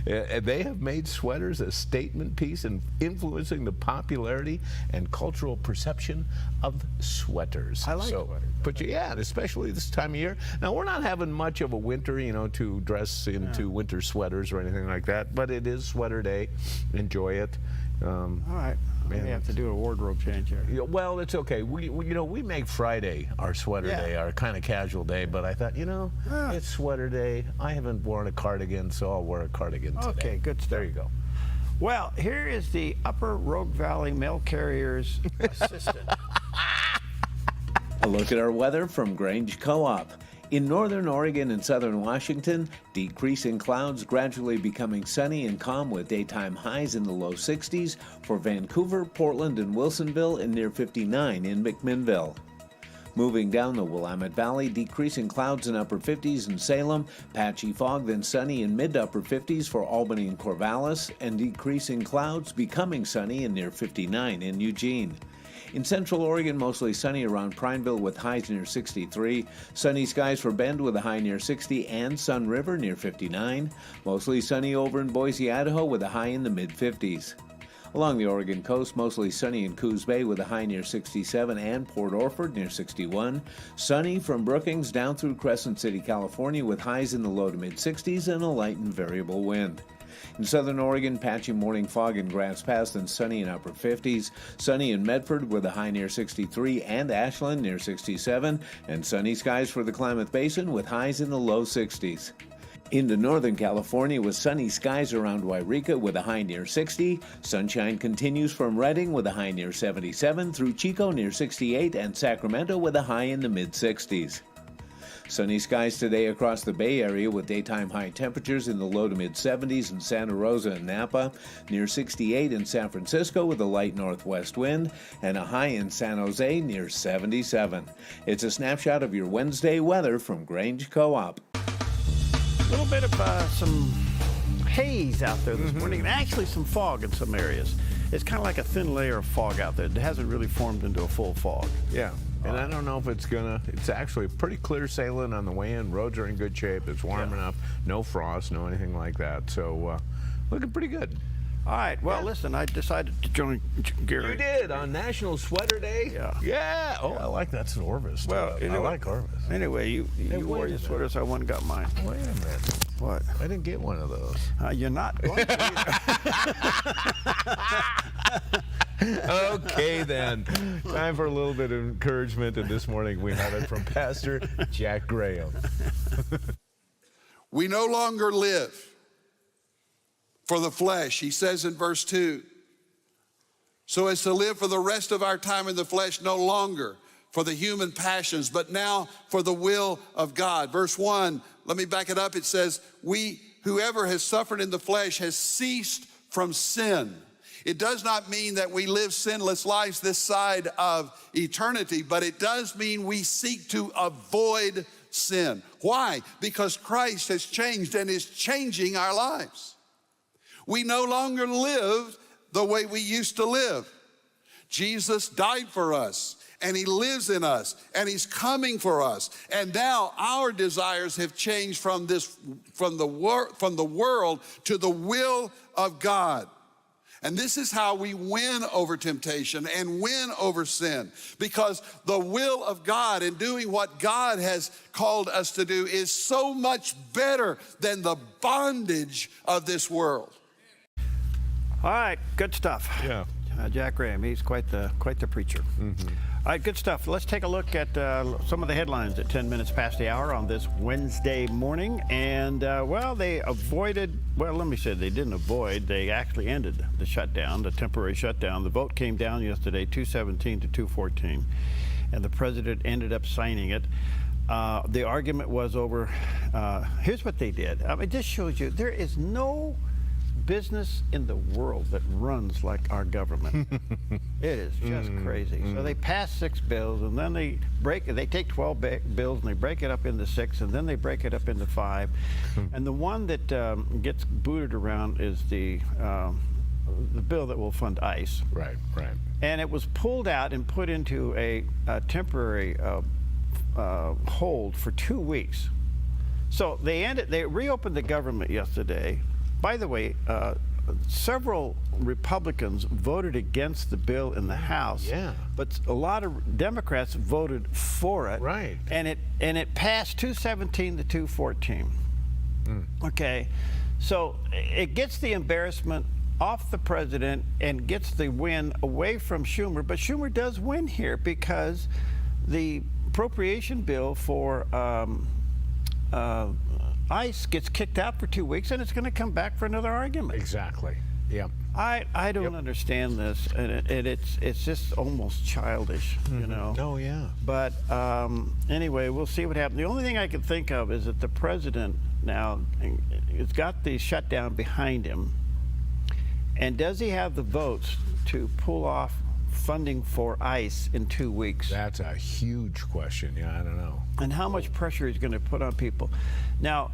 They have made sweaters a statement piece and influencing the popularity and cultural perception of sweaters. I like sweaters. Yeah, especially this time of year. Now, we're not having much of a winter, to dress into winter sweaters or anything like that, but it is sweater day. Enjoy it. All right. Maybe have to do a wardrobe change here. Yeah, well, it's okay. We make Friday our sweater day, our kind of casual day. But I thought, it's sweater day. I haven't worn a cardigan, so I'll wear a cardigan today. Okay, good stuff. There you go. Well, here is the Upper Rogue Valley Mail Carrier's assistant. A look at our weather from Grange Co-op. In northern Oregon and southern Washington, decreasing clouds gradually becoming sunny and calm with daytime highs in the low 60s for Vancouver, Portland, and Wilsonville, and near 59 in McMinnville. Moving down the Willamette Valley, decreasing clouds in upper 50s in Salem, patchy fog, then sunny in mid-upper 50s for Albany and Corvallis, and decreasing clouds becoming sunny in near 59 in Eugene. In central Oregon, mostly sunny around Prineville with highs near 63. Sunny skies for Bend with a high near 60 and Sun River near 59. Mostly sunny over in Boise, Idaho with a high in the mid-50s. Along the Oregon coast, mostly sunny in Coos Bay with a high near 67 and Port Orford near 61. Sunny from Brookings down through Crescent City, California with highs in the low to mid-60s and a light and variable wind. In southern Oregon, patchy morning fog in Grants Pass, then sunny in upper 50s. Sunny in Medford with a high near 63 and Ashland near 67. And sunny skies for the Klamath Basin with highs in the low 60s. Into northern California with sunny skies around Wairika with a high near 60. Sunshine continues from Redding with a high near 77 through Chico near 68 and Sacramento with a high in the mid-60s. Sunny skies today across the Bay Area with daytime high temperatures in the low to mid-70s in Santa Rosa and Napa, near 68 in San Francisco with a light northwest wind, and a high in San Jose near 77. It's a snapshot of your Wednesday weather from Grange Co-op. A little bit of some haze out there this morning, and actually some fog in some areas. It's kind of like a thin layer of fog out there. It hasn't really formed into a full fog. Yeah. And I don't know if it's actually pretty clear sailing on the way in. Roads are in good shape. It's warm enough. No frost, no anything like that. So looking pretty good. All right. Well, listen, I decided to join Gary. You did on National Sweater Day? Yeah. Yeah. Oh, I like that. It's an Orvis. Well, I like Orvis. Anyway, you wore your sweater, so I went and got mine. Wait a minute. What? I didn't get one of those. You're not going to. Okay, then. Time for a little bit of encouragement, and this morning we have it from Pastor Jack Graham. We no longer live for the flesh, he says in verse 2. So as to live for the rest of our time in the flesh, no longer for the human passions, but now for the will of God. Verse 1, let me back it up. It says, whoever has suffered in the flesh has ceased from sin. It does not mean that we live sinless lives this side of eternity, but it does mean we seek to avoid sin. Why? Because Christ has changed and is changing our lives. We no longer live the way we used to live. Jesus died for us, and he lives in us, and he's coming for us. And now our desires have changed from the world to the will of God. And this is how we win over temptation and win over sin, because the will of God and doing what God has called us to do is so much better than the bondage of this world. All right, good stuff. Yeah. Jack Graham, he's quite the preacher. All right, good stuff. Let's take a look at some of the headlines at 10 minutes past the hour on this Wednesday morning. And, they avoided, let me say they didn't avoid, they actually ended the shutdown, the temporary shutdown. The vote came down yesterday, 217 to 214, and the president ended up signing it. The argument was over, here's what they did. It just shows you there is no business in the world that runs like our government. It is just crazy. So they pass 6 bills, and then they take 12 bills and they break it up into 6, and then they break it up into 5. And the one that gets booted around is the bill that will fund ICE. Right. And it was pulled out and put into a temporary hold for 2 weeks. So they reopened the government yesterday. By the way, several Republicans voted against the bill in the House. Yeah. But a lot of Democrats voted for it. Right. And it passed 217 to 214. Okay. So it gets the embarrassment off the president and gets the win away from Schumer. But Schumer does win here because the appropriation bill for ICE gets kicked out for 2 weeks, and it's going to come back for another argument. Exactly. Yep. I don't understand this, and it's just almost childish, you know. Oh yeah. But anyway, we'll see what happens. The only thing I can think of is that the president now has got the shutdown behind him, and does he have the votes to pull off funding for ICE in 2 weeks? That's a huge question. Yeah, I don't know. And how much pressure he's going to put on people. Now,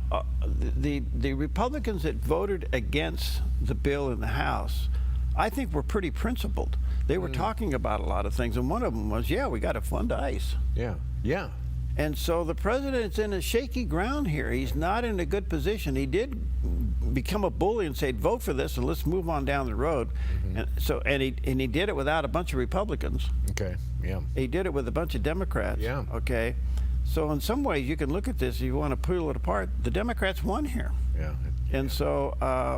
the Republicans that voted against the bill in the House, I think were pretty principled. They were talking about a lot of things, and one of them was, yeah, we got to fund ICE. Yeah. Yeah. And so the president's in a shaky ground here. He's not in a good position. He did become a bully and say, vote for this and let's move on down the road. And he did it without a bunch of Republicans. Okay. Yeah. He did it with a bunch of Democrats. Yeah. Okay. So in some ways you can look at this, if you want to pull it apart, the Democrats won here. Yeah. And so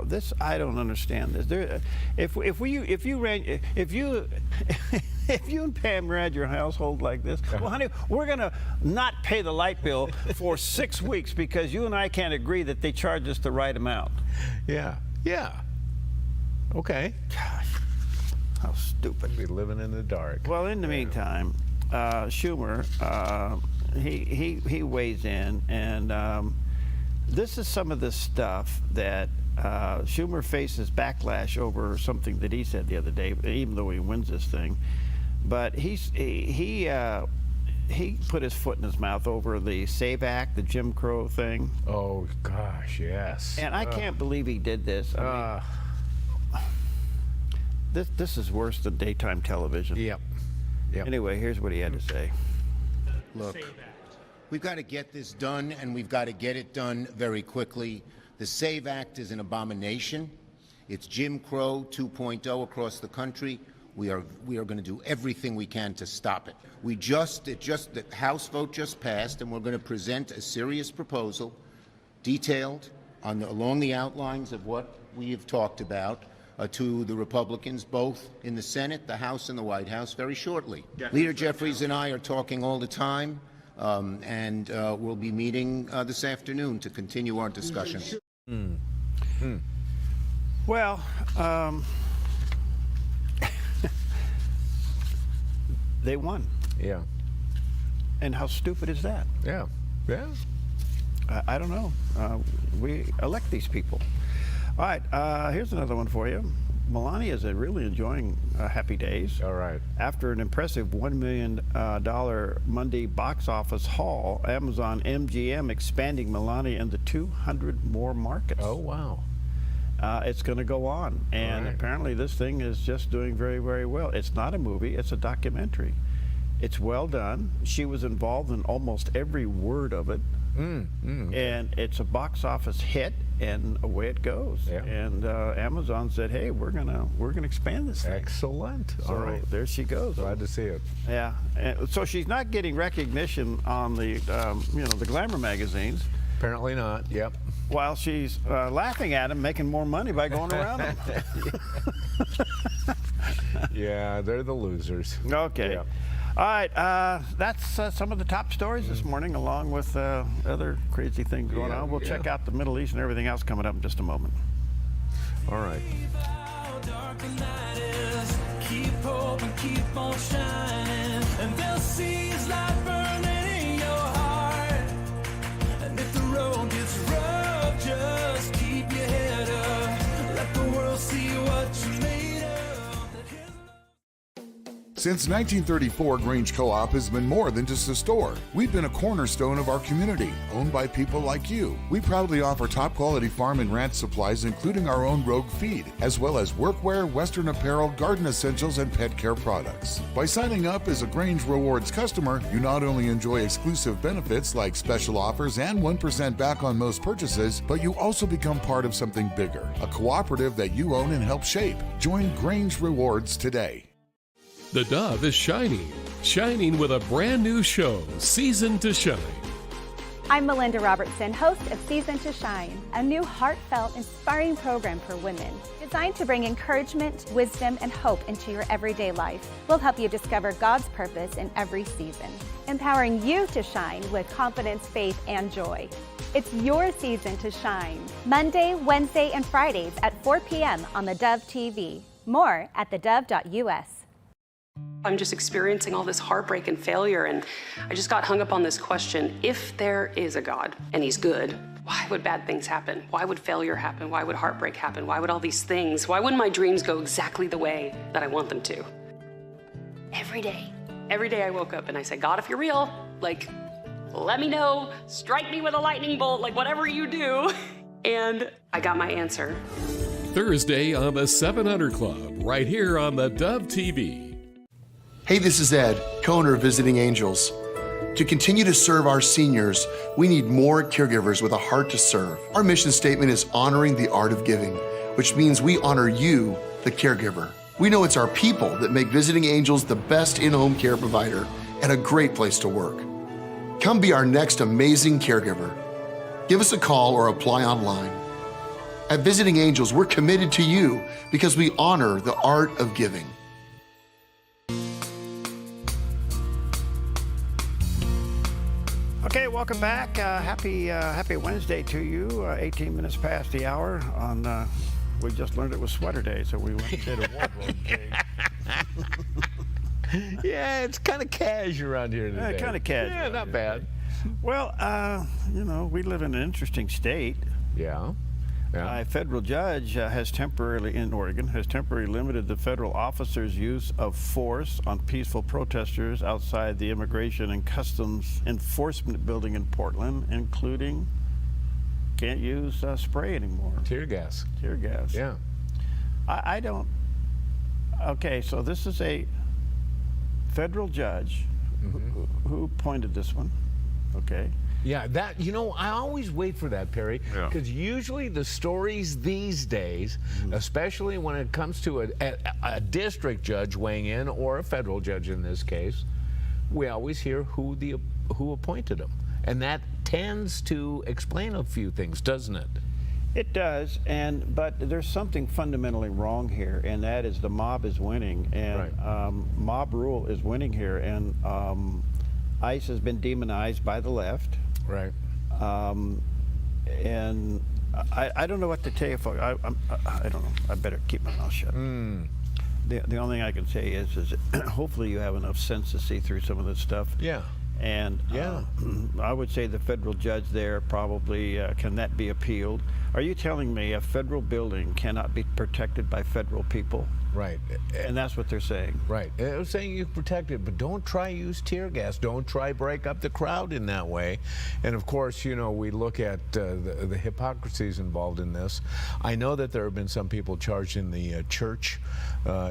this, I don't understand this. If you and Pam ran your household like this, well, honey, we're gonna not pay the light bill for 6 weeks because you and I can't agree that they charge us the right amount. Yeah. Yeah. Okay. Gosh, how stupid. Be living in the dark. Well, in the meantime, Schumer, he weighs in, and this is some of the stuff that Schumer faces backlash over something that he said the other day, even though he wins this thing. But he put his foot in his mouth over the SAVE Act, the Jim Crow thing. Oh gosh, yes. And I can't believe he did this. I mean, this is worse than daytime television. Yep. Yep. Anyway, here's what he had to say. Look, we've got to get this done, and we've got to get it done very quickly. The SAVE Act is an abomination. It's Jim Crow 2.0 across the country. We are going to do everything we can to stop it. The House vote just passed, and we're going to present a serious proposal, detailed along the outlines of what we have talked about, to the Republicans, both in the Senate, the House, and the White House, very shortly. Leader Jeffries and I are talking all the time, and we'll be meeting this afternoon to continue our discussion. Well, they won. Yeah. And how stupid is that? Yeah. Yeah. I don't know. We elect these people. All right, here's another one for you. Melania is really enjoying Happy Days. All right. After an impressive $1 million Monday box office haul, Amazon MGM expanding Melania into 200 more markets. Oh, wow. It's going to go on. And apparently this thing is just doing very, very well. It's not a movie, it's a documentary. It's well done. She was involved in almost every word of it. And it's a box office hit, and away it goes. Yeah. And Amazon said, "Hey, we're gonna expand this thing." Excellent. So all right. there she goes. Glad to see it. Yeah. And so she's not getting recognition on the the glamour magazines, Apparently not. Yep. while she's laughing at them, making more money by going around them. Yeah, they're the losers. Okay. Yeah. All right, that's some of the top stories this morning, along with other crazy things going on. We'll check out the Middle East and everything else coming up in just a moment. All right. Keep hoping, keep on shining, and they'll see it's light burning in your heart. And if the road gets rough, just keep your head up. Let the world see what you made of. Since 1934, Grange Co-op has been more than just a store. We've been a cornerstone of our community, owned by people like you. We proudly offer top quality farm and ranch supplies, including our own Rogue feed, as well as workwear, Western apparel, garden essentials, and pet care products. By signing up as a Grange Rewards customer, you not only enjoy exclusive benefits like special offers and 1% back on most purchases, but you also become part of something bigger, a cooperative that you own and help shape. Join Grange Rewards today. The Dove is shining with a brand new show, Season to Shine. I'm Melinda Robertson, host of Season to Shine, a new heartfelt, inspiring program for women designed to bring encouragement, wisdom, and hope into your everyday life. We'll help you discover God's purpose in every season, empowering you to shine with confidence, faith, and joy. It's your season to shine. Monday, Wednesday, and Fridays at 4 p.m. on the Dove TV. More at thedove.us. I'm just experiencing all this heartbreak and failure, and I just got hung up on this question. If there is a God, and He's good, why would bad things happen? Why would failure happen? Why would heartbreak happen? Why would all these things? Why wouldn't my dreams go exactly the way that I want them to? Every day I woke up and I said, God, if you're real, like, let me know, strike me with a lightning bolt, like whatever you do. And I got my answer. Thursday on the 700 Club, right here on the Dove TV. Hey, this is Ed, co-owner of Visiting Angels. To continue to serve our seniors, we need more caregivers with a heart to serve. Our mission statement is honoring the art of giving, which means we honor you, the caregiver. We know it's our people that make Visiting Angels the best in-home care provider and a great place to work. Come be our next amazing caregiver. Give us a call or apply online. At Visiting Angels, we're committed to you because we honor the art of giving. Okay, welcome back. Happy Wednesday to you. 18 minutes past the hour. We just learned it was sweater day, so we went and did a wardrobe change. Yeah, it's kind of cash around here today. Yeah, kind of cash. Yeah, not bad. Well, we live in an interesting state. Yeah. A federal judge in Oregon has temporarily limited the federal officer's use of force on peaceful protesters outside the Immigration and Customs Enforcement building in Portland, including can't use spray anymore. Tear gas. Tear gas. Yeah. I don't. Okay, so this is a federal judge who appointed this one. Okay. Yeah, I always wait for that, Perry, because usually the stories these days, especially when it comes to a district judge weighing in, or a federal judge in this case, we always hear who appointed them. And that tends to explain a few things, doesn't it? It does, but there's something fundamentally wrong here, and that is the mob is winning, and mob rule is winning here, and ICE has been demonized by the left. Right. And I don't know what to tell you, folks. I don't know. I better keep my mouth shut. The only thing I can say is hopefully you have enough sense to see through some of this stuff. Yeah. And I would say the federal judge there probably, can that be appealed? Are you telling me a federal building cannot be protected by federal people? Right. And that's what they're saying. Right. They're saying you protect it, but don't try use tear gas. Don't try break up the crowd in that way. And of course, we look at the hypocrisies involved in this. I know that there have been some people charged in the church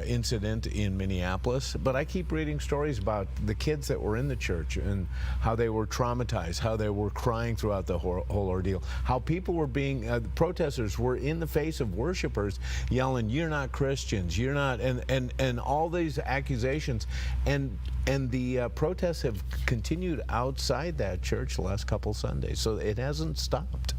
incident in Minneapolis, but I keep reading stories about the kids that were in the church and how they were traumatized, how they were crying throughout the whole ordeal, how people were being, protesters were in the face of worshipers yelling, "You're not Christians, you're not," and all these accusations, and the protests have continued outside that church the last couple Sundays, so it hasn't stopped.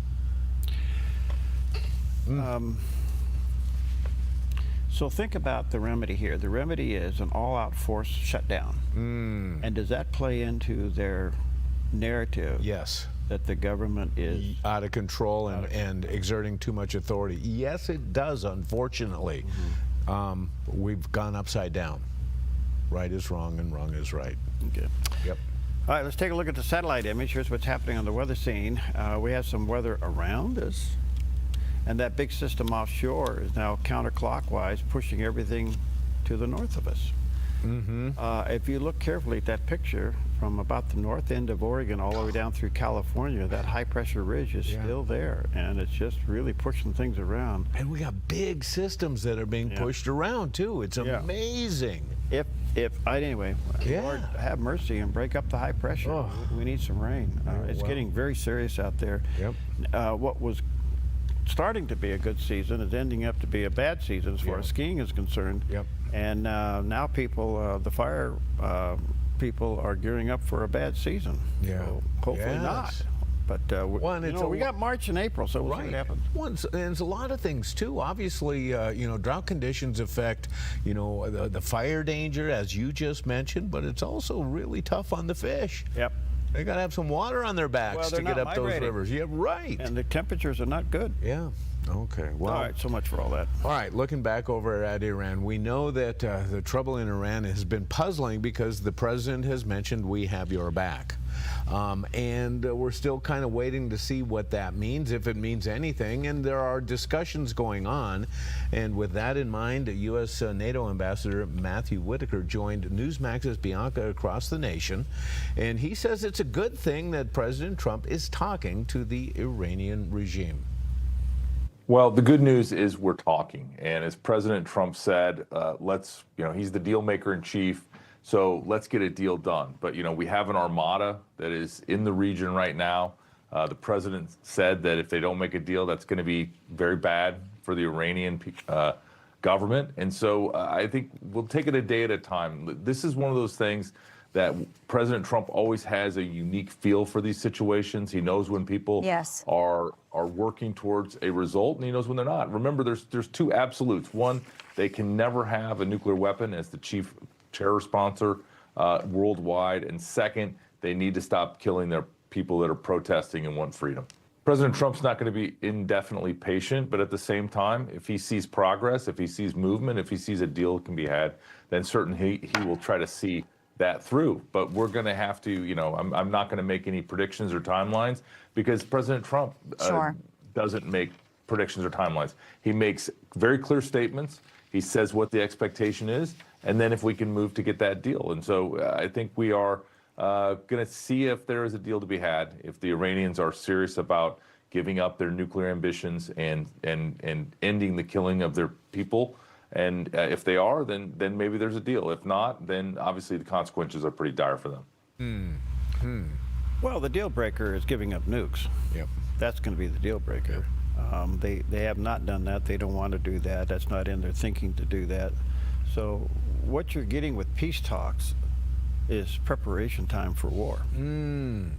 So think about the remedy here. The remedy is an all-out force shutdown. And does that play into their narrative? Yes. That the government is out of control and exerting too much authority. Yes, it does, unfortunately. We've gone upside down. Right is wrong and wrong is right. Okay. Yep. All right, let's take a look at the satellite image. Here's what's happening on the weather scene. We have some weather around us, and that big system offshore is now counterclockwise, pushing everything to the north of us. If you look carefully at that picture from about the north end of Oregon all the way down through California, that high pressure ridge is still there, and it's just really pushing things around. And we got big systems that are being pushed around too. It's amazing. Anyway, Lord have mercy and break up the high pressure. We need some rain. It's getting very serious out there. What was starting to be a good season is ending up to be a bad season as far as skiing is concerned. And now people, the fire people are gearing up for a bad season. So hopefully not. But we got March and April, so we'll see what happens. And there's a lot of things too. Obviously, drought conditions affect, the fire danger, as you just mentioned, but it's also really tough on the fish. They got to have some water on their backs to get up those rivers. Yeah, right. And the temperatures are not good. Yeah. Okay. Well, all right, so much for all that. All right, looking back over at Iran, we know that the trouble in Iran has been puzzling because the president has mentioned we have your back. And we're still kind of waiting to see what that means, if it means anything. And there are discussions going on. And with that in mind, U.S. NATO Ambassador Matthew Whitaker joined Newsmax's Bianca across the nation. And he says it's a good thing that President Trump is talking to the Iranian regime. Well, the good news is we're talking. And as President Trump said, he's the deal maker in chief. So let's get a deal done. But, we have an armada that is in the region right now. The president said that if they don't make a deal, that's going to be very bad for the Iranian government. And so I think we'll take it a day at a time. This is one of those things that President Trump always has a unique feel for these situations. He knows when people are working towards a result, and he knows when they're not. Remember, there's two absolutes. One, they can never have a nuclear weapon as the chief terror sponsor worldwide. And second, they need to stop killing their people that are protesting and want freedom. President Trump's not going to be indefinitely patient, but at the same time, if he sees progress, if he sees movement, if he sees a deal can be had, then certainly he will try to see that through. But we're going to have to, I'm not going to make any predictions or timelines because President Trump doesn't make predictions or timelines. He makes very clear statements. He says what the expectation is, and then if we can move to get that deal. And so I think we are going to see if there is a deal to be had, if the Iranians are serious about giving up their nuclear ambitions and ending the killing of their people. And if they are, then maybe there's a deal. If not, then obviously the consequences are pretty dire for them. Well, the deal breaker is giving up nukes. That's going to be the deal breaker. They have not done that. They don't want to do that. That's not in their thinking to do that. So what you're getting with peace talks is preparation time for war. And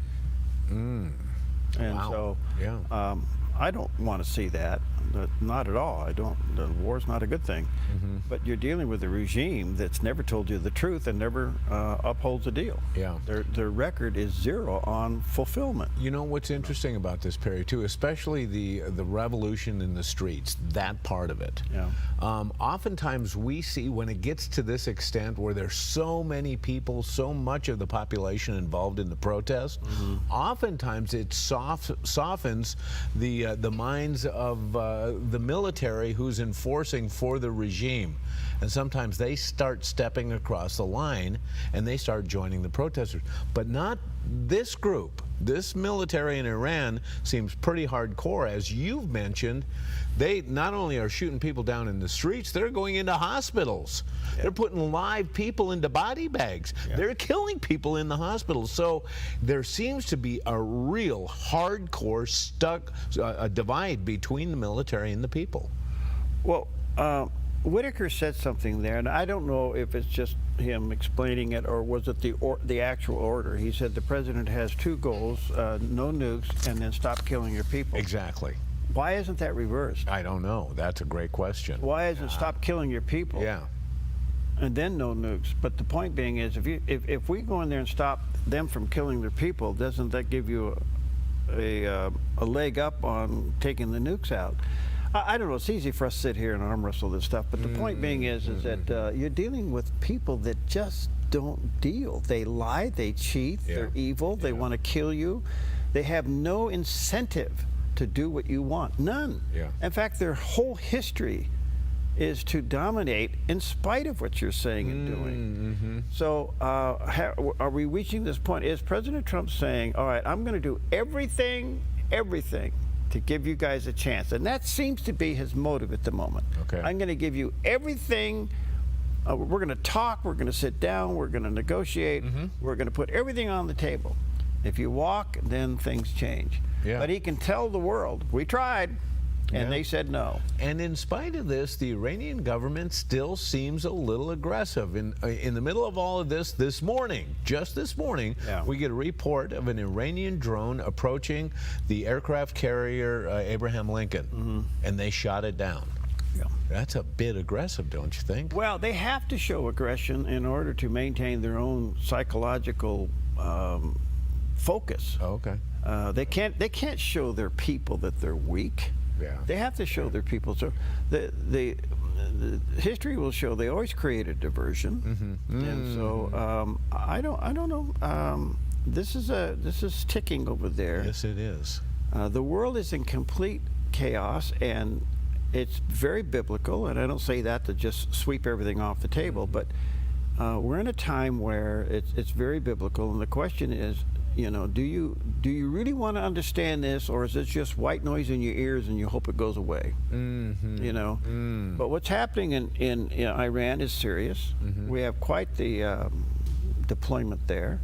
so I don't want to see that. Not at all. The war's not a good thing. But you're dealing with a regime that's never told you the truth and never upholds a deal. Their record is zero on fulfillment. You know what's interesting about this, Perry, too, especially the revolution in the streets, that part of it. Oftentimes we see when it gets to this extent where there's so many people, so much of the population involved in the protest, oftentimes it softens the minds of the military who's enforcing for the regime. And sometimes they start stepping across the line and they start joining the protesters. But not this group. This military in Iran seems pretty hardcore. As you've mentioned, they not only are shooting people down in the streets, they're going into hospitals. They're putting live people into body bags. They're killing people in the hospitals. So there seems to be a real hardcore a divide between the military and the people. Well, Whitaker said something there, and I don't know if it's just him explaining it or was it the actual order. He said the president has two goals, no nukes, and then stop killing your people. Exactly. Why isn't that reversed? I don't know. That's a great question. Why isn't stop killing your people? And then no nukes. But the point being is, if we go in there and stop them from killing their people, doesn't that give you a leg up on taking the nukes out? I don't know. It's easy for us to sit here and arm wrestle this stuff, but the point being is that you're dealing with people that just don't deal. They lie, they cheat, they're evil, they want to kill you. They have no incentive to do what you want. None. In fact, their whole history is to dominate in spite of what you're saying and doing. So are we reaching this point? Is President Trump saying, all right, I'm going to do everything to give you guys a chance? And that seems to be his motive at the moment. Okay. I'm going to give you everything. We're going to talk. We're going to sit down. We're going to negotiate. We're going to put everything on the table. If you walk, then things change. Yeah. But he can tell the world, we tried. And they said no. And in spite of this, the Iranian government still seems a little aggressive. In the middle of all of this, this morning, just this morning, we get a report of an Iranian drone approaching the aircraft carrier Abraham Lincoln, and they shot it down. That's a bit aggressive, don't you think? Well, they have to show aggression in order to maintain their own psychological focus. Okay. They can't show their people that they're weak. Yeah. They have to show their people. So the history will show they always create a diversion. And so I don't know. This is ticking over there. Yes, it is. The world is in complete chaos, and it's very biblical. And I don't say that to just sweep everything off the table, but we're in a time where it's very biblical. And the question is, you know, do you really want to understand this, or is it just white noise in your ears and you hope it goes away? You know, but what's happening in Iran is serious. We have quite the deployment there,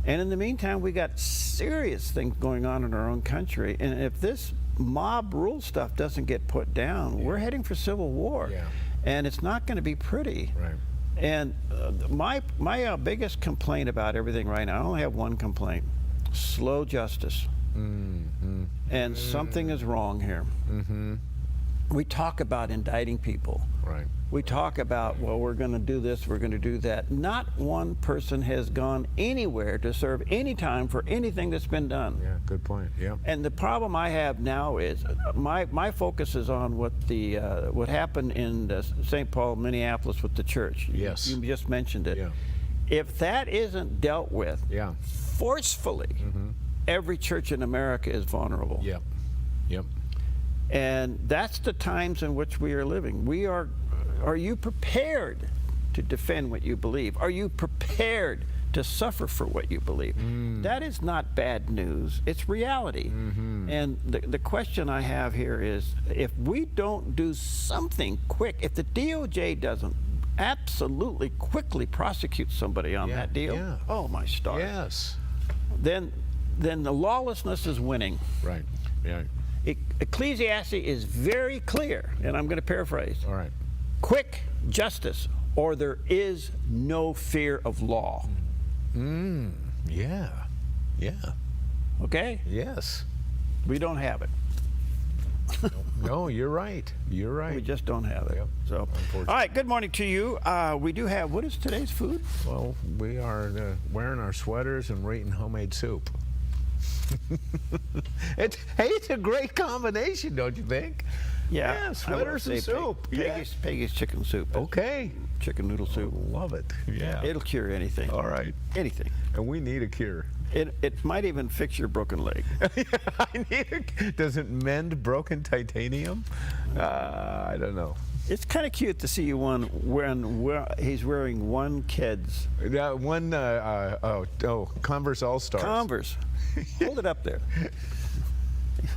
and in the meantime, we got serious things going on in our own country. And if this mob rule stuff doesn't get put down, we're heading for civil war, and it's not going to be pretty. Right. And my biggest complaint about everything right now, I only have one complaint: slow justice. And something is wrong here. We talk about indicting people. Right. We talk about, well, we're going to do this, we're going to do that. Not one person has gone anywhere to serve any time for anything that's been done. Yeah, good point. Yeah. And the problem I have now is my focus is on what happened in St. Paul, Minneapolis with the church. Yes. You just mentioned it. Yeah. If that isn't dealt with forcefully, every church in America is vulnerable. Yep. Yep. And that's the times in which we are living. Are you prepared to defend what you believe? Are you prepared to suffer for what you believe? That is not bad news. It's reality. And the question I have here is, if we don't do something quick, if the DOJ doesn't absolutely quickly prosecute somebody on that deal, oh my stars. Yes. Then the lawlessness is winning. Right. Yeah. Ecclesiastes is very clear, and I'm going to paraphrase. All right. Quick justice, or there is no fear of law. Yeah. Yeah. Okay? Yes. We don't have it. No, you're right. You're right. We just don't have it. Yep. So, all right, good morning to you. We do have, what is today's food? Well, we are wearing our sweaters and we're eating homemade soup. It's a great combination, don't you think? Yeah, sweaters and soup. Peggy's chicken soup. Okay. Chicken noodle soup. Love it. Yeah. It'll cure anything. All right. Anything. And we need a cure. It might even fix your broken leg. Does it mend broken titanium? I don't know. It's kind of cute to see you when he's wearing one Keds. Converse All-Stars. Converse. Hold it up there.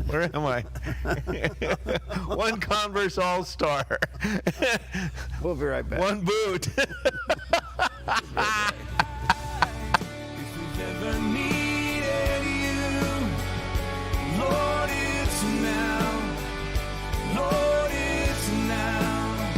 Where am I? One Converse All-Star. We'll be right back. One boot. Never needed you, Lord, it's now. Lord, it's now.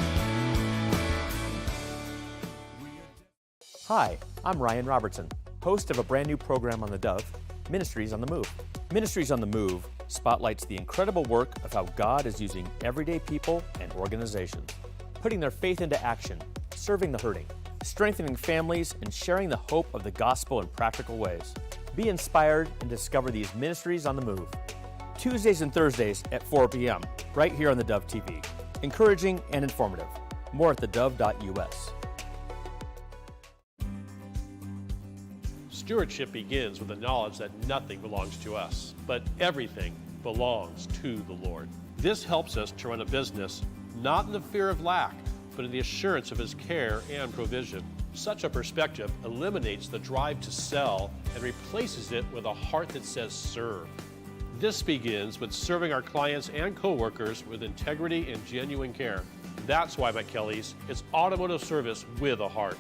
Hi, I'm Ryan Robertson, host of a brand new program on the Dove, Ministries on the Move. Ministries on the Move spotlights the incredible work of how God is using everyday people and organizations, putting their faith into action, serving the hurting, strengthening families, and sharing the hope of the gospel in practical ways. Be inspired and discover these Ministries on the Move. Tuesdays and Thursdays at 4 p.m., right here on the Dove TV. Encouraging and informative. More at thedove.us. Stewardship begins with the knowledge that nothing belongs to us, but everything belongs to the Lord. This helps us to run a business not in the fear of lack, but in the assurance of his care and provision. Such a perspective eliminates the drive to sell and replaces it with a heart that says serve. This begins with serving our clients and coworkers with integrity and genuine care. That's why at Kelly's, it's automotive service with a heart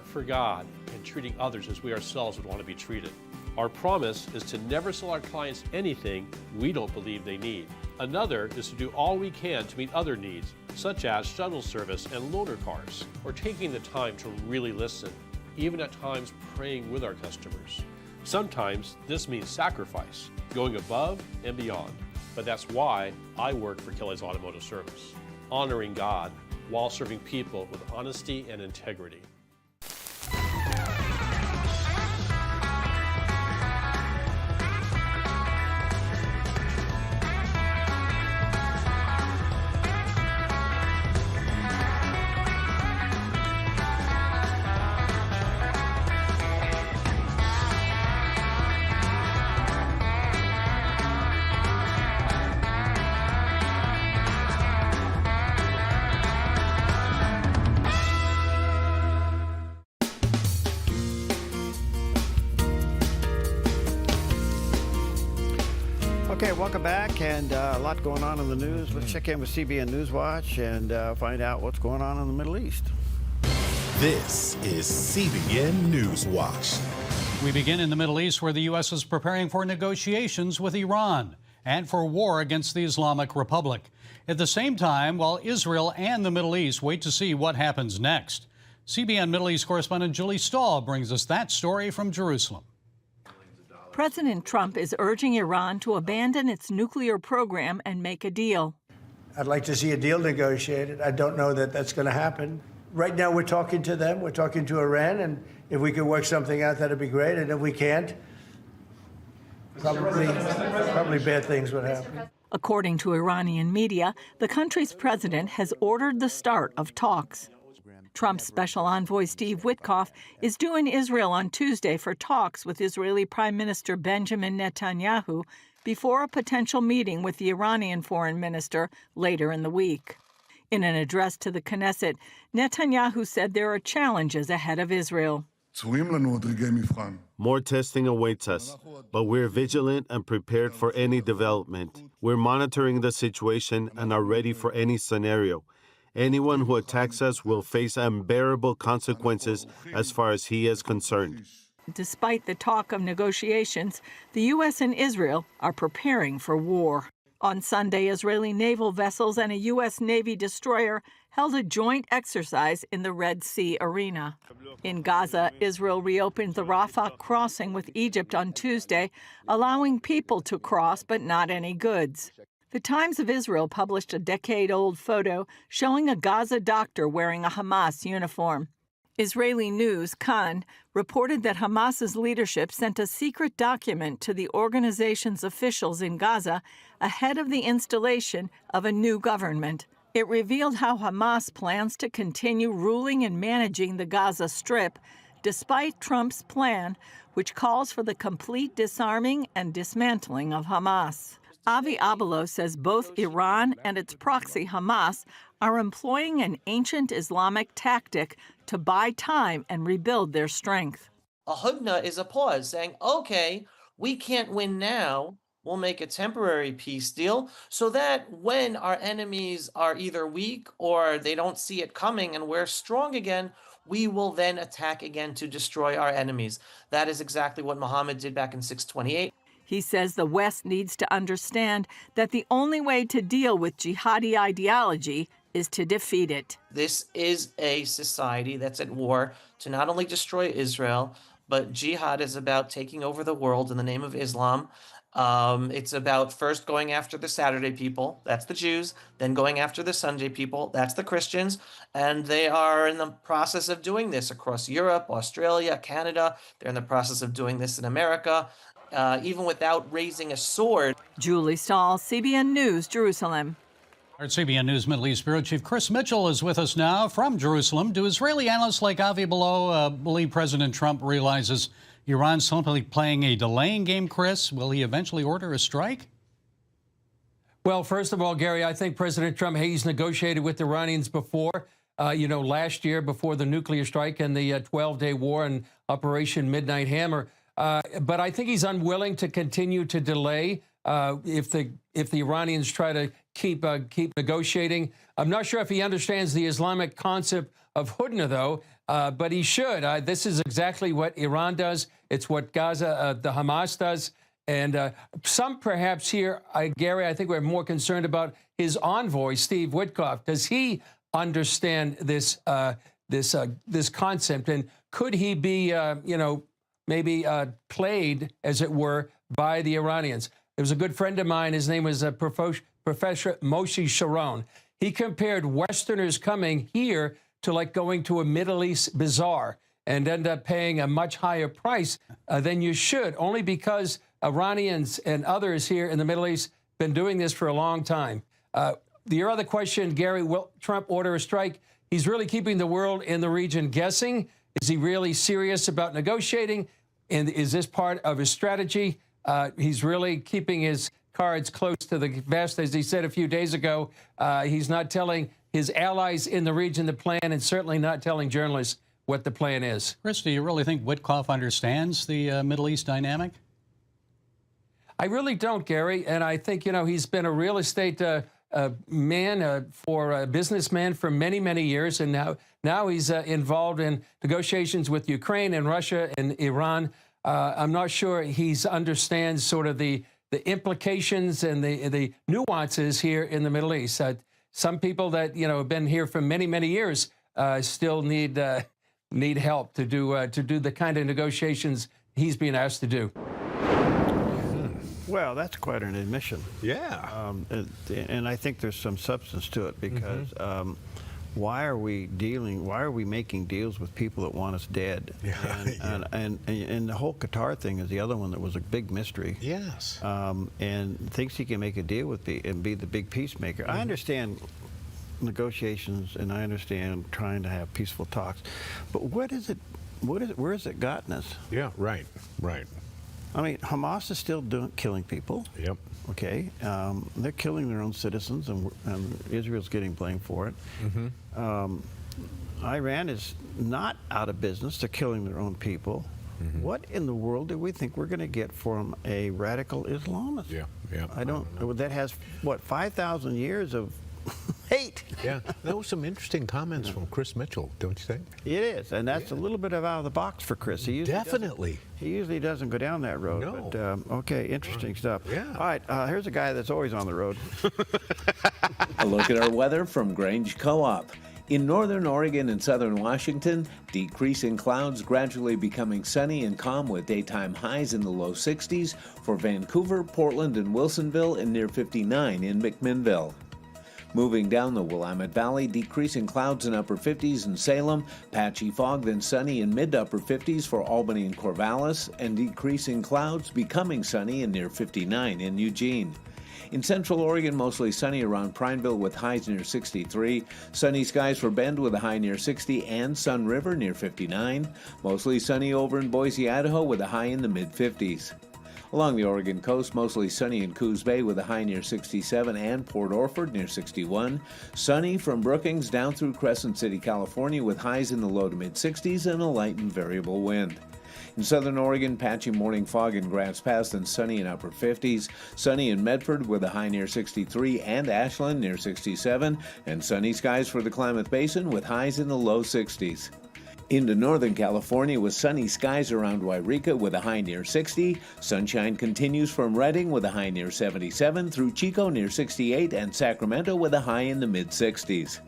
for God and treating others as we ourselves would want to be treated. Our promise is to never sell our clients anything we don't believe they need. Another is to do all we can to meet other needs, such as shuttle service and loaner cars, or taking the time to really listen, even at times praying with our customers. Sometimes this means sacrifice, going above and beyond. But that's why I work for Kelly's Automotive Service, honoring God while serving people with honesty and integrity. Okay, welcome back, and a lot going on in the news. Let's check in with CBN Newswatch and find out what's going on in the Middle East. This is CBN Newswatch. We begin in the Middle East, where the U.S. is preparing for negotiations with Iran and for war against the Islamic Republic. At the same time, while Israel and the Middle East wait to see what happens next. CBN Middle East correspondent Julie Stahl brings us that story from Jerusalem. President Trump is urging Iran to abandon its nuclear program and make a deal. I'd like to see a deal negotiated. I don't know that that's going to happen. Right now, we're talking to them. We're talking to Iran, and if we can work something out, that'd be great. And if we can't, probably bad things would happen. According to Iranian media, the country's president has ordered the start of talks. Trump's special envoy Steve Witkoff is due in Israel on Tuesday for talks with Israeli Prime Minister Benjamin Netanyahu before a potential meeting with the Iranian foreign minister later in the week. In an address to the Knesset, Netanyahu said there are challenges ahead of Israel. More testing awaits us, but we're vigilant and prepared for any development. We're monitoring the situation and are ready for any scenario. Anyone who attacks us will face unbearable consequences as far as he is concerned. Despite the talk of negotiations, the U.S. and Israel are preparing for war. On Sunday, Israeli naval vessels and a U.S. Navy destroyer held a joint exercise in the Red Sea arena. In Gaza, Israel reopened the Rafah crossing with Egypt on Tuesday, allowing people to cross but not any goods. The Times of Israel published a decade-old photo showing a Gaza doctor wearing a Hamas uniform. Israeli news, Kan, reported that Hamas's leadership sent a secret document to the organization's officials in Gaza ahead of the installation of a new government. It revealed how Hamas plans to continue ruling and managing the Gaza Strip, despite Trump's plan, which calls for the complete disarming and dismantling of Hamas. Avi Abelo says both Iran and its proxy Hamas are employing an ancient Islamic tactic to buy time and rebuild their strength. A hudna is a pause saying, okay, we can't win now. We'll make a temporary peace deal so that when our enemies are either weak or they don't see it coming and we're strong again, we will then attack again to destroy our enemies. That is exactly what Muhammad did back in 628. He says the West needs to understand that the only way to deal with jihadi ideology is to defeat it. This is a society that's at war to not only destroy Israel, but jihad is about taking over the world in the name of Islam. It's about first going after the Saturday people, that's the Jews, then going after the Sunday people, that's the Christians, and they are in the process of doing this across Europe, Australia, Canada. They're in the process of doing this in America. Even without raising a sword. Julie Stahl, CBN News, Jerusalem. Our CBN News Middle East Bureau Chief Chris Mitchell is with us now from Jerusalem. Do Israeli analysts like Avi Abelo believe President Trump realizes Iran's simply playing a delaying game, Chris? Will he eventually order a strike? Well, first of all, Gary, I think President Trump, he's negotiated with the Iranians before, last year before the nuclear strike and the 12-day war and Operation Midnight Hammer. But I think he's unwilling to continue to delay if the Iranians try to keep negotiating. I'm not sure if he understands the Islamic concept of hudna, though, but he should. This is exactly what Iran does. It's what Gaza, the Hamas does. And some perhaps here, Gary, I think we're more concerned about his envoy, Steve Witkoff. Does he understand this this concept? And could he be, maybe played, as it were, by the Iranians? There was a good friend of mine. His name was Professor Moshe Sharon. He compared Westerners coming here to like going to a Middle East bazaar and end up paying a much higher price than you should, only because Iranians and others here in the Middle East been doing this for a long time. Your other question, Gary, will Trump order a strike? He's really keeping the world in the region guessing. Is he really serious about negotiating? And is this part of his strategy? He's really keeping his cards close to the vest, as he said a few days ago. He's not telling his allies in the region the plan, and certainly not telling journalists what the plan is. Chris, do you really think Witkoff understands the Middle East dynamic? I really don't, Gary. And I think, he's been a real estate man, for a businessman for many, many years. And now he's involved in negotiations with Ukraine and Russia and Iran. I'm not sure he understands sort of the implications and the nuances here in the Middle East. Some people that, have been here for many, many years still need help to do the kind of negotiations he's being asked to do. Well, that's quite an admission. Yeah. And I think there's some substance to it, because why are we making deals with people that want us dead? Yeah. And the whole Qatar thing is the other one that was a big mystery. Yes. And thinks he can make a deal with and be the big peacemaker. I understand negotiations, and I understand trying to have peaceful talks, but where has it gotten us? Yeah, right. I mean, Hamas is still killing people. Yep. Okay. They're killing their own citizens, and Israel's getting blamed for it. Iran is not out of business. They're killing their own people. What in the world do we think we're going to get from a radical Islamist? Yeah. I don't know. That has, 5,000 years of hate. Yeah, there were some interesting comments from Chris Mitchell, don't you think? It is, and that's a little bit out of the box for Chris. He usually doesn't go down that road. No. But, okay, interesting stuff. Yeah. All right, here's a guy that's always on the road. A look at our weather from Grange Co-op. In northern Oregon and southern Washington, decreasing clouds gradually becoming sunny and calm with daytime highs in the low 60s. For Vancouver, Portland, and Wilsonville, and near 59 in McMinnville. Moving down the Willamette Valley, decreasing clouds in upper 50s in Salem, patchy fog, then sunny in mid to upper 50s for Albany and Corvallis, and decreasing clouds becoming sunny in near 59 in Eugene. In central Oregon, mostly sunny around Prineville with highs near 63. Sunny skies for Bend with a high near 60 and Sun River near 59. Mostly sunny over in Boise, Idaho with a high in the mid-50s. Along the Oregon coast, mostly sunny in Coos Bay with a high near 67 and Port Orford near 61. Sunny from Brookings down through Crescent City, California with highs in the low to mid-60s and a light and variable wind. In southern Oregon, patchy morning fog in Grants Pass and sunny in upper 50s. Sunny in Medford with a high near 63 and Ashland near 67. And sunny skies for the Klamath Basin with highs in the low 60s. Into northern California with sunny skies around Wairika with a high near 60. Sunshine continues from Redding with a high near 77 through Chico near 68 and Sacramento with a high in the mid-60s.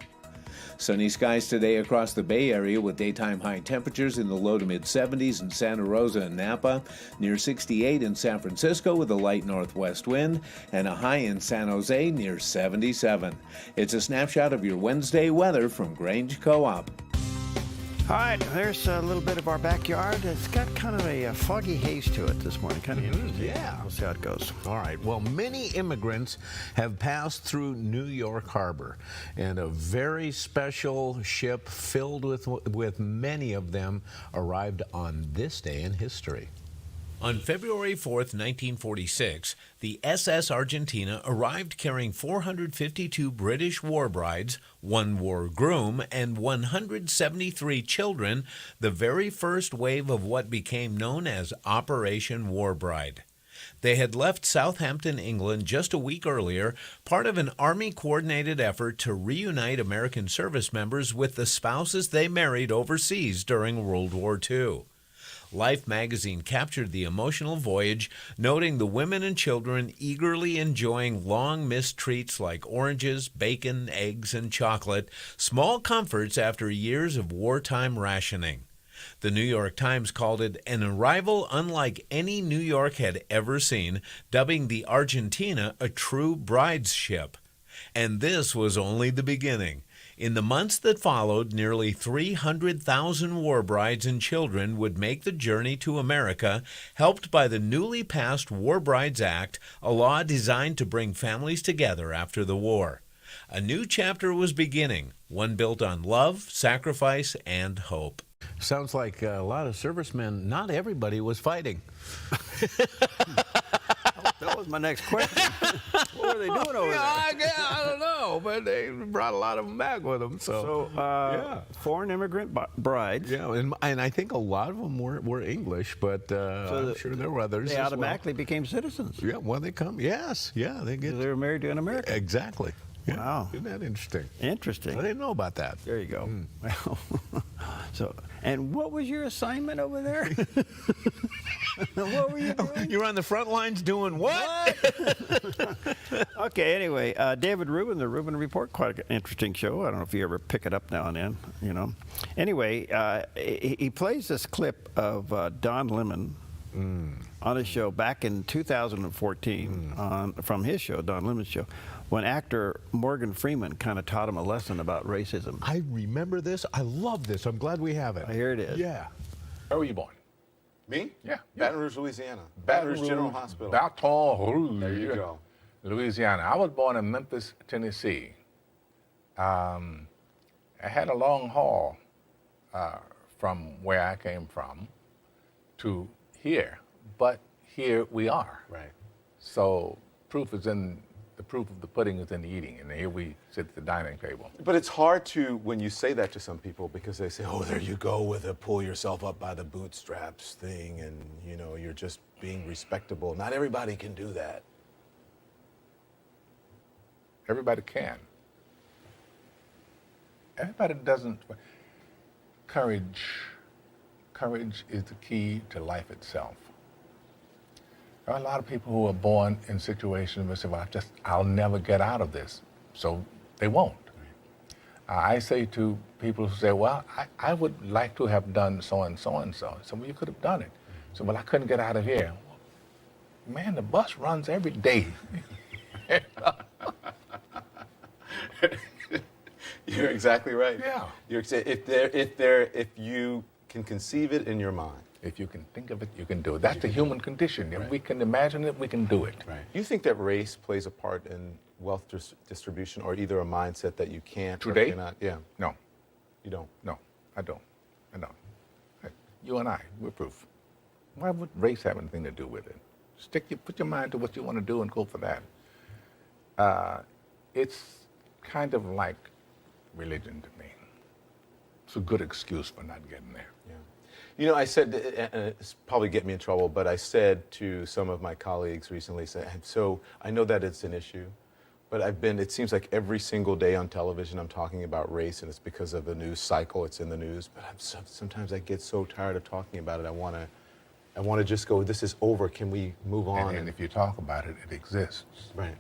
Sunny skies today across the Bay Area with daytime high temperatures in the low to mid-70s in Santa Rosa and Napa, near 68 in San Francisco with a light northwest wind, and a high in San Jose near 77. It's a snapshot of your Wednesday weather from Grange Co-op. All right, there's a little bit of our backyard. It's got kind of a foggy haze to it this morning. Kind of interesting. Yeah. We'll see how it goes. All right. Well, many immigrants have passed through New York Harbor, and a very special ship filled with many of them arrived on this day in history. On February 4th, 1946, the SS Argentina arrived carrying 452 British war brides, 1 war groom, and 173 children, the very first wave of what became known as Operation War Bride. They had left Southampton, England just a week earlier, part of an Army-coordinated effort to reunite American service members with the spouses they married overseas during World War II. Life magazine captured the emotional voyage, noting the women and children eagerly enjoying long-missed treats like oranges, bacon, eggs, and chocolate, small comforts after years of wartime rationing. The New York Times called it an arrival unlike any New York had ever seen, dubbing the Argentina a true bride's ship. And this was only the beginning. In the months that followed, nearly 300,000 war brides and children would make the journey to America, helped by the newly passed War Brides Act, a law designed to bring families together after the war. A new chapter was beginning, one built on love, sacrifice, and hope. Sounds like a lot of servicemen, not everybody was fighting. That was my next question. What were they doing over there? I don't know, but they brought a lot of them back with them. So, foreign immigrant brides. Yeah, and I think a lot of them were English, but I'm sure there were others. They as automatically became citizens. Yeah, well, they come. Yes, yeah, they get. They were married to an American. Exactly. Yeah. Wow. Isn't that interesting? Interesting. I didn't know about that. There you go. Well, so, and what was your assignment over there? What were you doing? You're on the front lines doing what? Okay, anyway, David Rubin, the Rubin Report, quite an interesting show. I don't know if you ever pick it up now and then, you know. Anyway, he plays this clip of Don Lemon on his show back in 2014 from his show, Don Lemon's show, when actor Morgan Freeman kind of taught him a lesson about racism. I remember this. I love this. I'm glad we have it. Here it is. Yeah. Where were you born? Me? Yeah. Baton Rouge, Louisiana. Baton Rouge Rouge General Hospital. Baton Rouge. There you go. Louisiana. I was born in Memphis, Tennessee. I had a long haul from where I came from to here, but here we are. Right. So the proof of the pudding is in the eating, and here we sit at the dining table. But it's hard to, when you say that to some people, because they say, oh, there you go with a pull yourself up by the bootstraps thing, and, you know, you're just being respectable. Not everybody can do that. Everybody can. Everybody doesn't. Courage is the key to life itself. There are a lot of people who are born in situations where they say, well, I'll never get out of this. So they won't. I say to people who say, well, I would like to have done so and so and so. So, well, you could have done it. So, well, I couldn't get out of here. Man, the bus runs every day. You're exactly right. Yeah. If you can conceive it in your mind. If you can think of it, you can do it. That's the human condition. If we can imagine it, we can do it. Right. You think that race plays a part in wealth distribution, or either a mindset that you can't or Today? cannot? Yeah. No. You don't? No, I don't. You and I, we're proof. Why would race have anything to do with it? Put your mind to what you want to do and go for that. It's kind of like religion to me. It's a good excuse for not getting there. Yeah. You know, I said, and it's probably get me in trouble, but I said to some of my colleagues recently, so I know that it's an issue, but it seems like every single day on television I'm talking about race, and it's because of the news cycle, it's in the news, but sometimes I get so tired of talking about it, I want to just go, this is over, can we move on? And if you talk about it, it exists. Right.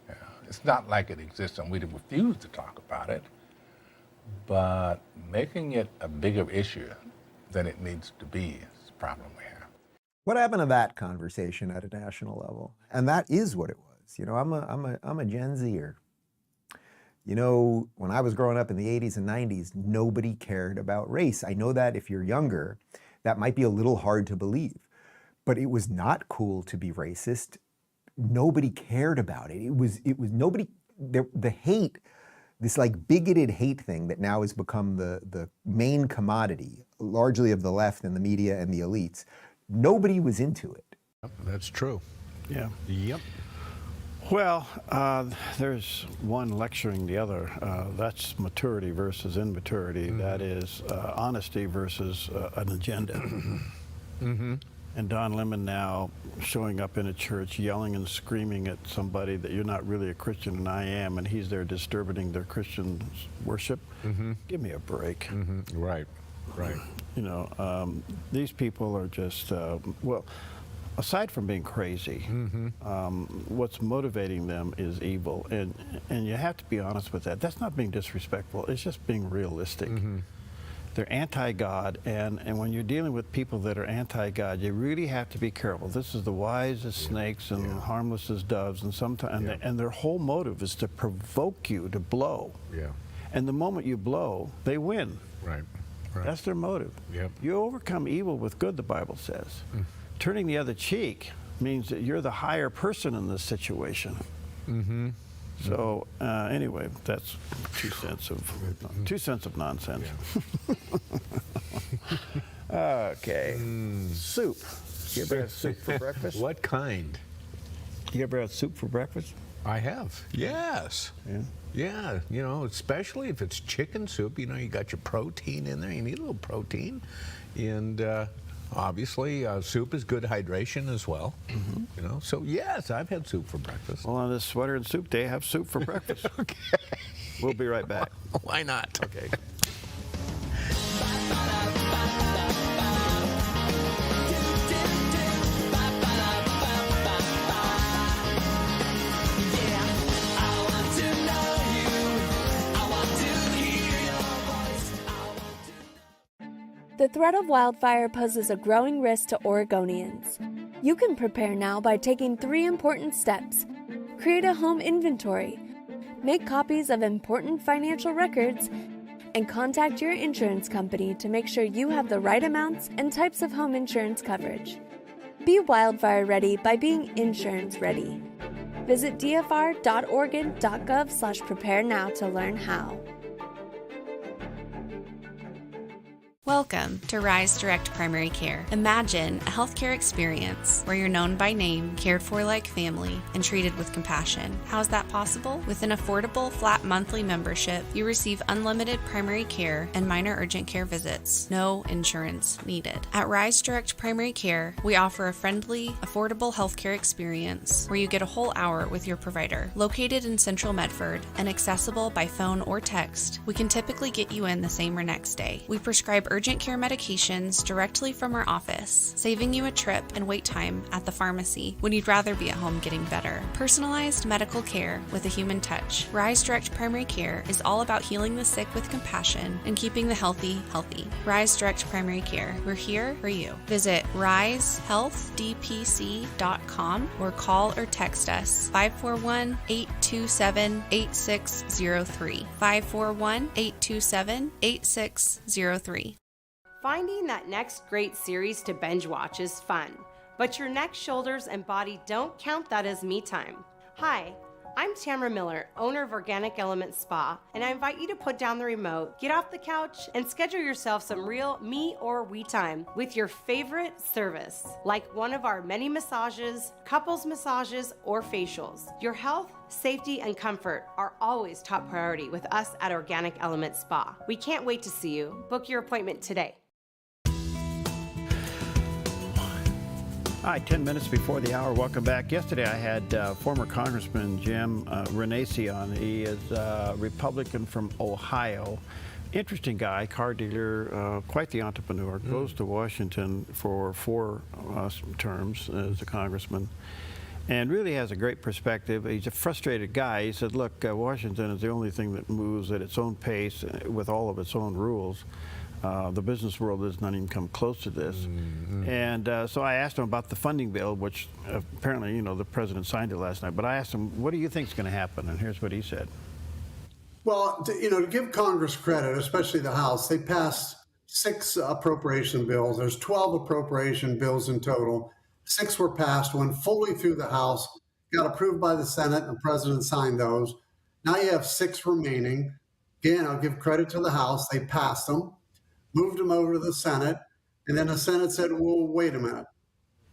Yeah. It's not like it exists and we refuse to talk about it, but making it a bigger issue than it needs to be is the problem we have. What happened to that conversation at a national level? And that is what it was. You know, I'm a Gen Zer. You know, when I was growing up in the 80s and 90s, nobody cared about race. I know that if you're younger, that might be a little hard to believe, but it was not cool to be racist. Nobody cared about it. It was nobody, the hate, this like bigoted hate thing that now has become the main commodity, largely of the left and the media and the elites, Nobody was into it. That's true. Yeah. Yep. Well, there's one lecturing the other. That's maturity versus immaturity. That is honesty versus an agenda. And Don Lemon now showing up in a church yelling and screaming at somebody that you're not really a Christian and I am, and he's there disturbing their Christian worship. Give me a break. Right, right. You know, these people are just, well, aside from being crazy, what's motivating them is evil. And you have to be honest with that. That's not being disrespectful. It's just being realistic. They're anti-God, and when you're dealing with people that are anti-God, you really have to be careful. This is the wise as snakes and harmless as doves, and sometimes and their whole motive is to provoke you to blow. And the moment you blow, they win. Right. That's their motive. You overcome evil with good, the Bible says. Turning the other cheek means that you're the higher person in this situation. So anyway, that's 2 cents of nonsense. Okay. Soup. You ever had soup for breakfast? What kind? You ever had soup for breakfast? I have. Yes. Yeah. You know, especially if it's chicken soup. You know, you got your protein in there. You need a little protein, and obviously, soup is good hydration as well. You know, so yes, I've had soup for breakfast. Well, on this Sweater and Soup Day, have soup for breakfast. Okay. We'll be right back. Why not? Okay. The threat of wildfire poses a growing risk to Oregonians. You can prepare now by taking 3 important steps. Create a home inventory, make copies of important financial records, and contact your insurance company to make sure you have the right amounts and types of home insurance coverage. Be wildfire ready by being insurance ready. Visit dfr.oregon.gov/prepare now to learn how. Welcome to Rise Direct Primary Care. Imagine a healthcare experience where you're known by name, cared for like family, and treated with compassion. How is that possible? With an affordable, flat monthly membership, you receive unlimited primary care and minor urgent care visits. No insurance needed. At Rise Direct Primary Care, we offer a friendly, affordable healthcare experience where you get a whole hour with your provider. Located in Central Medford and accessible by phone or text, we can typically get you in the same or next day. We prescribe urgent care medications directly from our office, saving you a trip and wait time at the pharmacy when you'd rather be at home getting better. Personalized medical care with a human touch. Rise Direct Primary Care is all about healing the sick with compassion and keeping the healthy healthy. Rise Direct Primary Care. We're here for you. Visit risehealthdpc.com or call or text us 541-827-8603. 541-827-8603. Finding that next great series to binge watch is fun, but your neck, shoulders, and body don't count that as me time. Hi, I'm Tamara Miller, owner of Organic Element Spa, and I invite you to put down the remote, get off the couch, and schedule yourself some real me or we time with your favorite service, like one of our many massages, couples massages, or facials. Your health, safety, and comfort are always top priority with us at Organic Element Spa. We can't wait to see you. Book your appointment today. All right, 10 minutes before the hour. Welcome back. Yesterday I had former Congressman Jim Renacci on. He is a Republican from Ohio. Interesting guy, car dealer, quite the entrepreneur. Goes to Washington for 4 terms as a congressman and really has a great perspective. He's a frustrated guy. He said, look, Washington is the only thing that moves at its own pace with all of its own rules. The business world does not even come close to this. And so I asked him about the funding bill, which apparently, you know, the president signed it last night. But I asked him, what do you think is going to happen? And here's what he said. Well, to give Congress credit, especially the House, they passed 6 appropriation bills. There's 12 appropriation bills in total. 6 were passed, went fully through the House, got approved by the Senate, and the president signed those. Now you have 6 remaining. Again, I'll give credit to the House. They passed them, moved them over to the Senate, and then the Senate said, well, wait a minute.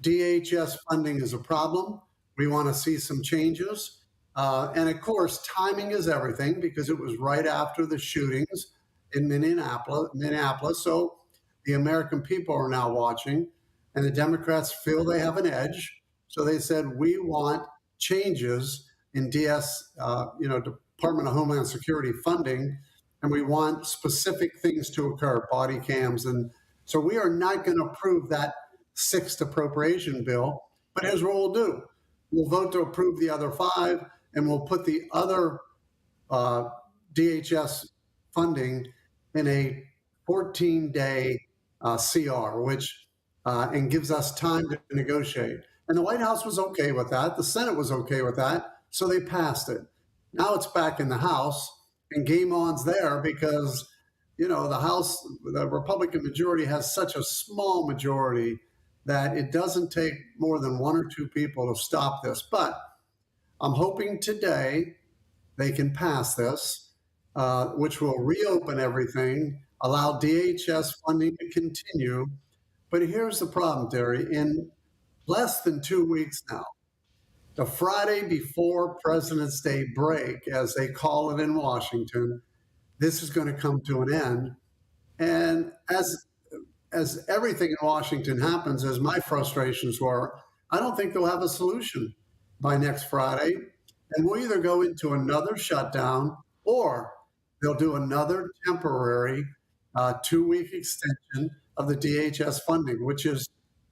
DHS funding is a problem. We want to see some changes. And of course, timing is everything because it was right after the shootings in Minneapolis. So the American people are now watching, and the Democrats feel they have an edge. So they said, we want changes in Department of Homeland Security funding, and we want specific things to occur, body cams. And so we are not going to approve that sixth appropriation bill, but here's what we'll do. We'll vote to approve the other 5, and we'll put the other DHS funding in a 14-day CR, which and gives us time to negotiate. And the White House was okay with that. The Senate was okay with that, so they passed it. Now it's back in the House, and game on's there because the House, the Republican majority has such a small majority that it doesn't take more than 1 or 2 people to stop this. But I'm hoping today they can pass this, which will reopen everything, allow DHS funding to continue. But here's the problem, Terry. In less than 2 weeks now, the Friday before President's Day break, as they call it in Washington, this is going to come to an end. And as everything in Washington happens, as my frustrations were, I don't think they'll have a solution by next Friday. And we'll either go into another shutdown or they'll do another temporary 2-week extension of the DHS funding, which is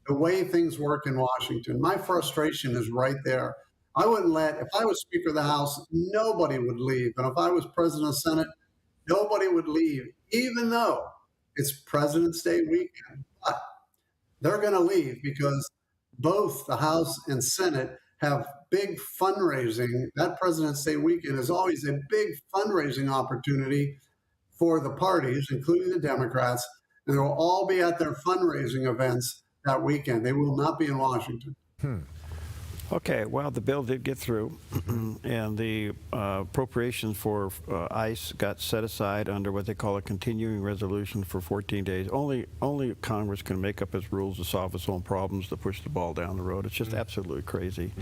the way things work in Washington. My frustration is right there. I wouldn't if I was Speaker of the House, nobody would leave. And if I was President of the Senate, nobody would leave, even though it's President's Day weekend. But they're going to leave because both the House and Senate have big fundraising. That President's Day weekend is always a big fundraising opportunity for the parties, including the Democrats, and they will all be at their fundraising events that weekend. They will not be in Washington. Okay, well, the bill did get through, and the appropriations for ICE got set aside under what they call a continuing resolution for 14 days. Only Congress can make up its rules to solve its own problems, to push the ball down the road. It's just absolutely crazy.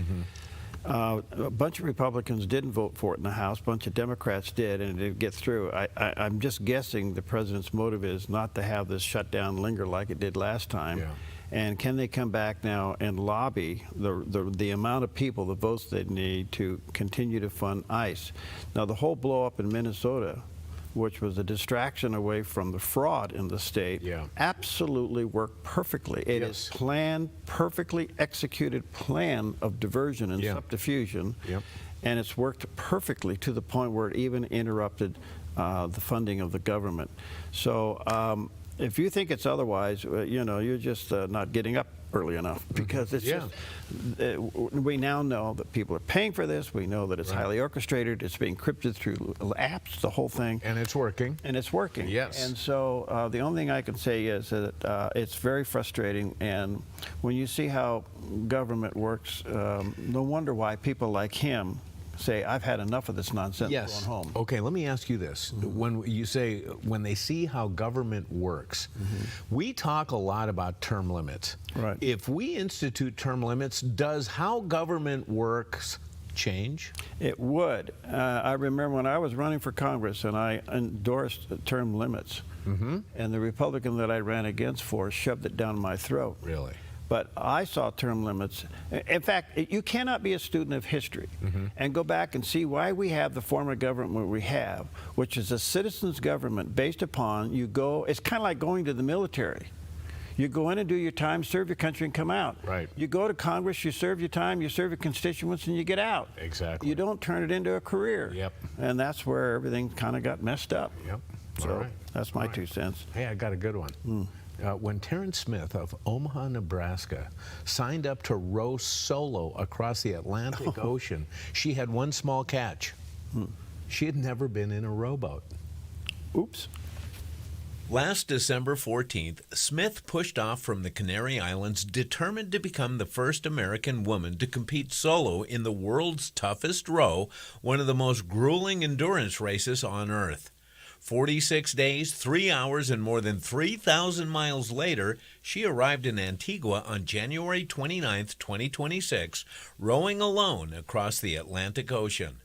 A bunch of Republicans didn't vote for it in the House. A bunch of Democrats did, and it didn't get through. I'm just guessing the president's motive is not to have this shutdown linger like it did last time. Yeah. And can they come back now and lobby the amount of people, the votes they need to continue to fund ICE? Now, the whole blow up in Minnesota, which was a distraction away from the fraud in the state, absolutely worked perfectly. It is planned, perfectly executed plan of diversion and subterfusion, and it's worked perfectly to the point where it even interrupted the funding of the government. So if you think it's otherwise, you're just not getting up early enough, because it's just, we now know that people are paying for this. We know that it's highly orchestrated. It's being encrypted through apps, the whole thing. And it's working. And it's working. Yes. And so the only thing I can say is that it's very frustrating. And when you see how government works, no wonder why people like him say, I've had enough of this nonsense, going home. Okay, let me ask you this. When you say, when they see how government works, we talk a lot about term limits. Right. If we institute term limits, does how government works change? It would. I remember when I was running for Congress and I endorsed term limits, and the Republican that I ran against for shoved it down my throat. Really? But I saw term limits. In fact, you cannot be a student of history and go back and see why we have the form of government we have, which is a citizen's government based upon it's kind of like going to the military. You go in and do your time, serve your country, and come out. Right. You go to Congress, you serve your time, you serve your constituents, and you get out. Exactly. You don't turn it into a career. Yep. And that's where everything kind of got messed up. Yep. So that's my 2 cents. Hey, I got a good one. When Terrence Smith of Omaha, Nebraska, signed up to row solo across the Atlantic Ocean, she had one small catch. She had never been in a rowboat. Oops. Last December 14th, Smith pushed off from the Canary Islands, determined to become the first American woman to compete solo in the world's toughest row, one of the most grueling endurance races on Earth. 46 days, 3 hours, and more than 3,000 miles later, she arrived in Antigua on January 29, 2026, rowing alone across the Atlantic Ocean.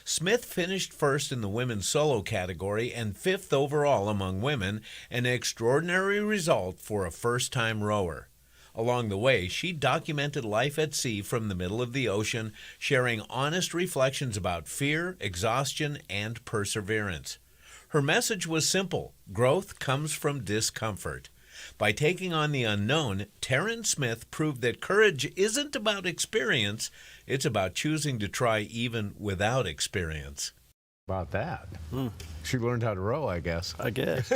Smith finished first in the women's solo category and 5th overall among women, an extraordinary result for a first-time rower. Along the way, she documented life at sea from the middle of the ocean, sharing honest reflections about fear, exhaustion, and perseverance. Her message was simple: growth comes from discomfort. By taking on the unknown, Taryn Smith proved that courage isn't about experience, it's about choosing to try even without experience. About that. She learned how to row, I guess. I guess.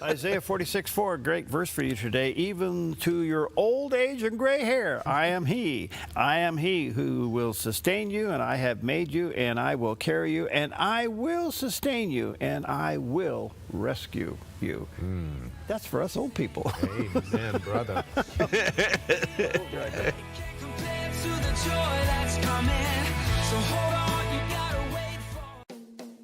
Isaiah 46:4, great verse for you today. Even to your old age and gray hair, I am he. I am he who will sustain you, and I have made you, and I will carry you, and I will sustain you, and I will rescue you. That's for us old people. Amen, brother.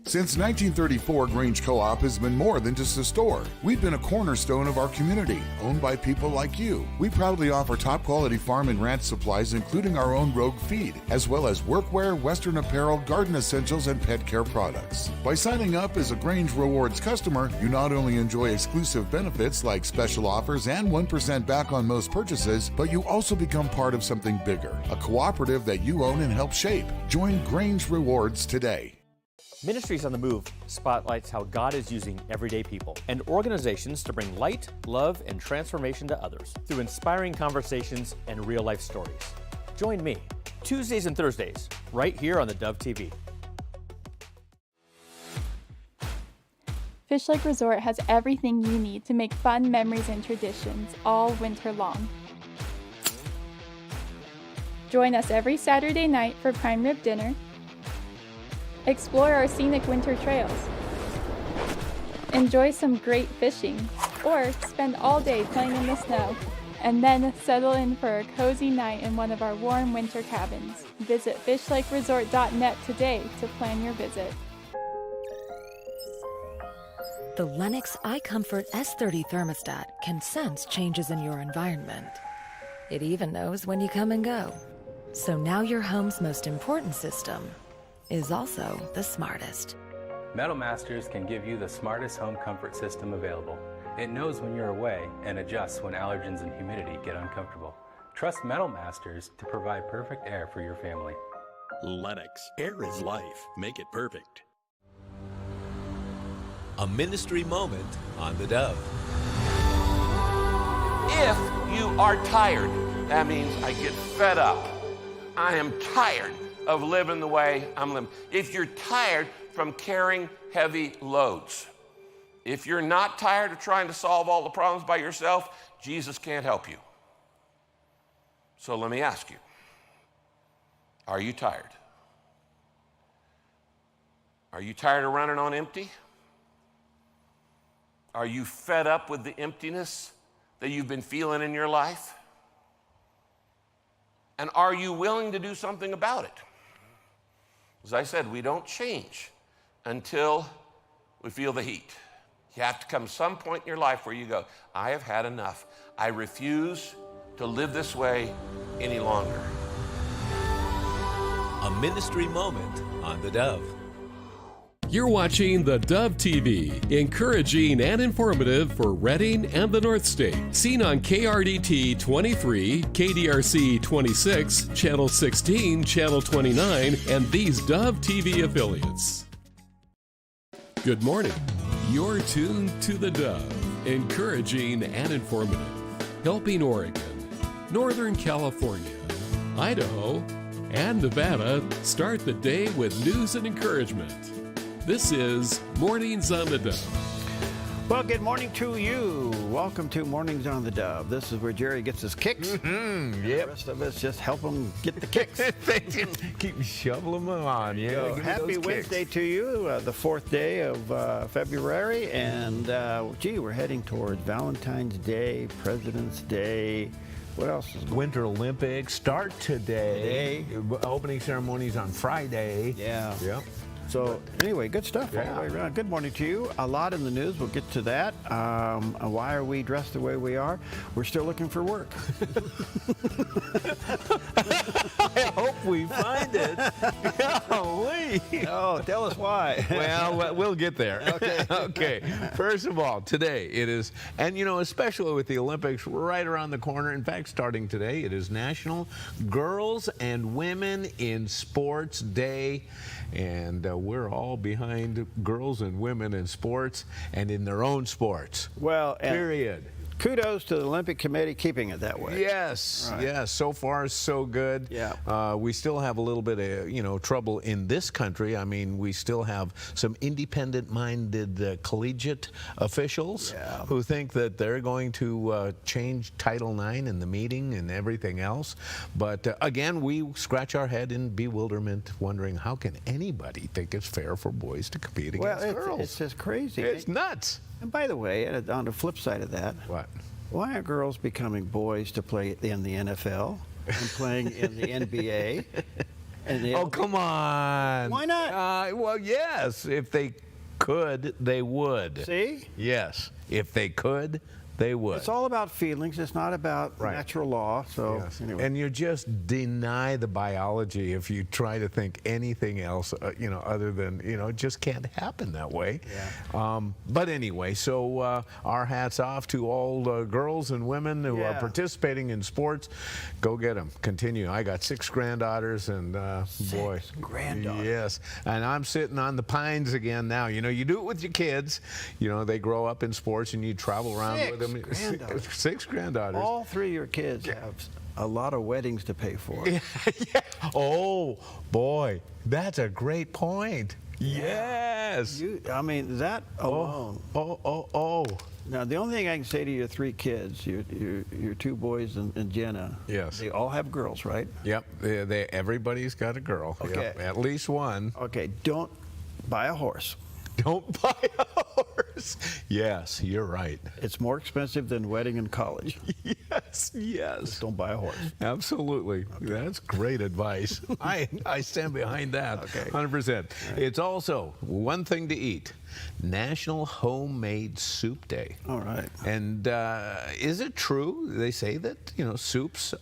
Since 1934, Grange Co-op has been more than just a store. We've been a cornerstone of our community, owned by people like you. We proudly offer top-quality farm and ranch supplies, including our own Rogue feed, as well as workwear, Western apparel, garden essentials, and pet care products. By signing up as a Grange Rewards customer, you not only enjoy exclusive benefits like special offers and 1% back on most purchases, but you also become part of something bigger, a cooperative that you own and help shape. Join Grange Rewards today. Ministries on the Move spotlights how God is using everyday people and organizations to bring light, love, and transformation to others through inspiring conversations and real-life stories. Join me Tuesdays and Thursdays right here on the Dove TV. Fish Lake Resort has everything you need to make fun memories and traditions all winter long. Join us every Saturday night for prime rib dinner. Explore our scenic winter trails. Enjoy some great fishing, or spend all day playing in the snow, and then settle in for a cozy night in one of our warm winter cabins. Visit fishlakeresort.net today to plan your visit. The Lennox iComfort S30 thermostat can sense changes in your environment. It even knows when you come and go. So now your home's most important system is also the smartest. Metal Masters can give you the smartest home comfort system available. It knows when you're away and adjusts when allergens and humidity get uncomfortable. Trust Metal Masters to provide perfect air for your family. Lennox, air is life. Make it perfect. A ministry moment on the Dove. If you are tired, that means I get fed up. I am tired of living the way I'm living. If you're tired from carrying heavy loads, if you're not tired of trying to solve all the problems by yourself, Jesus can't help you. So let me ask you, are you tired? Are you tired of running on empty? Are you fed up with the emptiness that you've been feeling in your life? And are you willing to do something about it? As I said, we don't change until we feel the heat. You have to come some point in your life where you go, I have had enough. I refuse to live this way any longer. A ministry moment on the Dove. You're watching the Dove TV, encouraging and informative for Redding and the North State. Seen on KRDT 23, KDRC 26, Channel 16, Channel 29, and these Dove TV affiliates. Good morning. You're tuned to the Dove, encouraging and informative, helping Oregon, Northern California, Idaho, and Nevada start the day with news and encouragement. This is Mornings on the Dove. Well, good morning to you. Welcome to Mornings on the Dove. This is where Jerry gets his kicks. Yep. The rest of us just help him get the kicks. Keep shoveling them on. Yeah. So, happy Wednesday to you, the 4th day of February. And, gee, we're heading towards Valentine's Day, President's Day. What else is going on? Winter Olympics start today. Opening ceremonies on Friday. Yeah. Yep. So anyway, good stuff all the way around. Good morning to you. A lot in the news. We'll get to that. Why are we dressed the way we are? We're still looking for work. I hope we find it. Golly. Oh, tell us why. Well, we'll get there. Okay. Okay. First of all, today it is, and you know, especially with the Olympics right around the corner, in fact, starting today, it is National Girls and Women in Sports Day. And we're all behind girls and women in sports and in their own sports. Well, period. Kudos to the Olympic Committee keeping it that way. Yes, right. Yes. So far, so good. Yeah. We still have a little bit of trouble in this country. I mean, we still have some independent-minded collegiate officials who think that they're going to change Title IX in the meeting and everything else. But again, we scratch our head in bewilderment, wondering how can anybody think it's fair for boys to compete against girls? It's just crazy. It's nuts. And by the way, on the flip side of that, what? Why are girls becoming boys to play in the NFL and playing in the NBA? Oh, come on. Why not? Well, yes. If they could, they would. See? Yes. If they could, they would. It's all about feelings. It's not about natural law. So anyway. And you just deny the biology if you try to think anything else, other than, it just can't happen that way. Yeah. But anyway, so our hats off to all girls and women who are participating in sports. Go get them. Continue. I got 6 granddaughters, and boy. Granddaughters. Yes. And I'm sitting on the pines again now. You do it with your kids. They grow up in sports, and you travel around with them. 6 granddaughters. All 3 of your kids have a lot of weddings to pay for. Yeah. Oh, boy, that's a great point. Yes. I mean, that alone. Oh. Now, the only thing I can say to your 3 kids, your 2 boys and Jenna, yes, they all have girls, right? Yep. Everybody's got a girl. Okay. Yep. At least one. Okay. Don't buy a horse. Don't buy a horse. Yes, you're right. It's more expensive than wedding in college. Yes. Just don't buy a horse. Absolutely. Okay. That's great advice. I stand behind that. Okay. 100%. Right. It's also one thing to eat. National Homemade Soup Day. All right. And is it true? They say that, soups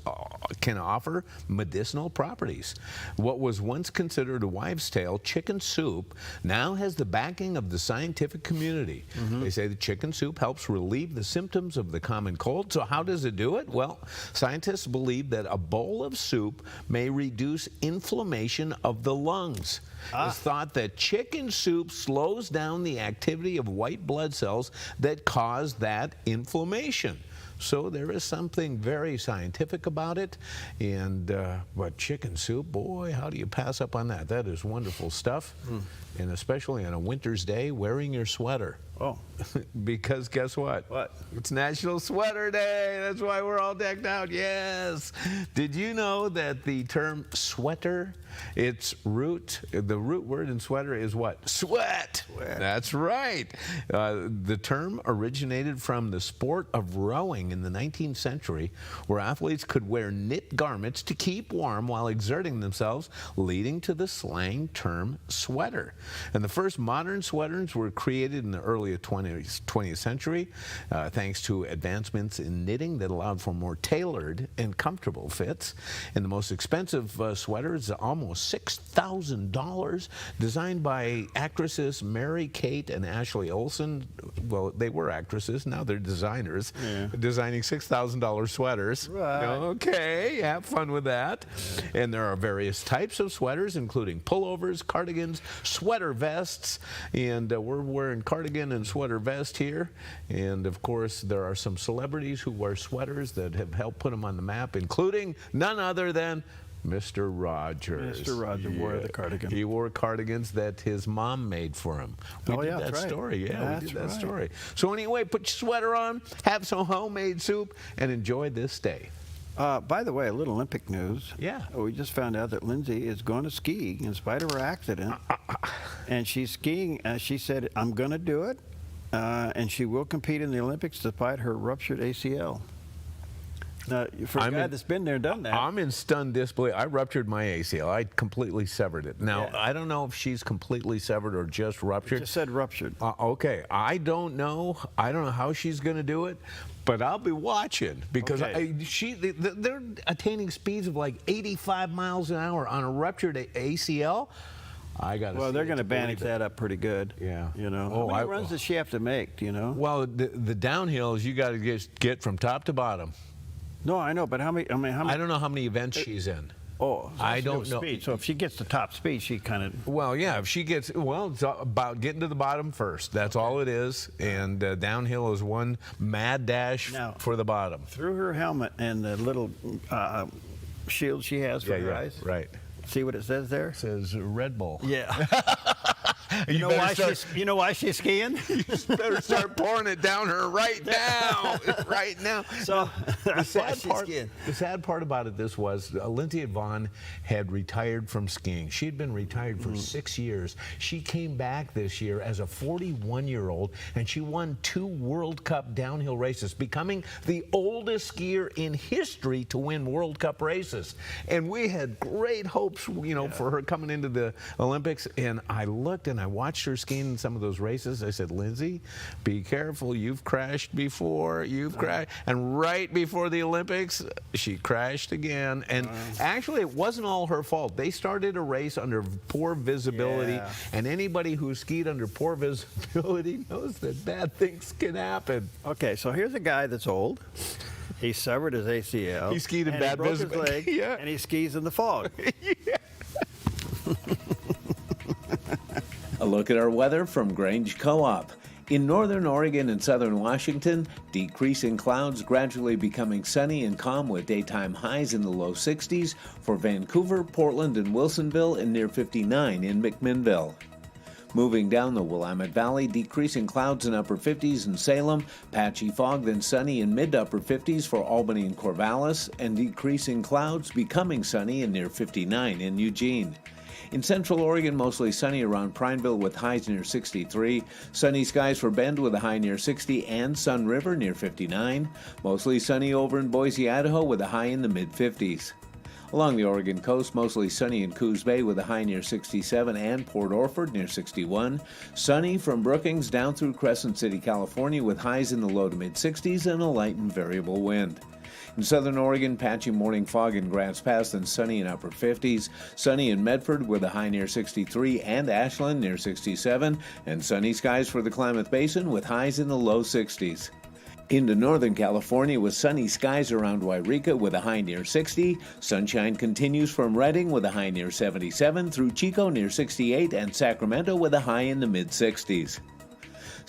can offer medicinal properties. What was once considered a wives' tale, chicken soup, now has the backing of the scientific community. Mm-hmm. They say the chicken soup helps relieve the symptoms of the common cold. So how does it do it? Well, scientists believe that a bowl of soup may reduce inflammation of the lungs. It's thought that chicken soup slows down the activity of white blood cells that cause that inflammation. So there is something very scientific about it. And but chicken soup, boy, how do you pass up on that? That is wonderful stuff. And especially on a winter's day, wearing your sweater. Oh. Because guess what? What? It's National Sweater Day. That's why we're all decked out. Yes. Did you know that the term sweater, the root word in sweater is what? Sweat. That's right. The term originated from the sport of rowing in the 19th century, where athletes could wear knit garments to keep warm while exerting themselves, leading to the slang term sweater. And the first modern sweaters were created in the early 20th century, thanks to advancements in knitting that allowed for more tailored and comfortable fits. And the most expensive sweater is almost $6,000, designed by actresses Mary Kate and Ashley Olsen. Well, they were actresses, now they're designers, designing $6,000 sweaters. Right. Okay, have fun with that. And there are various types of sweaters, including pullovers, cardigans, sweater vests, and we're wearing cardigan and sweater vest here. And of course, there are some celebrities who wear sweaters that have helped put them on the map, including none other than Mr. Rogers. Mr. Rogers wore the cardigan. He wore cardigans that his mom made for him. We did that that's right. story. Yeah, That's we did that right. story. So anyway, put your sweater on, have some homemade soup, and enjoy this day. By the way, a little Olympic news. Yeah. We just found out that Lindsay is going to ski in spite of her accident. And she's skiing. She said, I'm going to do it. And she will compete in the Olympics despite her ruptured ACL. For a guy that's been there and done that. I'm in stunned disbelief. I ruptured my ACL. I completely severed it. Now, I don't know if she's completely severed or just ruptured. It just said ruptured. Okay. I don't know. I don't know how she's going to do it, but I'll be watching because they're attaining speeds of like 85 miles an hour on a ruptured ACL. Well, they're going to bandage that up pretty good. Yeah. You know. How many runs does she have to make? Do you know? Well, the downhill is you got to get from top to bottom. No, I know, but how many? I don't know how many events she's in. Oh, so I don't know. Speed. So if she gets to top speed, she kind of. Well, yeah. If she gets, it's about getting to the bottom first. That's all it is. And downhill is one mad dash for the bottom. Through her helmet and the little shield she has for her eyes. Right. See what it says there? It says Red Bull. Yeah. You know why she's skiing? You better start pouring it down her right now. Right now. So the sad part about it was Lindsey Vonn had retired from skiing. She'd been retired for 6 years. She came back this year as a 41-year-old, and she won 2 World Cup downhill races, becoming the oldest skier in history to win World Cup races. And we had great hopes, for her coming into the Olympics. And I looked and I watched her skiing in some of those races. I said, Lindsey, be careful. You've crashed before. You've crashed. And right before the Olympics, she crashed again. And actually, it wasn't all her fault. They started a race under poor visibility. And anybody who skied under poor visibility knows that bad things can happen. Okay, so here's a guy that's old. He severed his ACL. He skied in bad visibility. And he skis in the fog. A look at our weather from Grange Co-op. In northern Oregon and southern Washington, decreasing clouds gradually becoming sunny and calm with daytime highs in the low 60s for Vancouver, Portland, and Wilsonville, and near 59 in McMinnville. Moving down the Willamette Valley, decreasing clouds in upper 50s in Salem, patchy fog, then sunny in mid to upper 50s for Albany and Corvallis, and decreasing clouds becoming sunny in near 59 in Eugene. In central Oregon, mostly sunny around Prineville with highs near 63. Sunny skies for Bend with a high near 60 and Sun River near 59. Mostly sunny over in Boise, Idaho with a high in the mid-50s. Along the Oregon coast, mostly sunny in Coos Bay with a high near 67 and Port Orford near 61. Sunny from Brookings down through Crescent City, California with highs in the low to mid-60s and a light and variable wind. In southern Oregon, patchy morning fog in Grants Pass, then sunny in upper 50s. Sunny in Medford with a high near 63 and Ashland near 67. And sunny skies for the Klamath Basin with highs in the low 60s. Into northern California with sunny skies around Wairika with a high near 60. Sunshine continues from Redding with a high near 77 through Chico near 68 and Sacramento with a high in the mid-60s.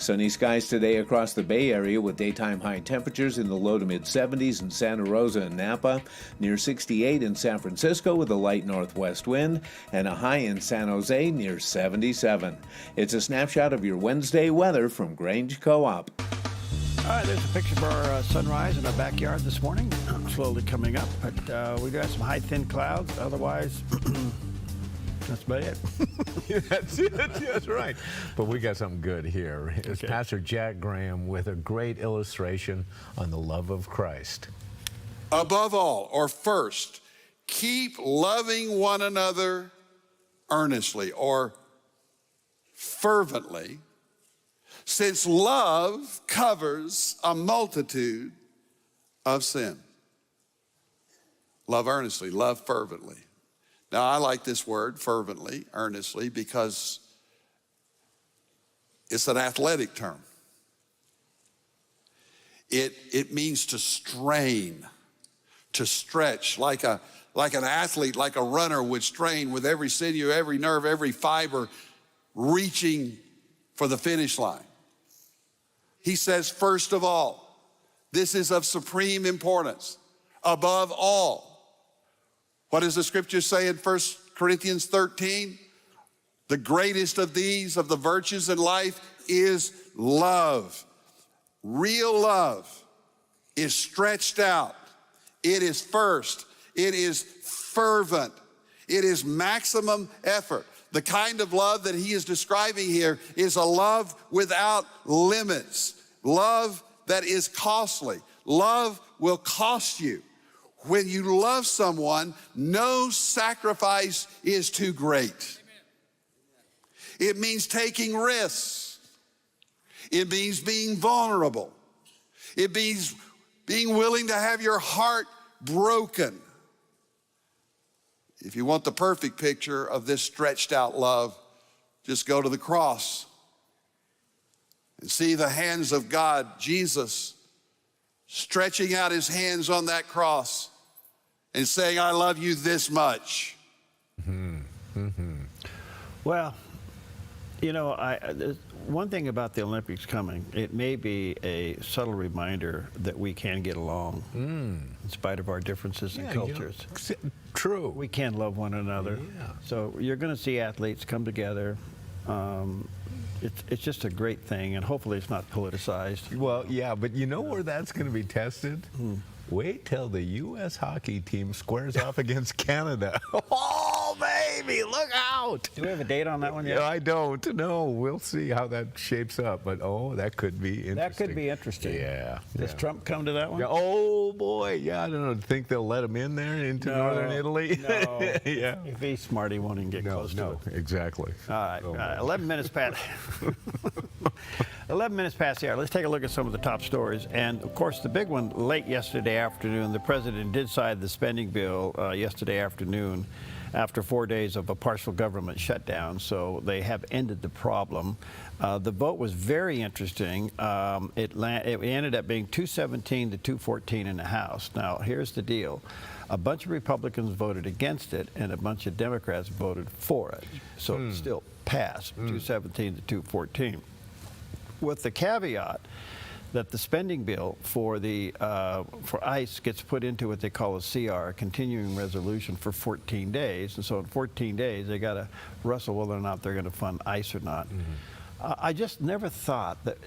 Sunny skies today across the Bay Area with daytime high temperatures in the low to mid-70s in Santa Rosa and Napa, near 68 in San Francisco with a light northwest wind, and a high in San Jose near 77. It's a snapshot of your Wednesday weather from Grange Co-op. All right, there's a picture of our sunrise in our backyard this morning. Slowly coming up, but we do have some high, thin clouds. Otherwise, that's about it. That's it. That's right. But we got something good here. It's Pastor Jack Graham with a great illustration on the love of Christ. Above all, or first, keep loving one another earnestly or fervently, since love covers a multitude of sin. Love earnestly, love fervently. Now, I like this word, fervently, earnestly, because it's an athletic term. It means to strain, to stretch, like an athlete, like a runner would strain with every sinew, every nerve, every fiber, reaching for the finish line. He says, first of all, this is of supreme importance. Above all. What does the scripture say in 1 Corinthians 13? The greatest of these, of the virtues in life, is love. Real love is stretched out. It is first. It is fervent. It is maximum effort. The kind of love that he is describing here is a love without limits. Love that is costly. Love will cost you. When you love someone, no sacrifice is too great. It means taking risks. It means being vulnerable. It means being willing to have your heart broken. If you want the perfect picture of this stretched out love, just go to the cross and see the hands of God, Jesus, stretching out his hands on that cross and saying, I love you this much. Well, you know, there's one thing about the Olympics coming, it may be a subtle reminder that we can get along in spite of our differences in cultures. True. We can love one another. Yeah. So you're going to see athletes come together. It's just a great thing, and hopefully it's not politicized. Well, yeah, but you know where that's going to be tested? Wait till the U.S. hockey team squares off against Canada. Oh, baby, look out! Do we have a date on that one yet? Yeah, I don't. No, we'll see how that shapes up. But, oh, that could be interesting. That could be interesting. Yeah. Does Trump come to that one? Yeah, oh, boy. Yeah, I don't know. Think they'll let him in there into northern Italy? No. Yeah. If he's smart, he won't even get close to it. Exactly. All right, 11 minutes past. 11 minutes past the hour. Let's take a look at some of the top stories. And, of course, the big one late yesterday afternoon, the president did sign the spending bill yesterday afternoon after 4 days of a partial government shutdown. So they have ended the problem. The vote was very interesting. It ended up being 217 to 214 in the House. Now, here's the deal. A bunch of Republicans voted against it, and a bunch of Democrats voted for it. So it still passed, 217 to 214. With the caveat that the spending bill for ICE gets put into what they call a CR, a continuing resolution, for 14 days. And so in 14 days, they got to wrestle whether or not they're going to fund ICE or not. I just never thought that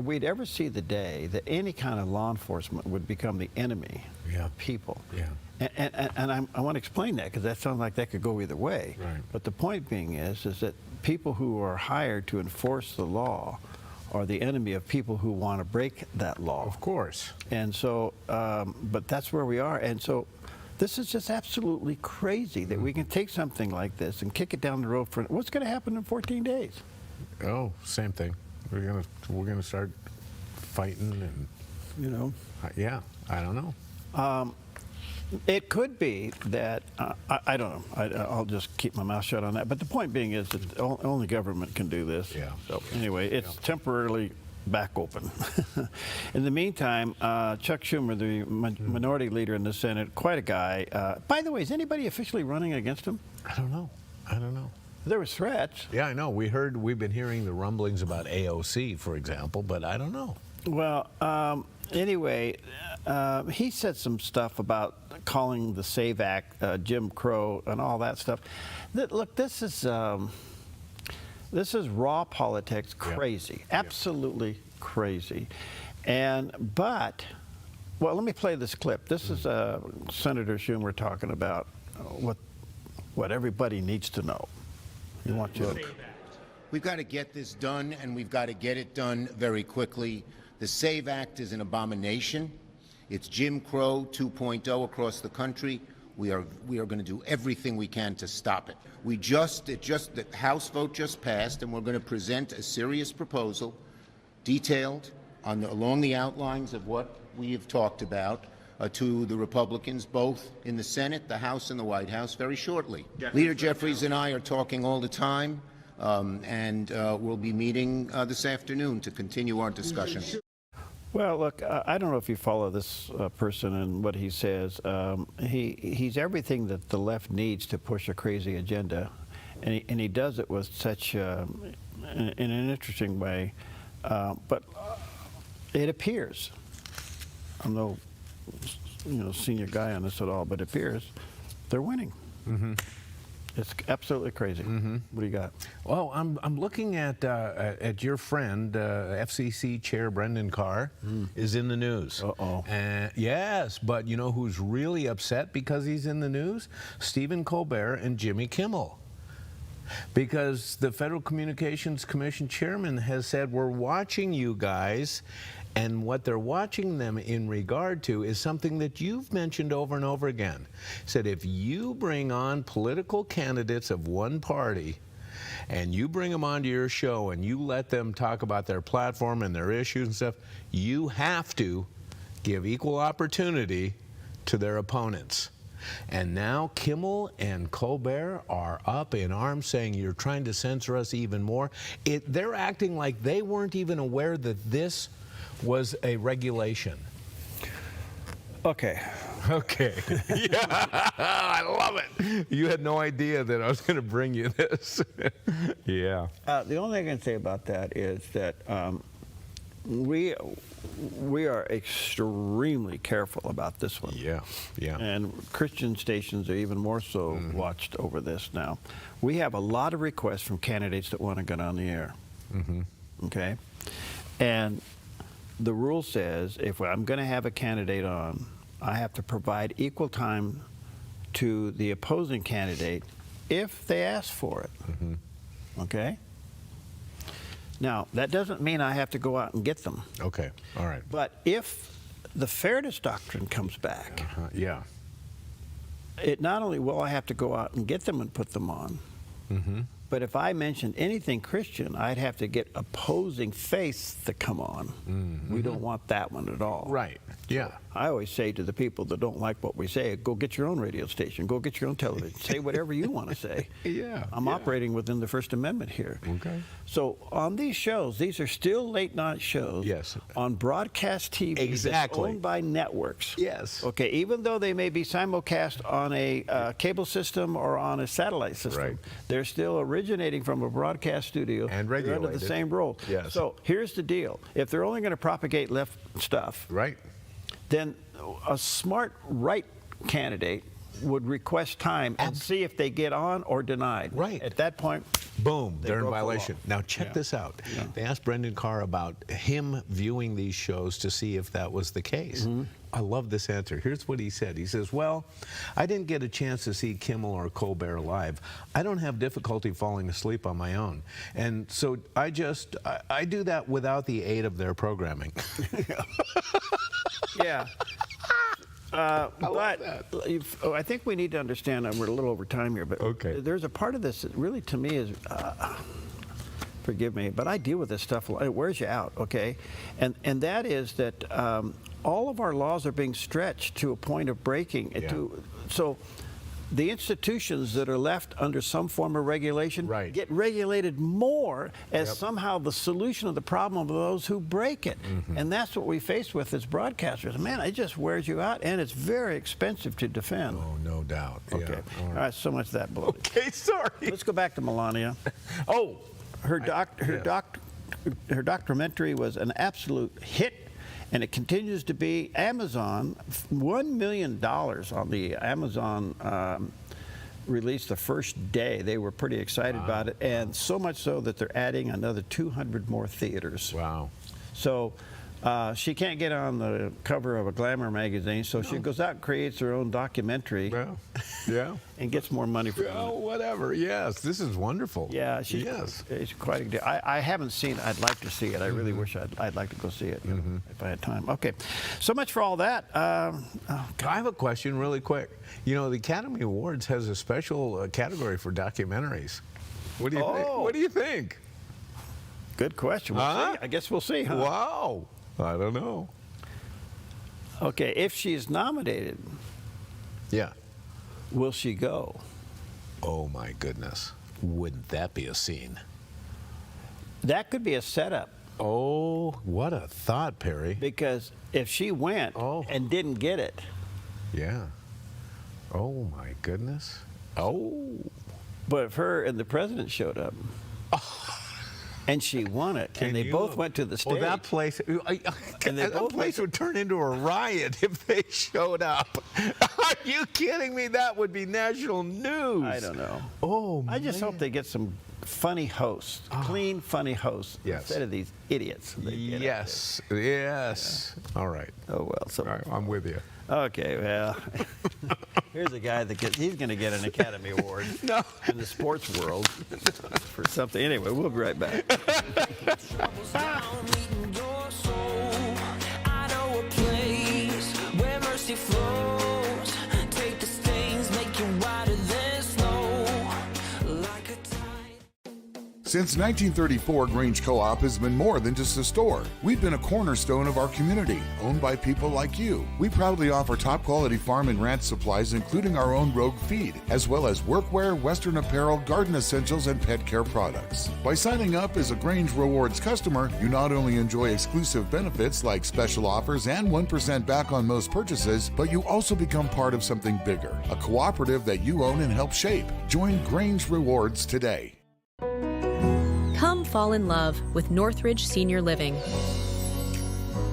we'd ever see the day that any kind of law enforcement would become the enemy of people. Yeah. And I want to explain that, because that sounds like that could go either way. Right. But the point being is that people who are hired to enforce the law are the enemy of people who want to break that law. Of course. And so, but that's where we are. And so this is just absolutely crazy that we can take something like this and kick it down the road for, what's going to happen in 14 days? Oh, same thing. We're gonna start fighting, and you know. Yeah, I don't know. It could be that I don't know. I'll just keep my mouth shut on that. But the point being is that only government can do this. Yeah. So anyway, it's temporarily back open. In the meantime, Chuck Schumer, the minority leader in the Senate, quite a guy. By the way, is anybody officially running against him? I don't know. There were threats. Yeah, I know. We've been hearing the rumblings about AOC, for example, but I don't know. Well, anyway, he said some stuff about calling the SAVE Act Jim Crow and all that stuff. Look, this is raw politics, crazy, absolutely crazy. But let me play this clip. This is Senator Schumer talking about what everybody needs to know. You want to? We've got to get this done, and we've got to get it done very quickly. The SAVE Act is an abomination. It's Jim Crow 2.0 across the country. We are going to do everything we can to stop it. The House vote just passed, and we're going to present a serious proposal, detailed along the outlines of what we have talked about, to the Republicans, both in the Senate, the House, and the White House, very shortly. Leader Jeffries and I are talking all the time, and we'll be meeting this afternoon to continue our discussion. Well, look, I don't know if you follow this person and what he says. He's everything that the left needs to push a crazy agenda, and he does it with such in an interesting way. But it appears, I'm no senior guy on this at all, but it appears they're winning. It's absolutely crazy. What do you got? Well, I'm looking at your friend, FCC Chair Brendan Carr, is in the news. Yes, but you know who's really upset because he's in the news? Stephen Colbert and Jimmy Kimmel. Because the Federal Communications Commission chairman has said, we're watching you guys, And what they're watching them in regard to is something that you've mentioned over and over again. Said if you bring on political candidates of one party and you bring them onto your show and you let them talk about their platform and their issues and stuff, you have to give equal opportunity to their opponents. And now Kimmel and Colbert are up in arms saying you're trying to censor us even more. They're acting like they weren't even aware that this was a regulation. Okay. Okay. Yeah, I love it. You had no idea that I was going to bring you this. Yeah. The only thing I can say about that is that we are extremely careful about this one. Yeah, yeah. And Christian stations are even more so watched over this now. We have a lot of requests from candidates that want to get on the air. Okay? And the rule says if I'm going to have a candidate on, I have to provide equal time to the opposing candidate if they ask for it. Okay? Now, that doesn't mean I have to go out and get them. Okay, all right. But if the fairness doctrine comes back, yeah, it not only will I have to go out and get them and put them on, but if I mentioned anything Christian, I'd have to get opposing faiths to come on. We don't want that one at all. Right, yeah. I always say to the people that don't like what we say, go get your own radio station, go get your own television, say whatever you want to say. Yeah. I'm operating within the First Amendment here. Okay. So on these shows, these are still late night shows. Yes. On broadcast TV. Exactly. That's owned by networks. Yes. Okay, even though they may be simulcast on a cable system or on a satellite system, Right. they're still originating from a broadcast studio. And They're under regulated. the same rules. Yes. So here's the deal. If they're only going to propagate left stuff, right, then a smart right candidate would request time and see if they get on or denied. Right. At that point, boom, they're in broke the violation. law. Now check Yeah. this out. Yeah. They asked Brendan Carr about him viewing these shows to see if that was the case. I love this answer. Here's what he said. He says, well, I didn't get a chance to see Kimmel or Colbert live. I don't have difficulty falling asleep on my own. And so I do that without the aid of their programming. Yeah. But I think we need to understand, we're a little over time here, but there's a part of this that really to me is, forgive me, but I deal with this stuff, it wears you out, okay? And that is that all of our laws are being stretched to a point of breaking. So the institutions that are left under some form of regulation get regulated more as somehow the solution of the problem of those who break it. And that's what we face with as broadcasters. Man, it just wears you out, and it's very expensive to defend. Oh, no doubt. Okay. Yeah. All right, so much of that bloated. Okay, sorry. Let's go back to Melania. Her documentary was an absolute hit, and it continues to be. Amazon, $1 million on the Amazon release the first day. They were pretty excited about it, and so much so that they're adding another 200 more theaters. Wow. So she can't get on the cover of a glamour magazine, so she goes out and creates her own documentary. Yeah. And gets more money for it. Oh, whatever. Yes, this is wonderful. Yeah, it's quite a deal. I haven't seen it. I'd like to see it. I really wish I'd like to go see it if I had time. Okay, so much for all that. I have a question really quick. You know, the Academy Awards has a special category for documentaries. What do you think? What do you think? Good question. We'll see. I guess we'll see, huh? Wow. I don't know. Okay, if she's nominated, will she go? Oh, my goodness. Wouldn't that be a scene? That could be a setup. Oh, what a thought, Perry. Because if she went and didn't get it. Yeah. Oh, my goodness. Oh. But if her and the president showed up. And she won it, and they both went to the stage. Well, that place, that place would turn into a riot if they showed up. Are you kidding me? That would be national news. I don't know. Oh, I just hope they get some funny hosts, clean, funny hosts, instead of these idiots. Yes. All right. Oh, well. So, all right, I'm with you. Okay, well, here's a guy that he's going to get an Academy Award in the sports world for something. Anyway, we'll be right back. mercy flows. Take the stains, make you whiter than snow. Like a Since 1934, Grange Co-op has been more than just a store. We've been a cornerstone of our community, owned by people like you. We proudly offer top-quality farm and ranch supplies, including our own Rogue feed, as well as workwear, Western apparel, garden essentials, and pet care products. By signing up as a Grange Rewards customer, you not only enjoy exclusive benefits like special offers and 1% back on most purchases, but you also become part of something bigger, a cooperative that you own and help shape. Join Grange Rewards today. Come fall in love with Northridge Senior Living,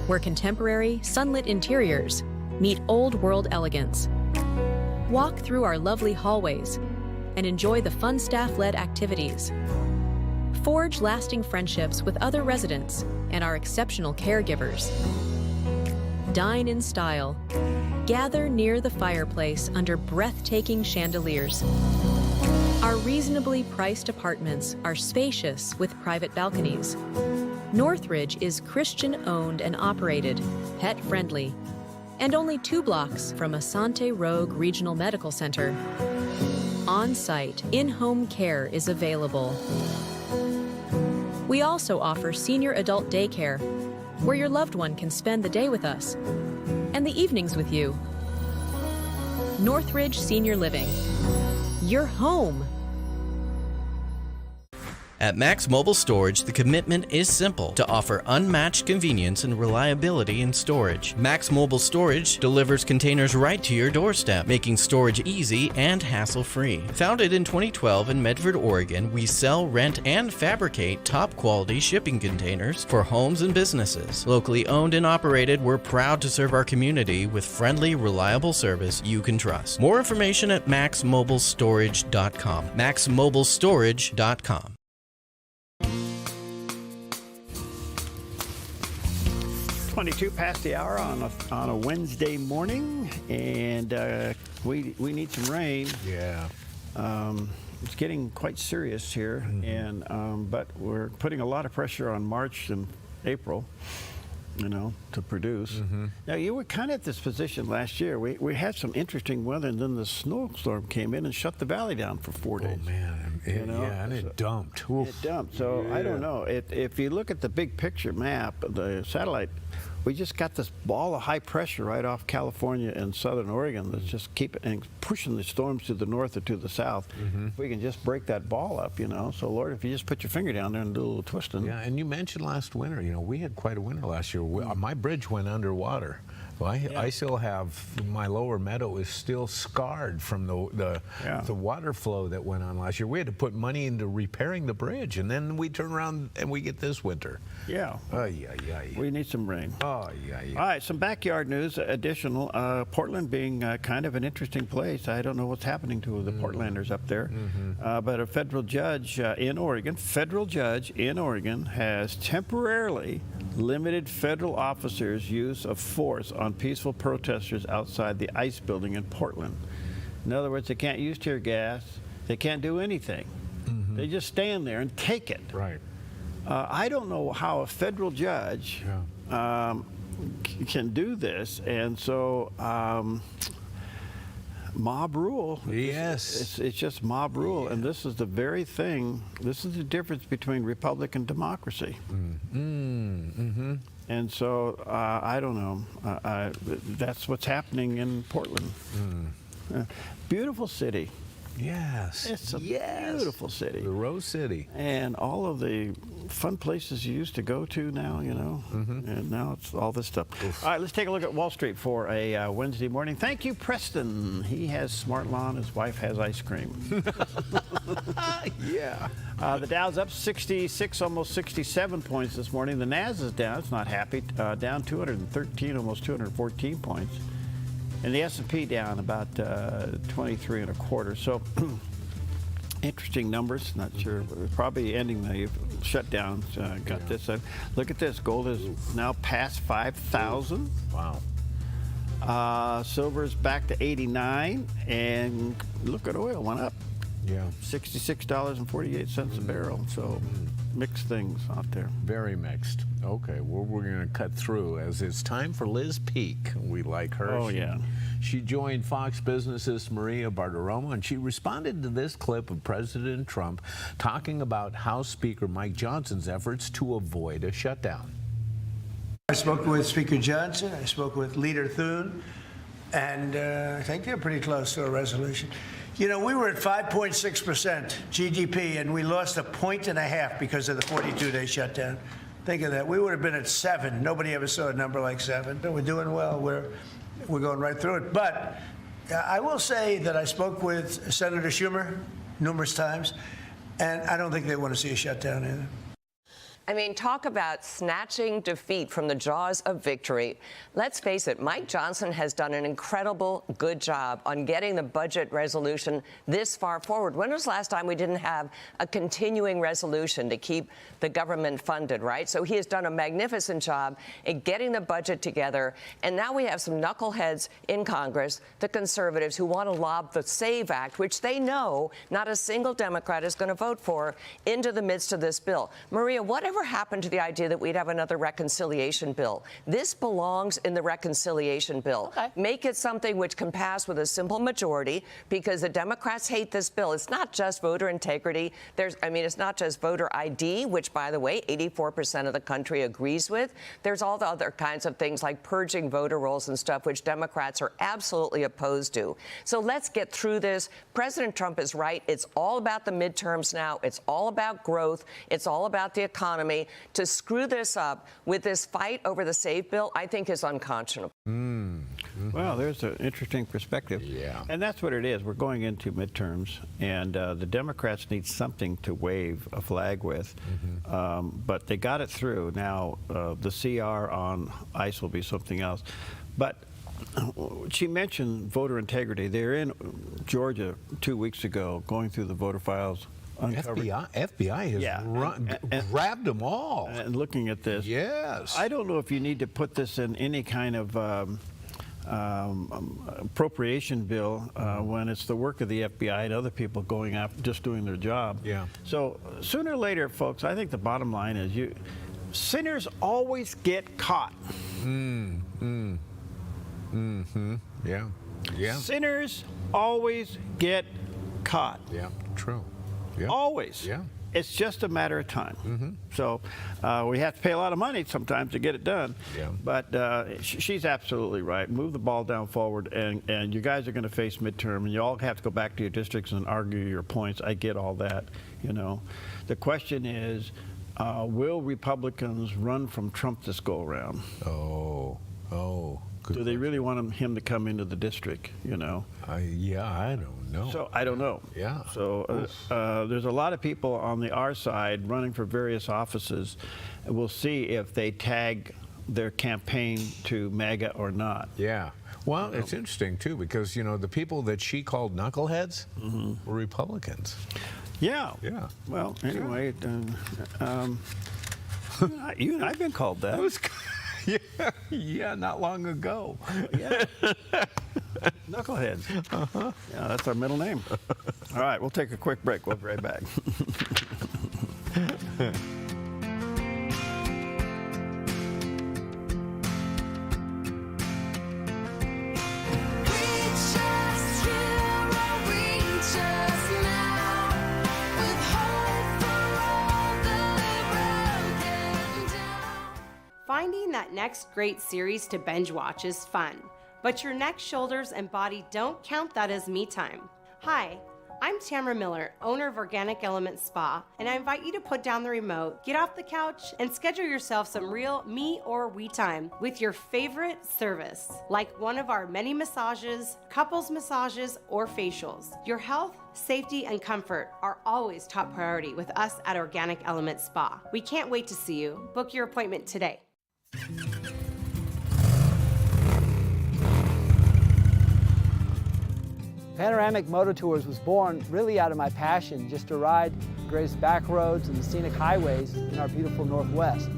where contemporary, sunlit interiors meet old world elegance. Walk through our lovely hallways and enjoy the fun staff-led activities. Forge lasting friendships with other residents and our exceptional caregivers. Dine in style. Gather near the fireplace under breathtaking chandeliers. Our reasonably priced apartments are spacious with private balconies. Northridge is Christian-owned and operated, pet-friendly, and only 2 blocks from Asante Rogue Regional Medical Center. On-site, in-home care is available. We also offer senior adult daycare, where your loved one can spend the day with us and the evenings with you. Northridge Senior Living. Your home. At Max Mobile Storage, the commitment is simple: to offer unmatched convenience and reliability in storage. Max Mobile Storage delivers containers right to your doorstep, making storage easy and hassle-free. Founded in 2012 in Medford, Oregon, we sell, rent, and fabricate top-quality shipping containers for homes and businesses. Locally owned and operated, we're proud to serve our community with friendly, reliable service you can trust. More information at maxmobilestorage.com. maxmobilestorage.com. 22 past the hour on a Wednesday morning, and we need some rain. Yeah. It's getting quite serious here, and but we're putting a lot of pressure on March and April, to produce. Now, you were kind of at this position last year. We had some interesting weather, and then the snowstorm came in and shut the valley down for 4 days. Oh, man. And it dumped. Oof. It dumped. So I don't know. If you look at the big picture map, the satellite, we just got this ball of high pressure right off California and southern Oregon that's just pushing the storms to the north or to the south. If we can just break that ball up, So, Lord, if you just put your finger down there and do a little twisting. Yeah, and you mentioned last winter, we had quite a winter last year. My bridge went underwater. Well, I still have, my lower meadow is still scarred from the water flow that went on last year. We had to put money into repairing the bridge, and then we turn around and we get this winter. Yeah. We need some rain. All right, some backyard news, additional. Portland being kind of an interesting place. I don't know what's happening to the Portlanders up there. But a federal judge in Oregon has temporarily limited federal officers' use of force on peaceful protesters outside the ICE building in Portland. In other words, they can't use tear gas. They can't do anything. They just stand there and take it. Right. I don't know how a federal judge can do this, and so mob rule. Yes. It's just mob rule, and this is the very thing. This is the difference between republic and democracy. And so I don't know. That's what's happening in Portland. Beautiful city. Yes. It's a beautiful city. The Rose City. And all of the fun places you used to go to now, and now it's all this stuff. All right, let's take a look at Wall Street for a Wednesday morning. Thank you, Preston. He has smart lawn. His wife has ice cream. Yeah. The Dow's up 66, almost 67 points this morning. The Nas is down. It's not happy. Down 213, almost 214 points. And the S&P down about 23 and a quarter. So interesting numbers. Not sure. Probably ending the shutdown. Got this. Look at this. Gold is now past 5,000. Wow. Silver's back to 89. And look at oil went up. Yeah. $66.48 a barrel. So mixed things out there. Very mixed. Okay, well, we're going to cut through as it's time for Liz Peek. We like her. Oh, yeah. She joined Fox Business's Maria Bartiromo, and she responded to this clip of President Trump talking about House Speaker Mike Johnson's efforts to avoid a shutdown. I spoke with Speaker Johnson, I spoke with Leader Thune, and I think they're pretty close to a resolution. You know, we were at 5.6% GDP, and we lost 1.5 points because of the 42-day shutdown. Think of that. We would have been at 7. Nobody ever saw a number like 7. We're doing well. We're going right through it. But I will say that I spoke with Senator Schumer numerous times, and I don't think they want to see a shutdown either. I mean, talk about snatching defeat from the jaws of victory. Let's face it, Mike Johnson has done an incredible good job on getting the budget resolution this far forward. When was the last time we didn't have a continuing resolution to keep the government funded, right? So he has done a magnificent job in getting the budget together. And now we have some knuckleheads in Congress, the conservatives, who want to lob the SAVE Act, which they know not a single Democrat is going to vote for, into the midst of this bill. Maria, whatever happened to the idea that we'd have another reconciliation bill? This belongs in the reconciliation bill. Okay. Make it something which can pass with a simple majority, because the Democrats hate this bill. It's not just voter integrity. It's not just voter ID, which, by the way, 84% of the country agrees with. There's all the other kinds of things like purging voter rolls and stuff, which Democrats are absolutely opposed to. So let's get through this. President Trump is right. It's all about the midterms now. It's all about growth. It's all about the economy. To screw this up with this fight over the SAVE bill, I think is unconscionable. Well, there's an interesting perspective. Yeah. And that's what it is. We're going into midterms, and the Democrats need something to wave a flag with. But they got it through. Now, the CR on ICE will be something else. But she mentioned voter integrity. They're in Georgia 2 weeks ago going through the voter files. FBI has grabbed them all. And looking at this. Yes. I don't know if you need to put this in any kind of appropriation bill when it's the work of the FBI and other people going out just doing their job. Yeah. So sooner or later, folks, I think the bottom line is sinners always get caught. Yeah. Yeah. Sinners always get caught. Yeah. True. Yeah. Always. Yeah. It's just a matter of time. So we have to pay a lot of money sometimes to get it done. Yeah. But she's absolutely right. Move the ball down forward, and you guys are going to face midterm, and you all have to go back to your districts and argue your points. I get all that, you know. The question is, will Republicans run from Trump this go-around? Do they really want him to come into the district, you know? Yeah, I don't know. So I don't know. Yeah. So there's a lot of people on our side running for various offices. We'll see if they tag their campaign to MAGA or not. Yeah. Well, it's interesting, too, because, you know, the people that she called knuckleheads were Republicans. Yeah. Yeah. Well, anyway, you and I've been called that. Yeah, not long ago. Yeah. Knuckleheads. Yeah, that's our middle name. All right, we'll take a quick break. We'll be right back. Finding that next great series to binge watch is fun, but your neck, shoulders, and body don't count that as me time. Hi, I'm Tamara Miller, owner of Organic Element Spa, and I invite you to put down the remote, get off the couch, and schedule yourself some real me or we time with your favorite service, like one of our many massages, couples massages, or facials. Your health, safety, and comfort are always top priority with us at Organic Element Spa. We can't wait to see you. Book your appointment today. Panoramic Moto Tours was born really out of my passion just to ride the greatest back roads and the scenic highways in our beautiful Northwest.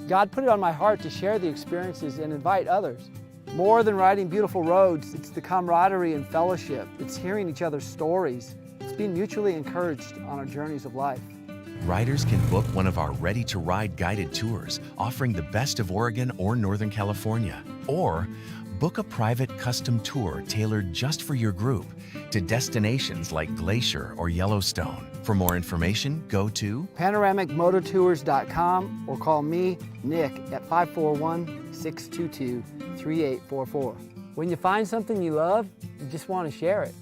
God put it on my heart to share the experiences and invite others. More than riding beautiful roads, it's the camaraderie and fellowship. It's hearing each other's stories. It's being mutually encouraged on our journeys of life. Riders can book one of our ready-to-ride guided tours offering the best of Oregon or Northern California. Or book a private custom tour tailored just for your group to destinations like Glacier or Yellowstone. For more information, go to panoramicmototours.com or call me, Nick, at 541-622-3844. When you find something you love, you just want to share it.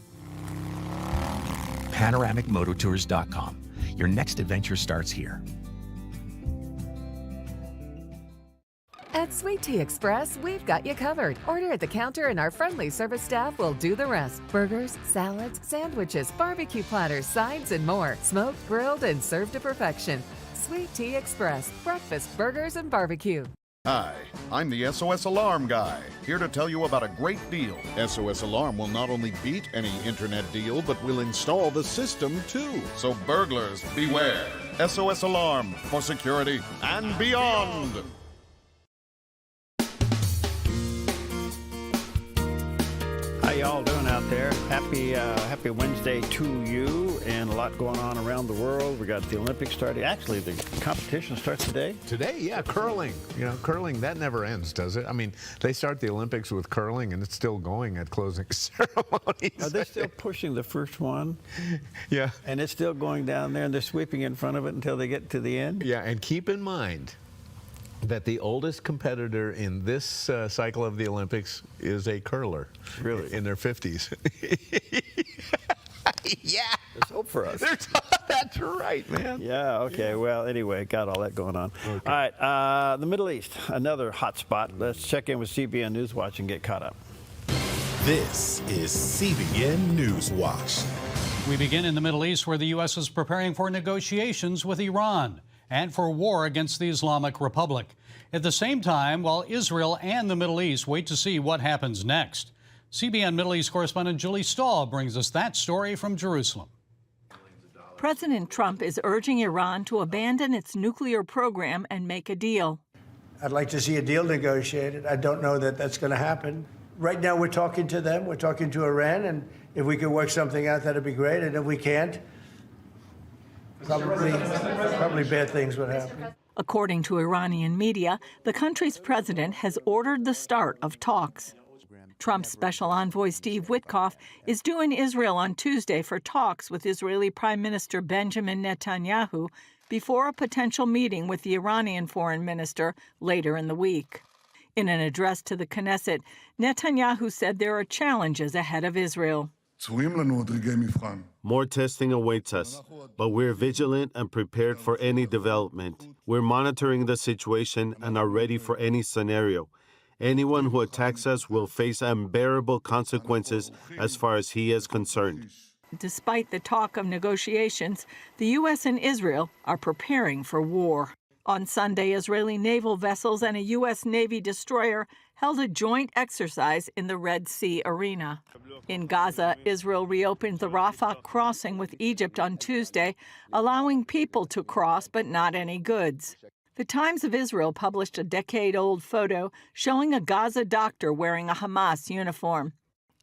panoramicmototours.com. Your next adventure starts here. At Sweet Tea Express, we've got you covered. Order at the counter and our friendly service staff will do the rest. Burgers, salads, sandwiches, barbecue platters, sides, and more. Smoked, grilled, and served to perfection. Sweet Tea Express. Breakfast, burgers, and barbecue. Hi, I'm the SOS Alarm guy, here to tell you about a great deal. SOS Alarm will not only beat any internet deal, but will install the system too. So burglars, beware. SOS Alarm for security and beyond. How y'all doing out there? Happy Wednesday to you, and a lot going on around the world. We got the Olympics starting. Actually, the competition starts today. Today, yeah, curling. You know, curling, that never ends, does it? I mean, they start the Olympics with curling, and it's still going at closing ceremonies. Are they still pushing the first one? Yeah. And it's still going down there, and they're sweeping in front of it until they get to the end? Yeah, and keep in mind that the oldest competitor in this cycle of the Olympics is a curler. Really? In their 50s. Yeah. There's hope for us. That's right, man. Yeah, okay. Yeah. Well, anyway, got all that going on. Okay. All right, the Middle East, another hot spot. Let's check in with CBN Newswatch and get caught up. This is CBN Newswatch. We begin in the Middle East, where the U.S. is preparing for negotiations with Iran and for war against the Islamic Republic. At the same time, while Israel and the Middle East wait to see what happens next. CBN Middle East correspondent Julie Stahl brings us that story from Jerusalem. President Trump is urging Iran to abandon its nuclear program and make a deal. I'd like to see a deal negotiated. I don't know that that's going to happen. Right now, we're talking to them. We're talking to Iran, and if we could work something out, that'd be great. And if we can't, probably bad things would happen. According to Iranian media, the country's president has ordered the start of talks. Trump's special envoy Steve Witkoff is due in Israel on Tuesday for talks with Israeli Prime Minister Benjamin Netanyahu before a potential meeting with the Iranian foreign minister later in the week. In an address to the Knesset, Netanyahu said there are challenges ahead of Israel. More testing awaits us, but we're vigilant and prepared for any development. We're monitoring the situation and are ready for any scenario. Anyone who attacks us will face unbearable consequences as far as he is concerned. Despite the talk of negotiations, the U.S. and Israel are preparing for war. On Sunday, Israeli naval vessels and a U.S. Navy destroyer held a joint exercise in the Red Sea arena. In Gaza, Israel reopened the Rafah crossing with Egypt on Tuesday, allowing people to cross but not any goods. The Times of Israel published a decade-old photo showing a Gaza doctor wearing a Hamas uniform.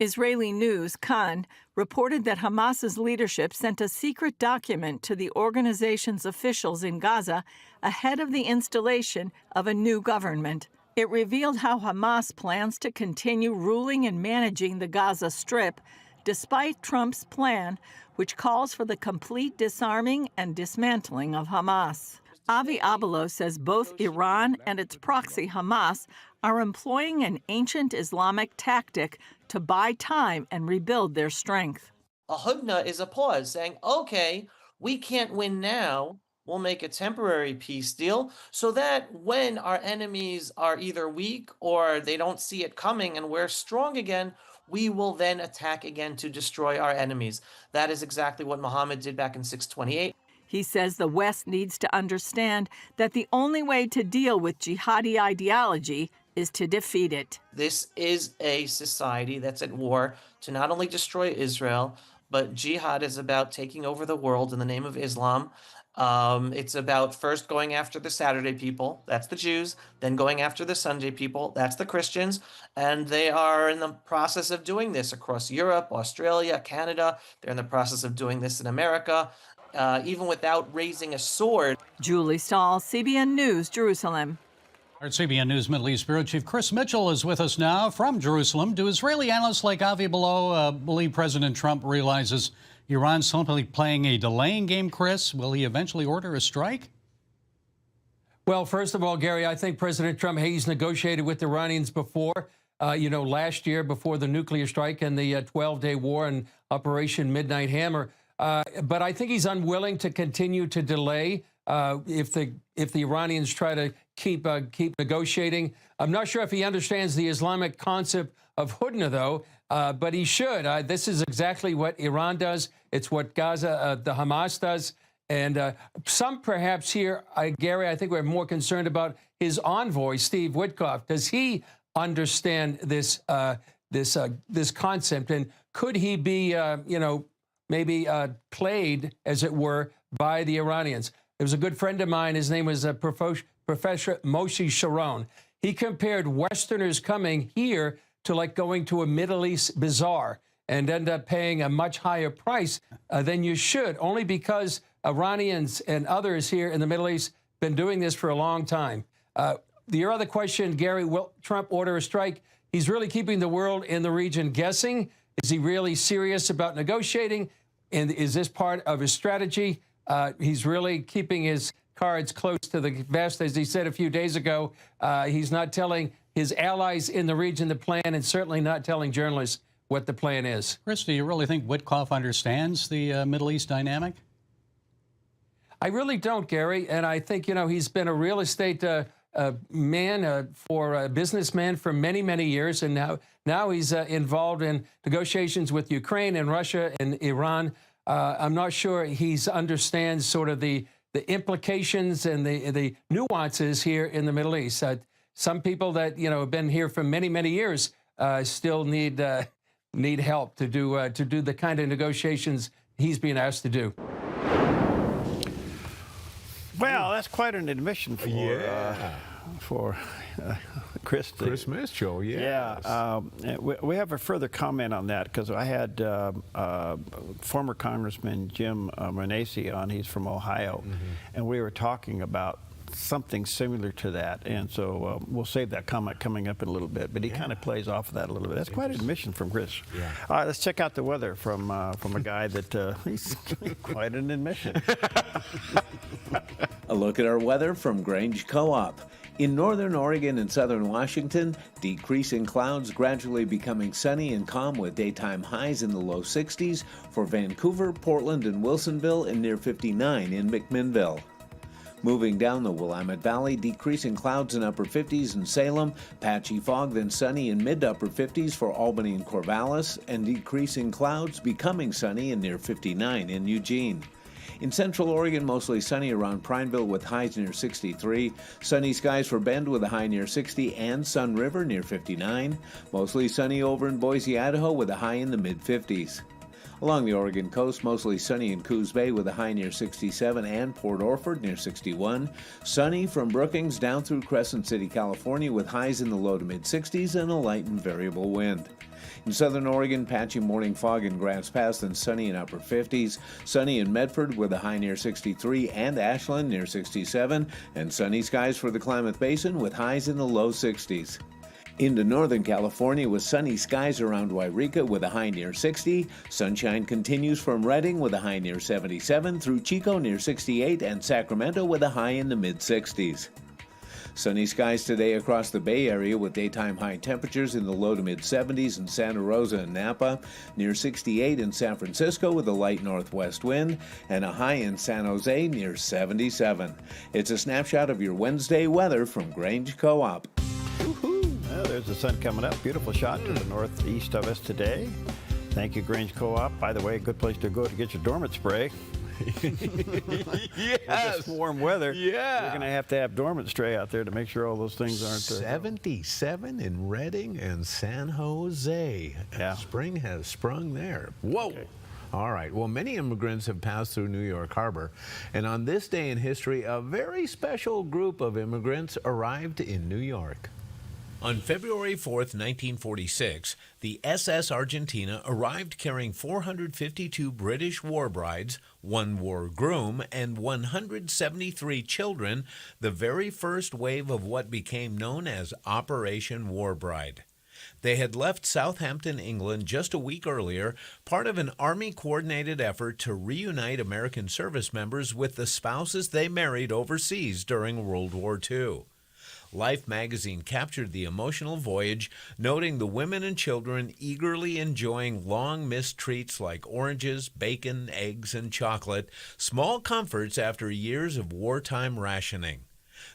Israeli news, Kan, reported that Hamas's leadership sent a secret document to the organization's officials in Gaza ahead of the installation of a new government. It revealed how Hamas plans to continue ruling and managing the Gaza Strip, despite Trump's plan, which calls for the complete disarming and dismantling of Hamas. Avi Abelo says both Iran and its proxy Hamas are employing an ancient Islamic tactic to buy time and rebuild their strength. A hudna is a pause saying, okay, we can't win now. We'll make a temporary peace deal so that when our enemies are either weak or they don't see it coming and we're strong again, we will then attack again to destroy our enemies. That is exactly what Muhammad did back in 628. He says the West needs to understand that the only way to deal with jihadi ideology is to defeat it. This is a society that's at war to not only destroy Israel, but jihad is about taking over the world in the name of Islam. It's about first going after the Saturday people, that's the Jews, then going after the Sunday people, that's the Christians, and they are in the process of doing this across Europe, Australia, Canada. They're in the process of doing this in America. even without raising a sword. Julie Stahl, CBN News, Jerusalem. Our CBN News Middle East Bureau Chief Chris Mitchell is with us now from Jerusalem. Do Israeli analysts like Avi Below believe President Trump realizes Iran's simply playing a delaying game, Chris? Will he eventually order a strike? Well, first of all, Gary, I think President Trump, he's negotiated with the Iranians before, last year before the nuclear strike and the 12-day war and Operation Midnight Hammer. But I think he's unwilling to continue to delay if the Iranians try to keep negotiating. I'm not sure if he understands the Islamic concept of hudna, though, but he should. This is exactly what Iran does. It's what Gaza, the Hamas does. And some perhaps here, Gary, I think we're more concerned about his envoy, Steve Witkoff. Does he understand this concept? And could he be, maybe played, as it were, by the Iranians? There was a good friend of mine. His name was Professor Moshe Sharon. He compared Westerners coming here to like going to a Middle East bazaar and end up paying a much higher price than you should, only because Iranians and others here in the Middle East been doing this for a long time. Your other question, Gary, will Trump order a strike? He's really keeping the world in the region guessing. Is he really serious about negotiating? And is this part of his strategy? He's really keeping his cards close to the vest. As he said a few days ago, he's not telling his allies in the region the plan and certainly not telling journalists what the plan is. Chris, do you really think Witkoff understands the Middle East dynamic? I really don't, Gary. And I think, he's been a real estate man, for a businessman for many, many years. And now he's involved in negotiations with Ukraine and Russia and Iran. I'm not sure he understands sort of the implications and the nuances here in the Middle East. Some people that, have been here for many, many years still need help to do the kind of negotiations he's being asked to do. Well, that's quite an admission for Chris. Chris Mitchell, yes. Yeah. We have a further comment on that because I had former Congressman Jim Renacci on. He's from Ohio, and we were talking about something similar to that. And so we'll save that comment coming up in a little bit. But he kind of plays off of that a little bit. That's quite an admission from Chris. Yeah. All right, let's check out the weather from a guy that he's quite an admission. A look at our weather from Grange Co-op. In northern Oregon and southern Washington, decreasing clouds gradually becoming sunny and calm with daytime highs in the low 60s for Vancouver, Portland, and Wilsonville, and near 59 in McMinnville. Moving down the Willamette Valley, decreasing clouds in upper 50s in Salem, patchy fog, then sunny in mid to upper 50s for Albany and Corvallis, and decreasing clouds becoming sunny in near 59 in Eugene. In central Oregon, mostly sunny around Prineville with highs near 63. Sunny skies for Bend with a high near 60 and Sun River near 59. Mostly sunny over in Boise, Idaho with a high in the mid-50s. Along the Oregon coast, mostly sunny in Coos Bay with a high near 67 and Port Orford near 61. Sunny from Brookings down through Crescent City, California with highs in the low to mid-60s and a light and variable wind. In southern Oregon, patchy morning fog in Grants Pass, then sunny in upper 50s. Sunny in Medford with a high near 63 and Ashland near 67. And sunny skies for the Klamath Basin with highs in the low 60s. Into northern California with sunny skies around Wairika with a high near 60. Sunshine continues from Redding with a high near 77 through Chico near 68 and Sacramento with a high in the mid-60s. Sunny skies today across the Bay Area with daytime high temperatures in the low to mid-70s in Santa Rosa and Napa, near 68 in San Francisco with a light northwest wind, and a high in San Jose near 77. It's a snapshot of your Wednesday weather from Grange Co-op. Well, there's the sun coming up. Beautiful shot to the northeast of us today. Thank you, Grange Co-op. By the way, a good place to go to get your dormant spray. Yes. With this warm weather, yeah. You're going to have dormant spray out there to make sure all those things aren't... 77 in Redding and San Jose. Yeah. Spring has sprung there. Whoa. Okay. All right. Well, many immigrants have passed through New York Harbor. And on this day in history, a very special group of immigrants arrived in New York. On February 4th, 1946, the SS Argentina arrived carrying 452 British war brides, one war groom, and 173 children, the very first wave of what became known as Operation War Bride. They had left Southampton, England just a week earlier, part of an Army-coordinated effort to reunite American service members with the spouses they married overseas during World War II. Life magazine captured the emotional voyage, noting the women and children eagerly enjoying long-missed treats like oranges, bacon, eggs, and chocolate, small comforts after years of wartime rationing.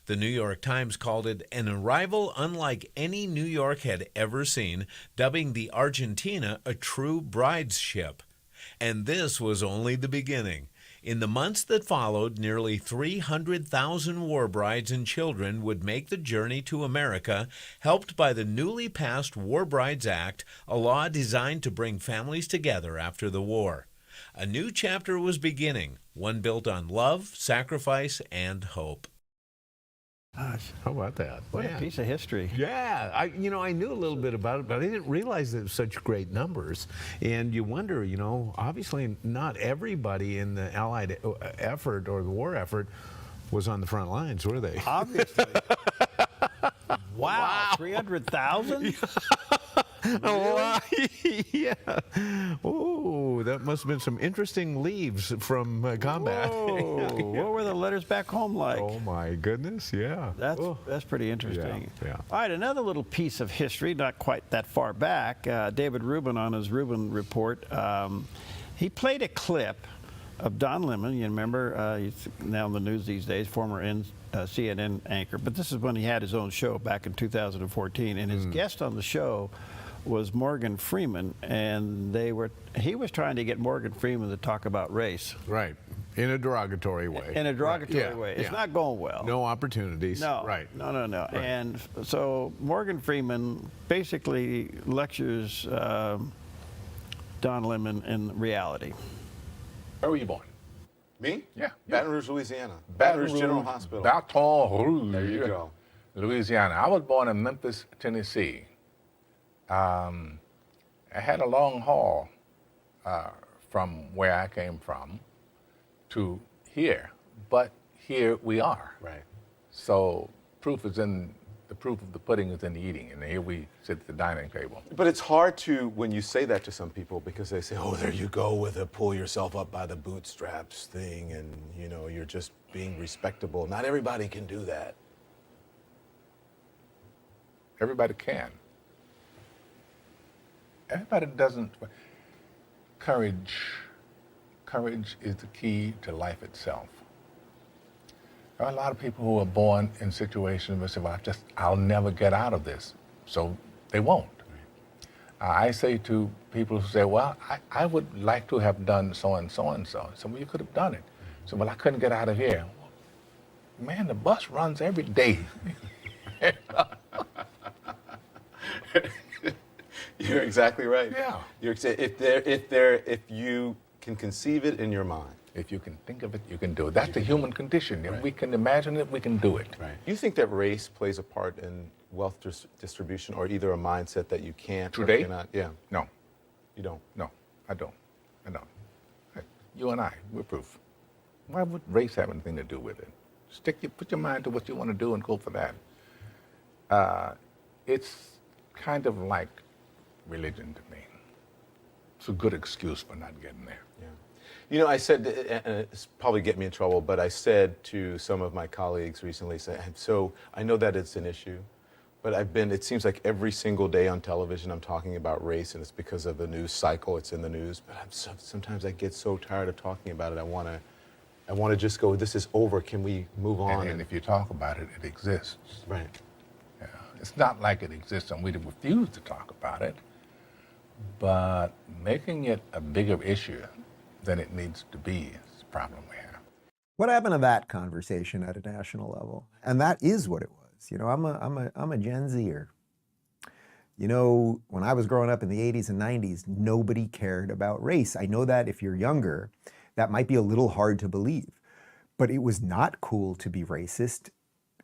The New York Times called it an arrival unlike any New York had ever seen, dubbing the Argentina a true bride's ship. And this was only the beginning. In the months that followed, nearly 300,000 war brides and children would make the journey to America, helped by the newly passed War Brides Act, a law designed to bring families together after the war. A new chapter was beginning, one built on love, sacrifice, and hope. Gosh, how about that? What a piece of history. Yeah, I knew a little bit about it, but I didn't realize that it was such great numbers. And you wonder, obviously not everybody in the Allied effort or the war effort was on the front lines, were they? Obviously. Wow, 300,000? Yeah. Oh, that must have been some interesting leaves from combat. Whoa. What were the letters back home like? Oh my goodness, yeah. That's pretty interesting. Yeah. All right, another little piece of history, not quite that far back. David Rubin on his Rubin Report, he played a clip of Don Lemon. You remember, he's now in the news these days, former CNN anchor. But this is when he had his own show back in 2014, and his guest on the show was Morgan Freeman, and he was trying to get Morgan Freeman to talk about race. Right, in a derogatory way. In a derogatory way. It's not going well. No opportunities. No. Right. No. Right. And so Morgan Freeman basically lectures Don Lemon in reality. Where were you born? Me? Yeah. Baton Rouge, Louisiana. Baton Rouge General Hospital. Baton Rouge. There you go. Louisiana. I was born in Memphis, Tennessee. I had a long haul from where I came from to here, but here we are. Right. So the proof of the pudding is in the eating, and here we sit at the dining table. But it's hard to, when you say that to some people, because they say, oh, there you go with a pull yourself up by the bootstraps thing, and you're just being respectable. Not everybody can do that. Everybody can. Everybody doesn't. Courage is the key to life itself. There are a lot of people who are born in situations where they say, well, I'll never get out of this. So they won't. I say to people who say, well, I would like to have done so and so and so. So, well, you could have done it. So, well, I couldn't get out of here. Man, the bus runs every day. You're exactly right. Yeah. If you can conceive it in your mind. If you can think of it, you can do it. That's the human condition. If we can imagine it, we can do it. Right. Do you think that race plays a part in wealth distribution, or either a mindset that you can't Today? or cannot? Yeah. No. You don't? No, I don't. You and I, we're proof. Why would race have anything to do with it? Put your mind to what you want to do and go for that. It's kind of like religion to me. It's a good excuse for not getting there. Yeah. I said, and it's probably get me in trouble, but I said to some of my colleagues recently, so I know that it's an issue, but it seems like every single day on television I'm talking about race, and it's because of the news cycle, it's in the news, but sometimes I get so tired of talking about it, I want to just go, this is over, can we move on? And if you talk about it, it exists. Right. Yeah. It's not like it exists and we refuse to talk about it, but making it a bigger issue than it needs to be is the problem we have. What happened to that conversation at a national level? And that is what it was. I'm a Gen Zer. When I was growing up in the 80s and 90s, nobody cared about race. I know that if you're younger, that might be a little hard to believe, but it was not cool to be racist.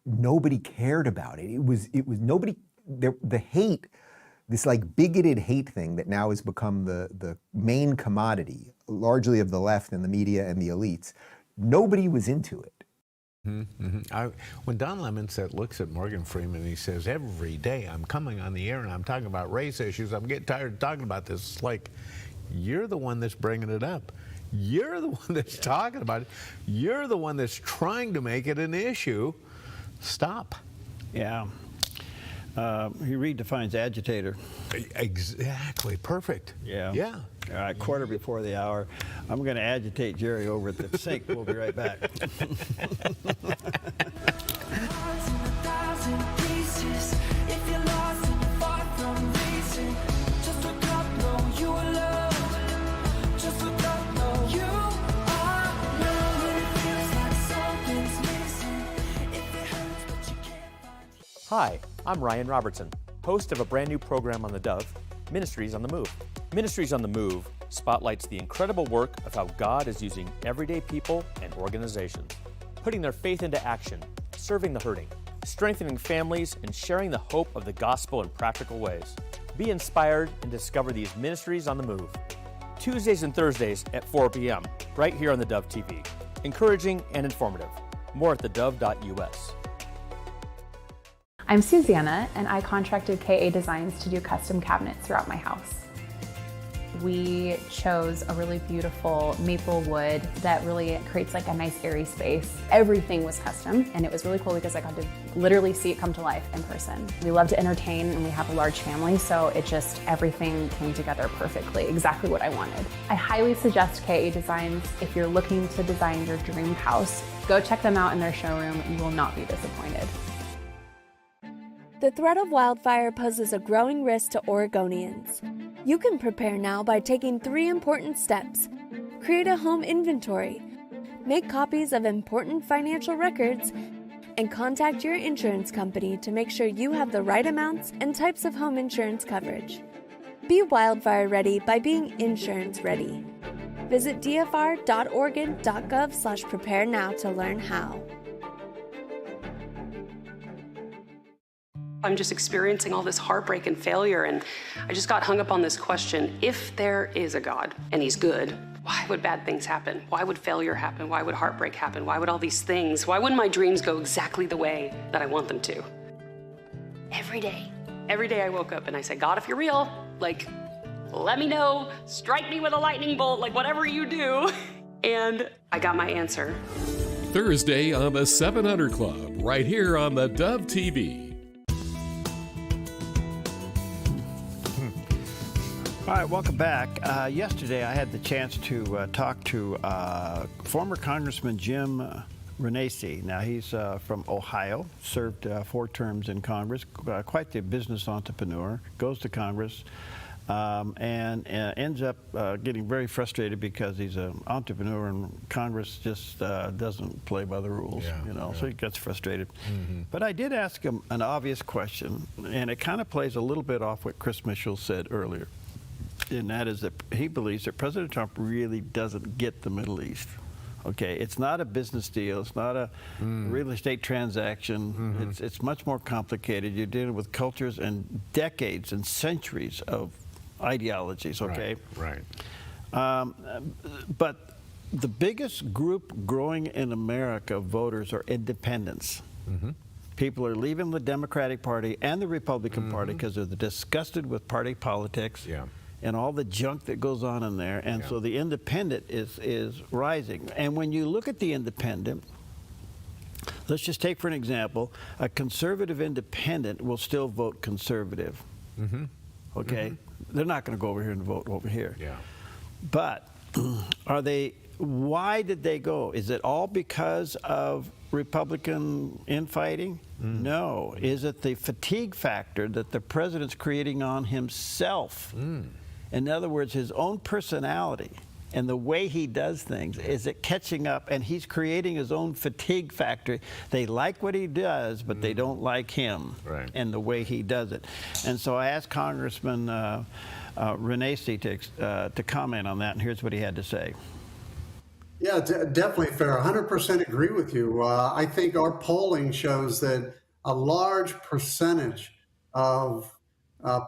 Nobody cared about it. It was nobody. The hate this like bigoted hate thing that now has become the main commodity, largely of the left and the media and the elites. Nobody was into it. When Don Lemon looks at Morgan Freeman, he says, every day I'm coming on the air and I'm talking about race issues. I'm getting tired of talking about this. It's like, you're the one that's bringing it up. You're the one that's talking about it. You're the one that's trying to make it an issue. Stop. Yeah. He redefines agitator. Exactly. Perfect. Yeah. Yeah. All right, quarter before the hour. I'm going to agitate Jerry over at the sink. We'll be right back. Hi, I'm Ryan Robertson, host of a brand new program on the Dove, Ministries on the Move. Ministries on the Move spotlights the incredible work of how God is using everyday people and organizations, putting their faith into action, serving the hurting, strengthening families, and sharing the hope of the gospel in practical ways. Be inspired and discover these Ministries on the Move. Tuesdays and Thursdays at 4 p.m., right here on the Dove TV. Encouraging and informative. More at thedove.us. I'm Susanna, and I contracted KA Designs to do custom cabinets throughout my house. We chose a really beautiful maple wood that really creates like a nice airy space. Everything was custom, and it was really cool because I got to literally see it come to life in person. We love to entertain, and we have a large family, so everything came together perfectly, exactly what I wanted. I highly suggest KA Designs if you're looking to design your dream house. Go check them out in their showroom. You will not be disappointed. The threat of wildfire poses a growing risk to Oregonians. You can prepare now by taking 3 important steps. Create a home inventory, make copies of important financial records, and contact your insurance company to make sure you have the right amounts and types of home insurance coverage. Be wildfire ready by being insurance ready. Visit dfr.oregon.gov/prepare now to learn how. I'm just experiencing all this heartbreak and failure, and I just got hung up on this question. If there is a God, and he's good, why would bad things happen? Why would failure happen? Why would heartbreak happen? Why would all these things? Why wouldn't my dreams go exactly the way that I want them to? Every day I woke up and I said, God, if you're real, let me know, strike me with a lightning bolt, whatever you do. And I got my answer. Thursday on the 700 Club, right here on the Dove TV. All right, welcome back. Yesterday, I had the chance to talk to former Congressman Jim Renacci. Now, he's from Ohio, served 4 terms in Congress, quite the business entrepreneur, goes to Congress, and ends up getting very frustrated because he's an entrepreneur and Congress just doesn't play by the rules, so he gets frustrated. But I did ask him an obvious question, and it kind of plays a little bit off what Chris Mitchell said earlier. And that is that he believes that President Trump really doesn't get the Middle East. Okay, it's not a business deal. It's not a real estate transaction. It's much more complicated. You're dealing with cultures and decades and centuries of ideologies. Okay, right. But the biggest group growing in America, voters, are independents. People are leaving the Democratic Party and the Republican Party because they're disgusted with party politics. And all the junk that goes on in there. And so the independent is rising. And when you look at the independent, let's just take for an example, a conservative independent will still vote conservative. Okay? They're not going to go over here and vote over here. But why did they go? Is it all because of Republican infighting? No. Is it the fatigue factor that the president's creating on himself? In other words, his own personality and the way he does things, is it catching up, and he's creating his own fatigue factor. They like what he does, but they don't like him and the way he does it. And so I asked Congressman Renacci to comment on that, and here's what he had to say. Yeah, definitely fair. 100% agree with you. I think our polling shows that a large percentage of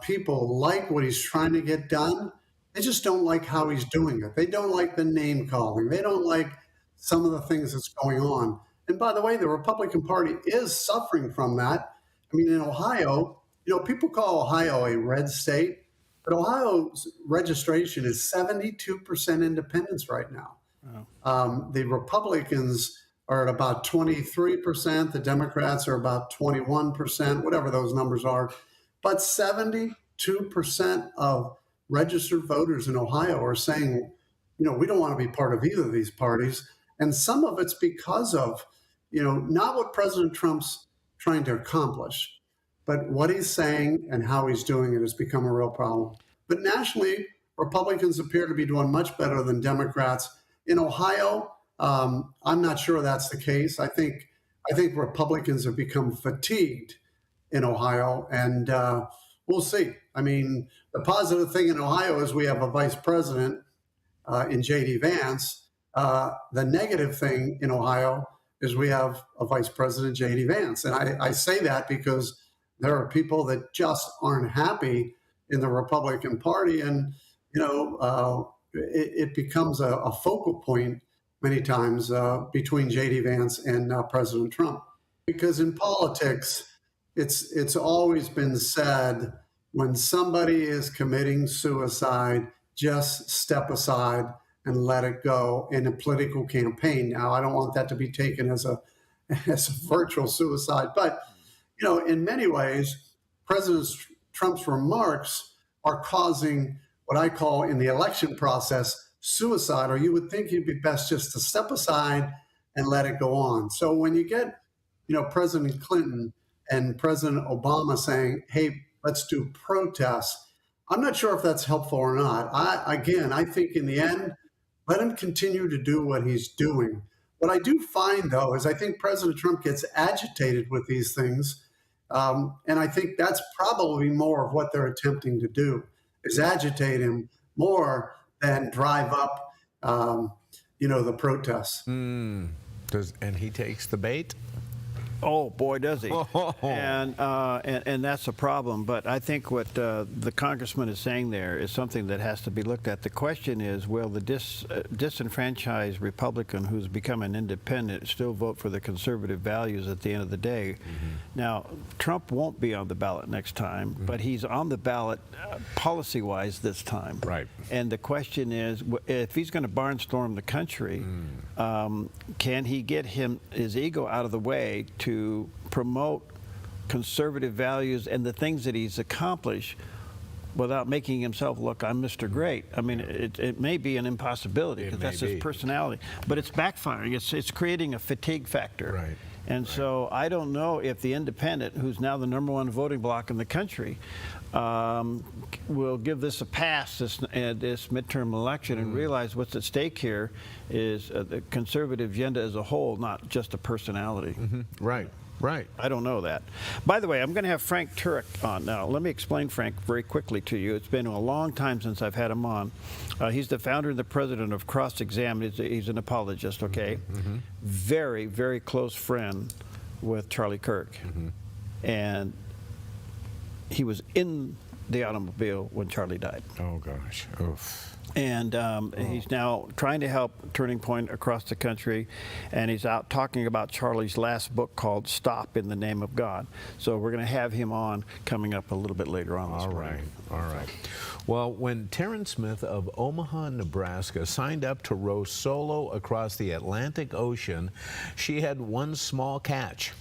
people like what he's trying to get done. They just don't like how he's doing it. They don't like the name calling. They don't like some of the things that's going on. And by the way, the Republican Party is suffering from that. I mean, in Ohio, people call Ohio a red state, but Ohio's registration is 72% independents right now. The Republicans are at about 23%. The Democrats are about 21%, whatever those numbers are. But 72% of registered voters in Ohio are saying, we don't want to be part of either of these parties. And some of it's because of, not what President Trump's trying to accomplish, but what he's saying and how he's doing it has become a real problem. But nationally, Republicans appear to be doing much better than Democrats. In Ohio, I'm not sure that's the case. I think Republicans have become fatigued in Ohio, and we'll see. I mean, the positive thing in Ohio is we have a vice president in J.D. Vance. The negative thing in Ohio is we have a vice president, J.D. Vance. And I say that because there are people that just aren't happy in the Republican Party. And, it becomes a focal point many times between J.D. Vance and President Trump. Because in politics, it's always been said, when somebody is committing suicide, just step aside and let it go in a political campaign. Now, I don't want that to be taken as a virtual suicide, but in many ways, President Trump's remarks are causing what I call in the election process suicide, or you would think it'd be best just to step aside and let it go on. So when you get, President Clinton and President Obama saying, hey, let's do protests, I'm not sure if that's helpful or not. I think in the end, let him continue to do what he's doing. What I do find, though, is I think President Trump gets agitated with these things. And I think that's probably more of what they're attempting to do, is agitate him more than drive up, the protests. And he takes the bait? Oh boy, does he! And that's a problem. But I think what the congressman is saying there is something that has to be looked at. The question is, will the disenfranchised Republican who's become an independent still vote for the conservative values at the end of the day? Mm-hmm. Now, Trump won't be on the ballot next time, but he's on the ballot policy-wise this time. Right. And the question is, if he's going to barnstorm the country, can he get his ego out of the way to promote conservative values and the things that he's accomplished without making himself look, I'm Mr. Great? I mean, it may be an impossibility because that's his personality, but it's backfiring. It's creating a fatigue factor. Right. And so I don't know if the independent, who's now the #1 voting bloc in the country, will give this a pass, this midterm election, and realize what's at stake here is the conservative agenda as a whole, not just a personality. Right. Right. I don't know that. By the way, I'm going to have Frank Turek on now. Let me explain Frank very quickly to you. It's been a long time since I've had him on. He's the founder and the president of Cross-Exam. He's an apologist, okay? Very, very close friend with Charlie Kirk. And he was in the automobile when Charlie died. Oh, gosh. Oof. And he's now trying to help Turning Point across the country, and he's out talking about Charlie's last book called Stop in the Name of God. So we're going to have him on coming up a little bit later on this morning. All right. Well, when Taryn Smith of Omaha, Nebraska signed up to row solo across the Atlantic Ocean, she had one small catch.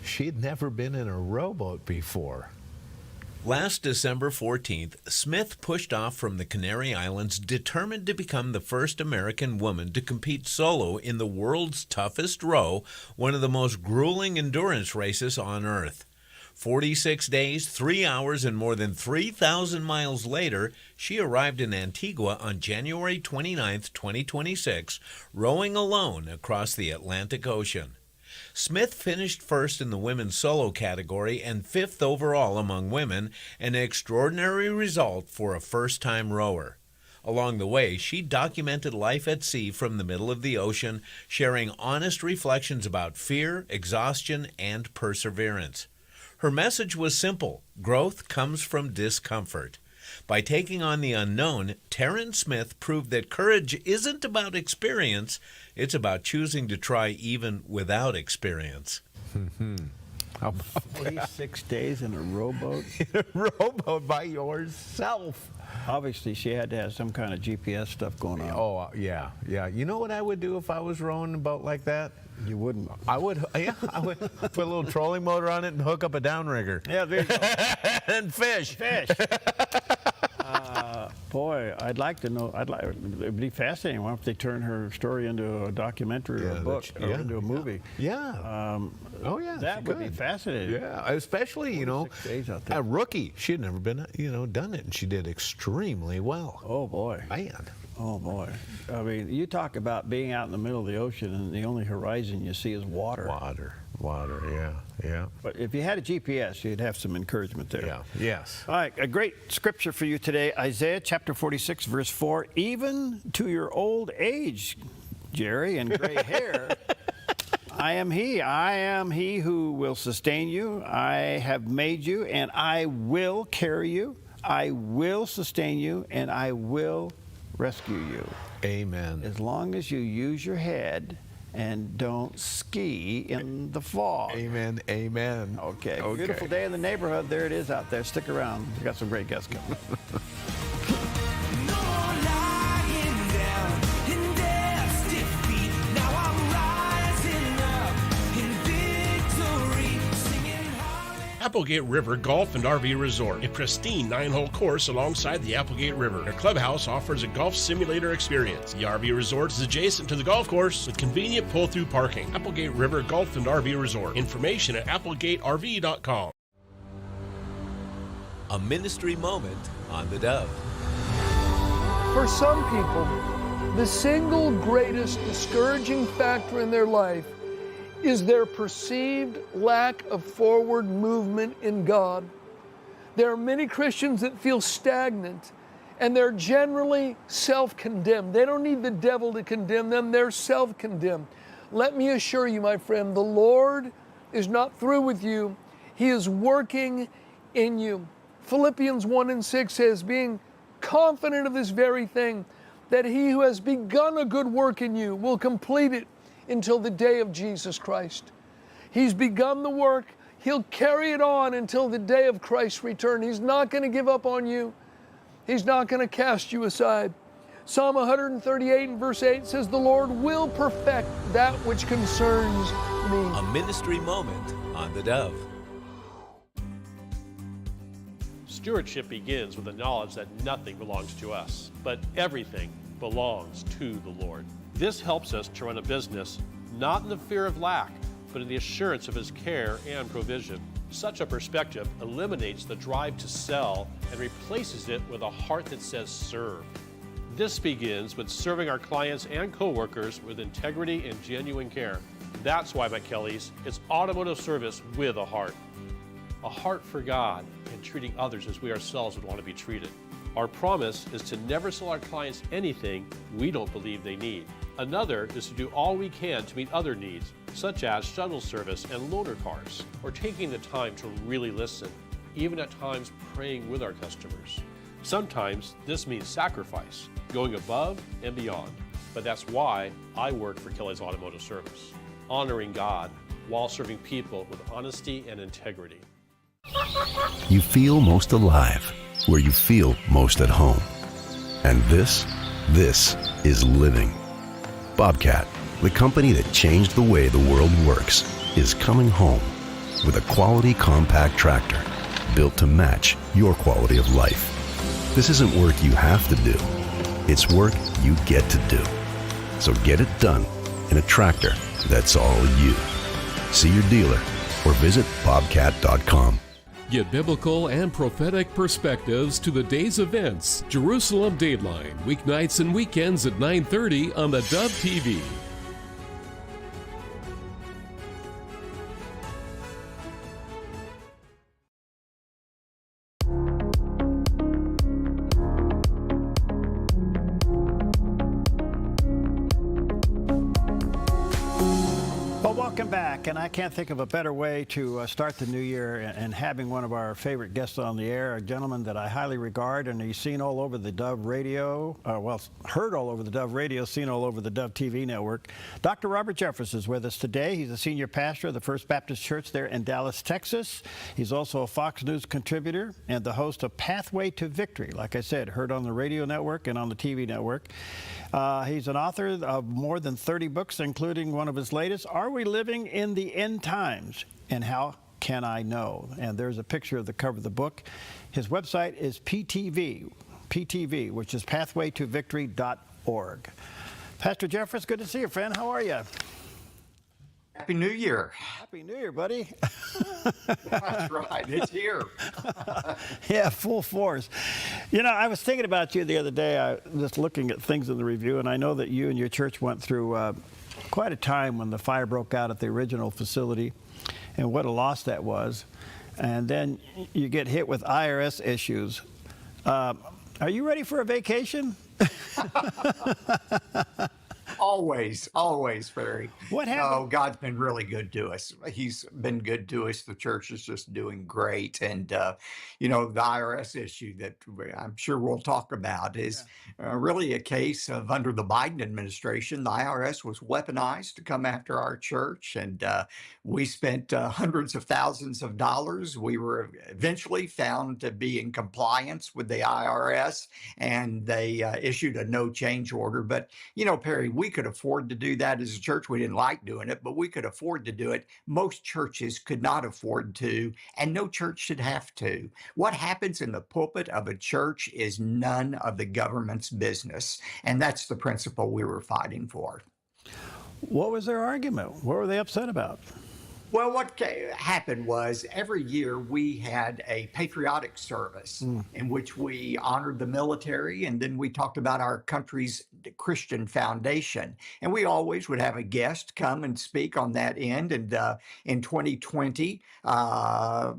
She'd never been in a rowboat before. Last December 14th, Smith pushed off from the Canary Islands determined to become the first American woman to compete solo in the world's toughest row, one of the most grueling endurance races on Earth. 46 days, 3 hours, and more than 3,000 miles later, she arrived in Antigua on January 29, 2026, rowing alone across the Atlantic Ocean. Smith finished first in the women's solo category and 5th overall among women, an extraordinary result for a first-time rower. Along the way, she documented life at sea from the middle of the ocean, sharing honest reflections about fear, exhaustion, and perseverance. Her message was simple: growth comes from discomfort. By taking on the unknown, Taryn Smith proved that courage isn't about experience, it's about choosing to try even without experience. How about 46 days in a rowboat? In a rowboat by yourself. Obviously, she had to have some kind of GPS stuff going on. Oh, yeah. You know what I would do if I was rowing a boat like that? You wouldn't. I would put a little trolling motor on it and hook up a downrigger. Yeah, there you go. And fish. Boy, I'd like to know. It'd be fascinating. What if they turn her story into a documentary or a book or into a movie? Yeah. Oh yeah, that would be fascinating. Yeah, especially 6 days out there. a rookie. She had never been done it, and she did extremely well. Oh boy, man. Oh boy. I mean, you talk about being out in the middle of the ocean and the only horizon you see is water. Water. Yeah. But if you had a GPS, you'd have some encouragement there. Yeah. Yes. All right, a great scripture for you today, Isaiah chapter 46, verse 4. Even to your old age, Jerry, and gray hair, I am he who will sustain you. I have made you, and I will carry you. I will sustain you, and I will rescue you. Amen. As long as you use your head and don't ski in the fog. Amen. Okay. Beautiful day in the neighborhood. There it is out there. Stick around. We've got some great guests coming. Applegate River Golf and RV Resort, a pristine 9-hole course alongside the Applegate River. Their clubhouse offers a golf simulator experience. The RV resort is adjacent to the golf course with convenient pull-through parking. Applegate River Golf and RV Resort. Information at applegaterv.com. A ministry moment on the Dove. For some people, the single greatest discouraging factor in their life is their perceived lack of forward movement in God. There are many Christians that feel stagnant, and they're generally self-condemned. They don't need the devil to condemn them, they're self-condemned. Let me assure you, my friend, the Lord is not through with you. He is working in you. Philippians 1:6 says, being confident of this very thing, that he who has begun a good work in you will complete it until the day of Jesus Christ. He's begun the work. He'll carry it on until the day of Christ's return. He's not going to give up on you. He's not going to cast you aside. Psalm 138 and verse 8 says, the Lord will perfect that which concerns me. A ministry moment on the Dove. Stewardship begins with the knowledge that nothing belongs to us, but everything belongs to the Lord. This helps us to run a business not in the fear of lack, but in the assurance of His care and provision. Such a perspective eliminates the drive to sell and replaces it with a heart that says serve. This begins with serving our clients and coworkers with integrity and genuine care. That's why at Kelly's, it's automotive service with a heart for God and treating others as we ourselves would want to be treated. Our promise is to never sell our clients anything we don't believe they need. Another is to do all we can to meet other needs, such as shuttle service and loaner cars, or taking the time to really listen, even at times praying with our customers. Sometimes this means sacrifice, going above and beyond, but that's why I work for Kelly's Automotive Service, honoring God while serving people with honesty and integrity. You feel most alive where you feel most at home. And this is living. Bobcat, the company that changed the way the world works, is coming home with a quality compact tractor built to match your quality of life. This isn't work you have to do. It's work you get to do. So get it done in a tractor that's all you. See your dealer or visit bobcat.com. Get biblical and prophetic perspectives to the day's events. Jerusalem Dateline, weeknights and weekends at 9:30 on the Dove TV. welcome back. And I can't think of a better way to start the new year and having one of our favorite guests on the air, a gentleman that I highly regard, and he's seen all over the Dove radio, heard all over the Dove radio, seen all over the Dove TV network. Dr. Robert Jeffress is with us today. He's a senior pastor of the First Baptist Church there in Dallas, Texas. He's also a Fox News contributor and the host of Pathway to Victory. Like I said, heard on the radio network and on the TV network. He's an author of more than 30 books, including one of his latest, Are We Living in the End Times? And How Can I Know? And there's a picture of the cover of the book. His website is PTV, which is pathwaytovictory.org. Pastor Jeffress, good to see you, friend. How are you? Happy New Year. Happy New Year, buddy. That's right. It's here. Yeah, full force. You know, I was thinking about you the other day, just looking at things in the review, and I know that you and your church went through quite a time when the fire broke out at the original facility, and what a loss that was. And then you get hit with IRS issues. Are you ready for a vacation? Always, Barry. What happened? Oh, God's been really good to us. He's been good to us. The church is just doing great. And, you know, the IRS issue that I'm sure we'll talk about is really a case of under the Biden administration, the IRS was weaponized to come after our church. And we spent hundreds of thousands of dollars. We were eventually found to be in compliance with the IRS, and they issued a no change order. But, you know, Perry, we could afford to do that as a church. We didn't like doing it, but we could afford to do it. Most churches could not afford to, and no church should have to. What happens in the pulpit of a church is none of the government's business, and that's the principle we were fighting for. What was their argument? What were they upset about? Well, what happened was every year we had a patriotic service in which we honored the military, and then we talked about our country's Christian foundation. And we always would have a guest come and speak on that end. And in 2020,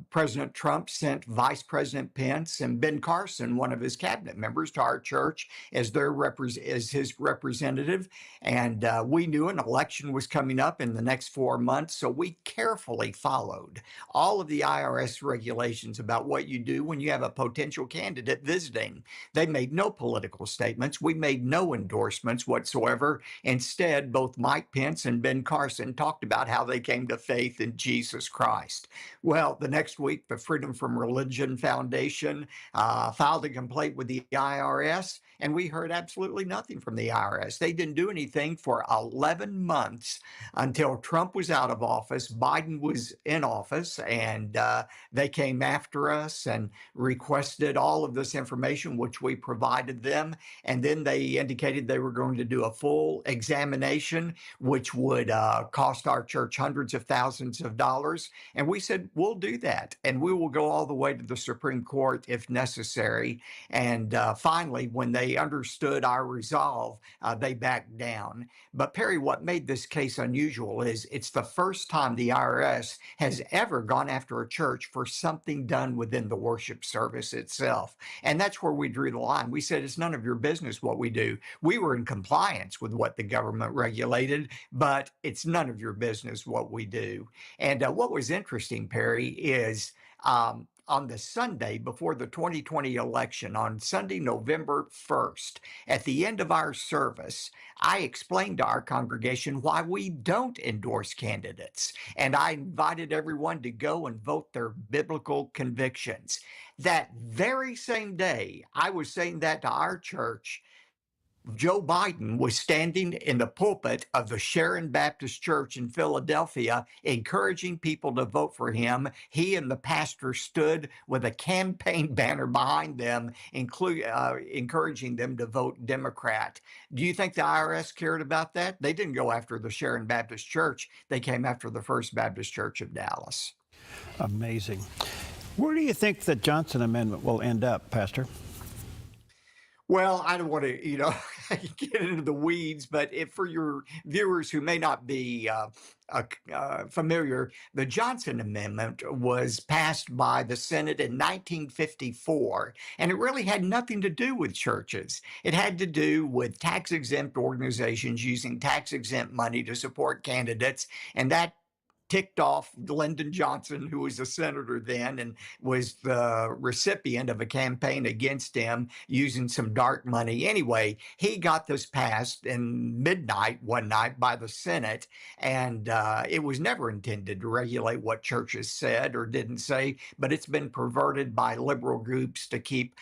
President Trump sent Vice President Pence and Ben Carson, one of his cabinet members, to our church as his representative. And we knew an election was coming up in the next 4 months, so we carefully followed all of the IRS regulations about what you do when you have a potential candidate visiting. They made no political statements. We made no endorsements whatsoever. Instead, both Mike Pence and Ben Carson talked about how they came to faith in Jesus Christ. Well, the next week, the Freedom from Religion Foundation filed a complaint with the IRS, and we heard absolutely nothing from the IRS. They didn't do anything for 11 months until Trump was out of office, Biden was in office, and they came after us and requested all of this information, which we provided them. And then they indicated they were going to do a full examination, which would cost our church hundreds of thousands of dollars. And we said, we'll do that. And we will go all the way to the Supreme Court if necessary. And finally, when they understood our resolve, they backed down. But Perry, what made this case unusual is it's the first time the IRS has ever gone after a church for something done within the worship service itself. And that's where we drew the line. We said, it's none of your business what we do. We were in compliance with what the government regulated, but it's none of your business what we do. And what was interesting, Perry, is on the Sunday before the 2020 election, on Sunday, November 1st, at the end of our service, I explained to our congregation why we don't endorse candidates. And I invited everyone to go and vote their biblical convictions. That very same day, I was saying that to our church, Joe Biden was standing in the pulpit of the Sharon Baptist Church in Philadelphia, encouraging people to vote for him. He and the pastor stood with a campaign banner behind them, encouraging them to vote Democrat. Do you think the IRS cared about that? They didn't go after the Sharon Baptist Church. They came after the First Baptist Church of Dallas. Amazing. Where do you think the Johnson Amendment will end up, Pastor? Well, I don't want to, get into the weeds, but if for your viewers who may not be familiar, the Johnson Amendment was passed by the Senate in 1954, and it really had nothing to do with churches. It had to do with tax-exempt organizations using tax-exempt money to support candidates, and that ticked off Lyndon Johnson, who was a senator then and was the recipient of a campaign against him using some dark money. Anyway, he got this passed in midnight one night by the Senate, and it was never intended to regulate what churches said or didn't say, but it's been perverted by liberal groups to keep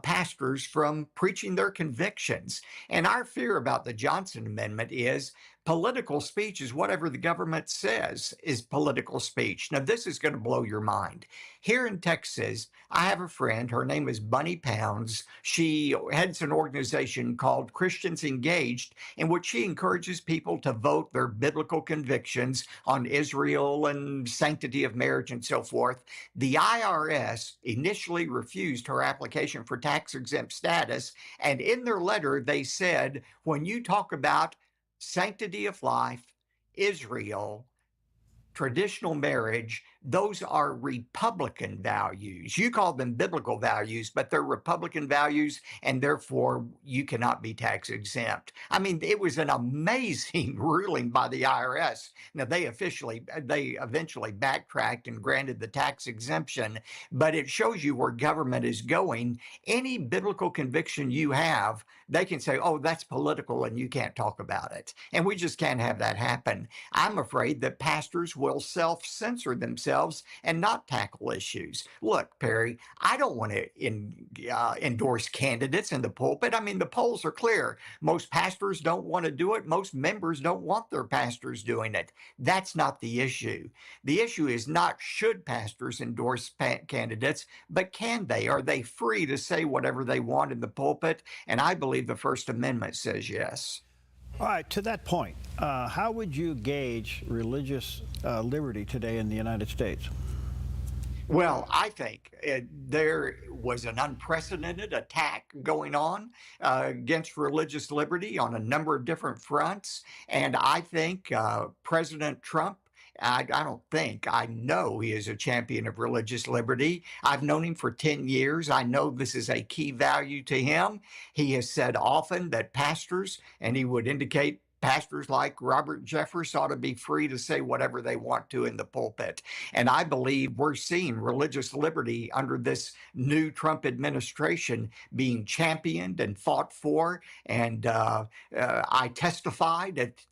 pastors from preaching their convictions. And our fear about the Johnson Amendment is political speech is whatever the government says is political speech. Now, this is going to blow your mind. Here in Texas, I have a friend. Her name is Bunny Pounds. She heads an organization called Christians Engaged, in which she encourages people to vote their biblical convictions on Israel and sanctity of marriage and so forth. The IRS initially refused her application for tax-exempt status, and in their letter, they said, when you talk about sanctity of life, Israel, traditional marriage, those are Republican values. You call them biblical values, but they're Republican values, and therefore you cannot be tax exempt. I mean, it was an amazing ruling by the IRS. Now, they eventually backtracked and granted the tax exemption, but it shows you where government is going. Any biblical conviction you have, they can say, oh, that's political and you can't talk about it. And we just can't have that happen. I'm afraid that pastors will self-censor themselves and not tackle issues. Look, Perry, I don't want to endorse candidates in the pulpit. I mean, the polls are clear. Most pastors don't want to do it. Most members don't want their pastors doing it. That's not the issue. The issue is not should pastors endorse candidates, but can they? Are they free to say whatever they want in the pulpit? And I believe the First Amendment says yes. All right, to that point, how would you gauge religious liberty today in the United States? Well, I think there was an unprecedented attack going on against religious liberty on a number of different fronts. And I think President Trump, I know he is a champion of religious liberty. I've known him for 10 years. I know this is a key value to him. He has said often that pastors, and he would indicate pastors like Robert Jeffress ought to be free to say whatever they want to in the pulpit. And I believe we're seeing religious liberty under this new Trump administration being championed and fought for. And I testified at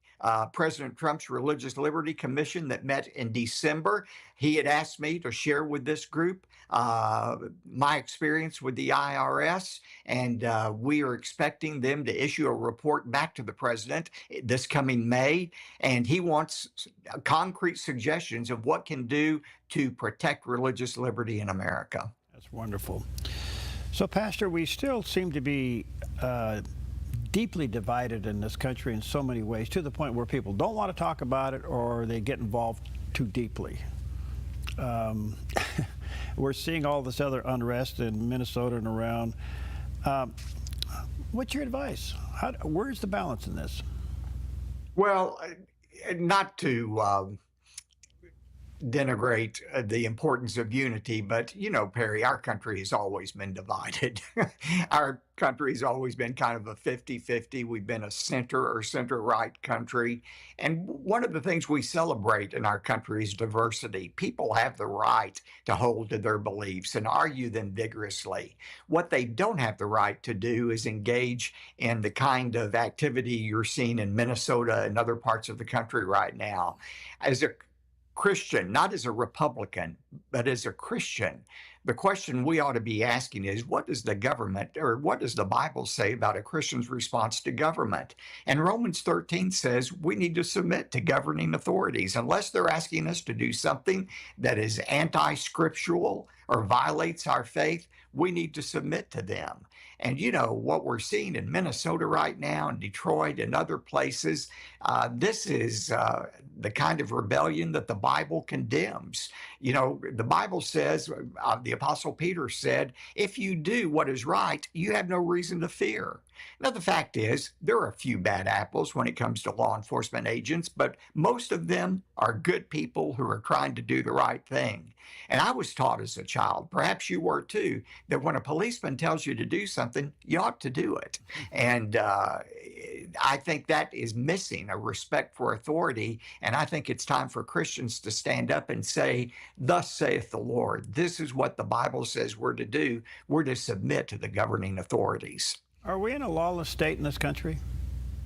President Trump's Religious Liberty Commission that met in December. He had asked me to share with this group my experience with the IRS, and we are expecting them to issue a report back to the president this coming May, and he wants concrete suggestions of what can do to protect religious liberty in America. That's wonderful. So, Pastor, we still seem to be deeply divided in this country in so many ways, to the point where people don't want to talk about it or they get involved too deeply. We're seeing all this other unrest in Minnesota and around. What's your advice? Where's the balance in this? Well, not to denigrate the importance of unity, but Perry, our country has always been divided. Our country has always been kind of a 50-50. We've been a center or center-right country. And one of the things we celebrate in our country is diversity. People have the right to hold to their beliefs and argue them vigorously. What they don't have the right to do is engage in the kind of activity you're seeing in Minnesota and other parts of the country right now. As a Christian, not as a Republican, but as a Christian, the question we ought to be asking is, what does the government, or what does the Bible say about a Christian's response to government? And Romans 13 says we need to submit to governing authorities unless they're asking us to do something that is anti-scriptural or violates our faith, we need to submit to them. And you know what we're seeing in Minnesota right now, and Detroit and other places, this is the kind of rebellion that the Bible condemns. You know, the Bible says, the Apostle Peter said, if you do what is right, you have no reason to fear. Now, the fact is, there are a few bad apples when it comes to law enforcement agents, but most of them are good people who are trying to do the right thing. And I was taught as a child, perhaps you were too, that when a policeman tells you to do something, you ought to do it. And I think that is missing a respect for authority. And I think it's time for Christians to stand up and say, thus saith the Lord. This is what the Bible says we're to do. We're to submit to the governing authorities. Are we in a lawless state in this country?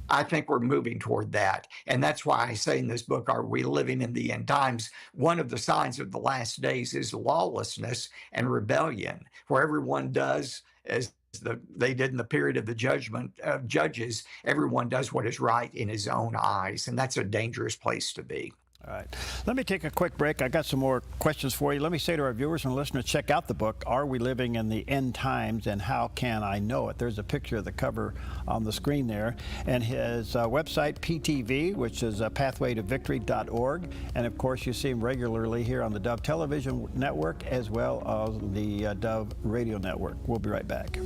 I think we're moving toward that. And that's why I say in this book, Are We Living in the End Times? One of the signs of the last days is lawlessness and rebellion, where everyone does as they did in the period of the judgment of judges. Everyone does what is right in his own eyes. And that's a dangerous place to be. All right. Let me take a quick break. I got some more questions for you. Let me say to our viewers and listeners, check out the book, Are We Living in the End Times and How Can I Know It? There's a picture of the cover on the screen there. And his website, PTV, which is pathwaytovictory.org. And of course, you see him regularly here on the Dove Television Network as well as the Dove Radio Network. We'll be right back.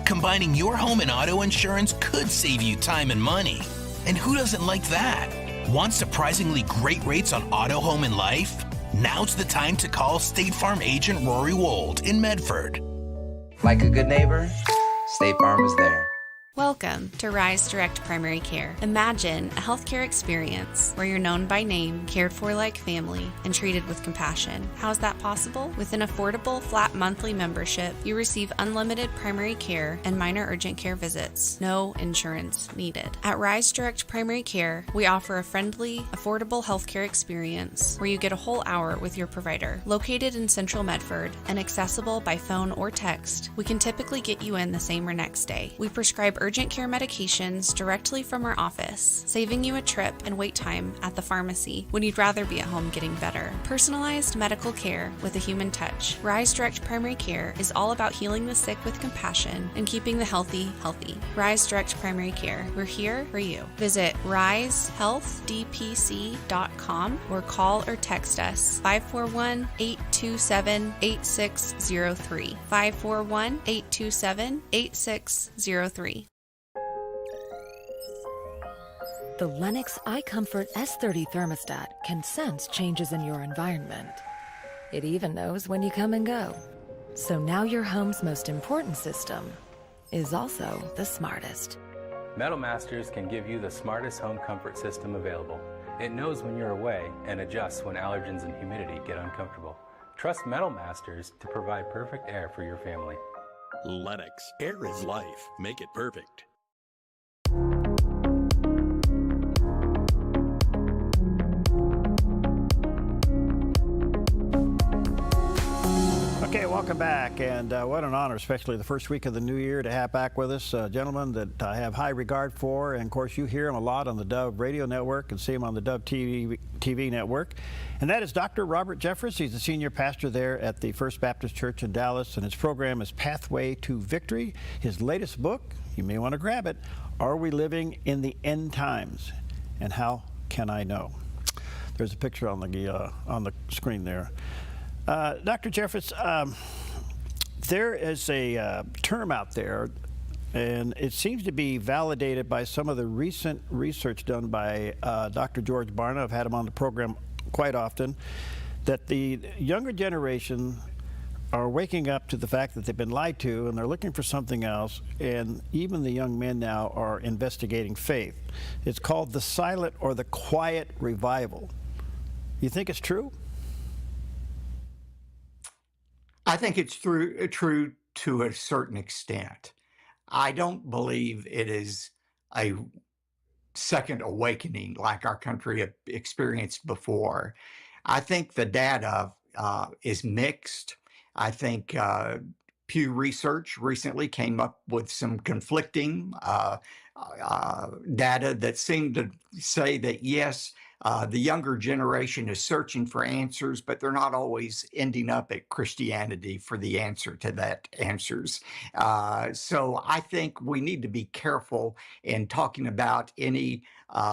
Combining your home and auto insurance could save you time and money. And who doesn't like that? Want surprisingly great rates on auto, home, and life? Now's the time to call State Farm agent Rory Wold in Medford. Like a good neighbor, State Farm is there. Welcome to Rise Direct Primary Care. Imagine a healthcare experience where you're known by name, cared for like family, and treated with compassion. How is that possible? With an affordable, flat monthly membership, you receive unlimited primary care and minor urgent care visits. No insurance needed. At Rise Direct Primary Care, we offer a friendly, affordable healthcare experience where you get a whole hour with your provider. Located in Central Medford and accessible by phone or text, we can typically get you in the same or next day. We prescribe urgent care medications directly from our office, saving you a trip and wait time at the pharmacy when you'd rather be at home getting better. Personalized medical care with a human touch. Rise Direct Primary Care is all about healing the sick with compassion and keeping the healthy healthy. Rise Direct Primary Care. We're here for you. Visit risehealthdpc.com or call or text us 541-827-8603. 541-827-8603. The Lennox iComfort S30 thermostat can sense changes in your environment. It even knows when you come and go. So now your home's most important system is also the smartest. Metal Masters can give you the smartest home comfort system available. It knows when you're away and adjusts when allergens and humidity get uncomfortable. Trust Metal Masters to provide perfect air for your family. Lennox. Air is life. Make it perfect. Okay, welcome back, and what an honor, especially the first week of the new year, to have back with us a gentleman that I have high regard for, and of course you hear him a lot on the Dove Radio Network and see him on the Dove TV Network, and that is Dr. Robert Jeffress. He's the senior pastor there at the First Baptist Church in Dallas, and his program is Pathway to Victory. His latest book, you may want to grab it, Are We Living in the End Times, and How Can I Know? There's a picture on the screen there. Dr. Jeffress, there is a term out there, and it seems to be validated by some of the recent research done by Dr. George Barna. I've had him on the program quite often, that the younger generation are waking up to the fact that they've been lied to, and they're looking for something else, and even the young men now are investigating faith. It's called the silent or the quiet revival. You think it's true? I think it's true to a certain extent. I don't believe it is a second awakening like our country experienced before. I think the data is mixed. I think Pew Research recently came up with some conflicting data that seemed to say that, yes, the younger generation is searching for answers, but they're not always ending up at Christianity for the answer to that answers. So I think we need to be careful in talking about any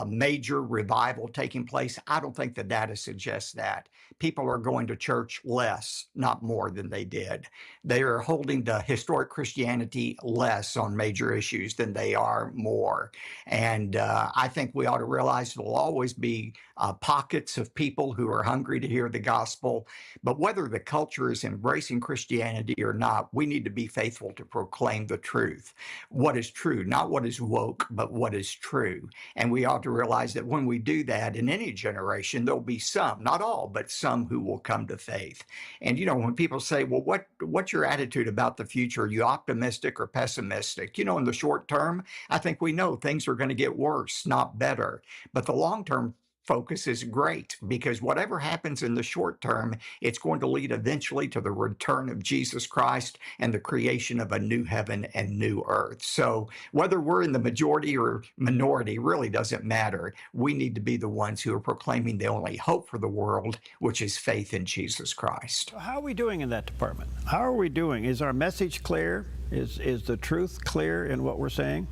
major revival taking place. I don't think the data suggests that. People are going to church less, not more than they did. They are holding to historic Christianity less on major issues than they are more. And I think we ought to realize there will always be pockets of people who are hungry to hear the gospel. But whether the culture is embracing Christianity or not, we need to be faithful to proclaim the truth. What is true, not what is woke, but what is true. And we ought to realize that when we do that in any generation, there'll be some, not all, but some who will come to faith. And, you know, when people say, well, what's your attitude about the future? Are you optimistic or pessimistic? You know, in the short term, I think we know things are going to get worse, not better. But the long-term focus is great, because whatever happens in the short term, it's going to lead eventually to the return of Jesus Christ and the creation of a new heaven and new earth. So whether we're in the majority or minority really doesn't matter. We need to be the ones who are proclaiming the only hope for the world, which is faith in Jesus Christ. How are we doing in that department? How are we doing? Is our message clear? Is the truth clear in what we're saying?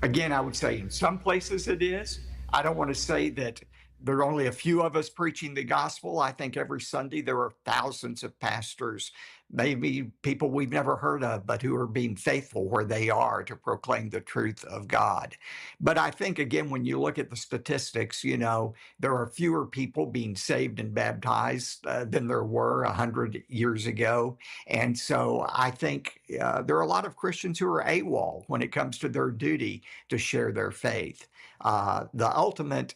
Again, I would say in some places it is. I don't want to say that there are only a few of us preaching the gospel. I think every Sunday there are thousands of pastors, maybe people we've never heard of, but who are being faithful where they are to proclaim the truth of God. But I think, again, when you look at the statistics, you know, there are fewer people being saved and baptized than there were 100 years ago. And so I think there are a lot of Christians who are AWOL when it comes to their duty to share their faith. The ultimate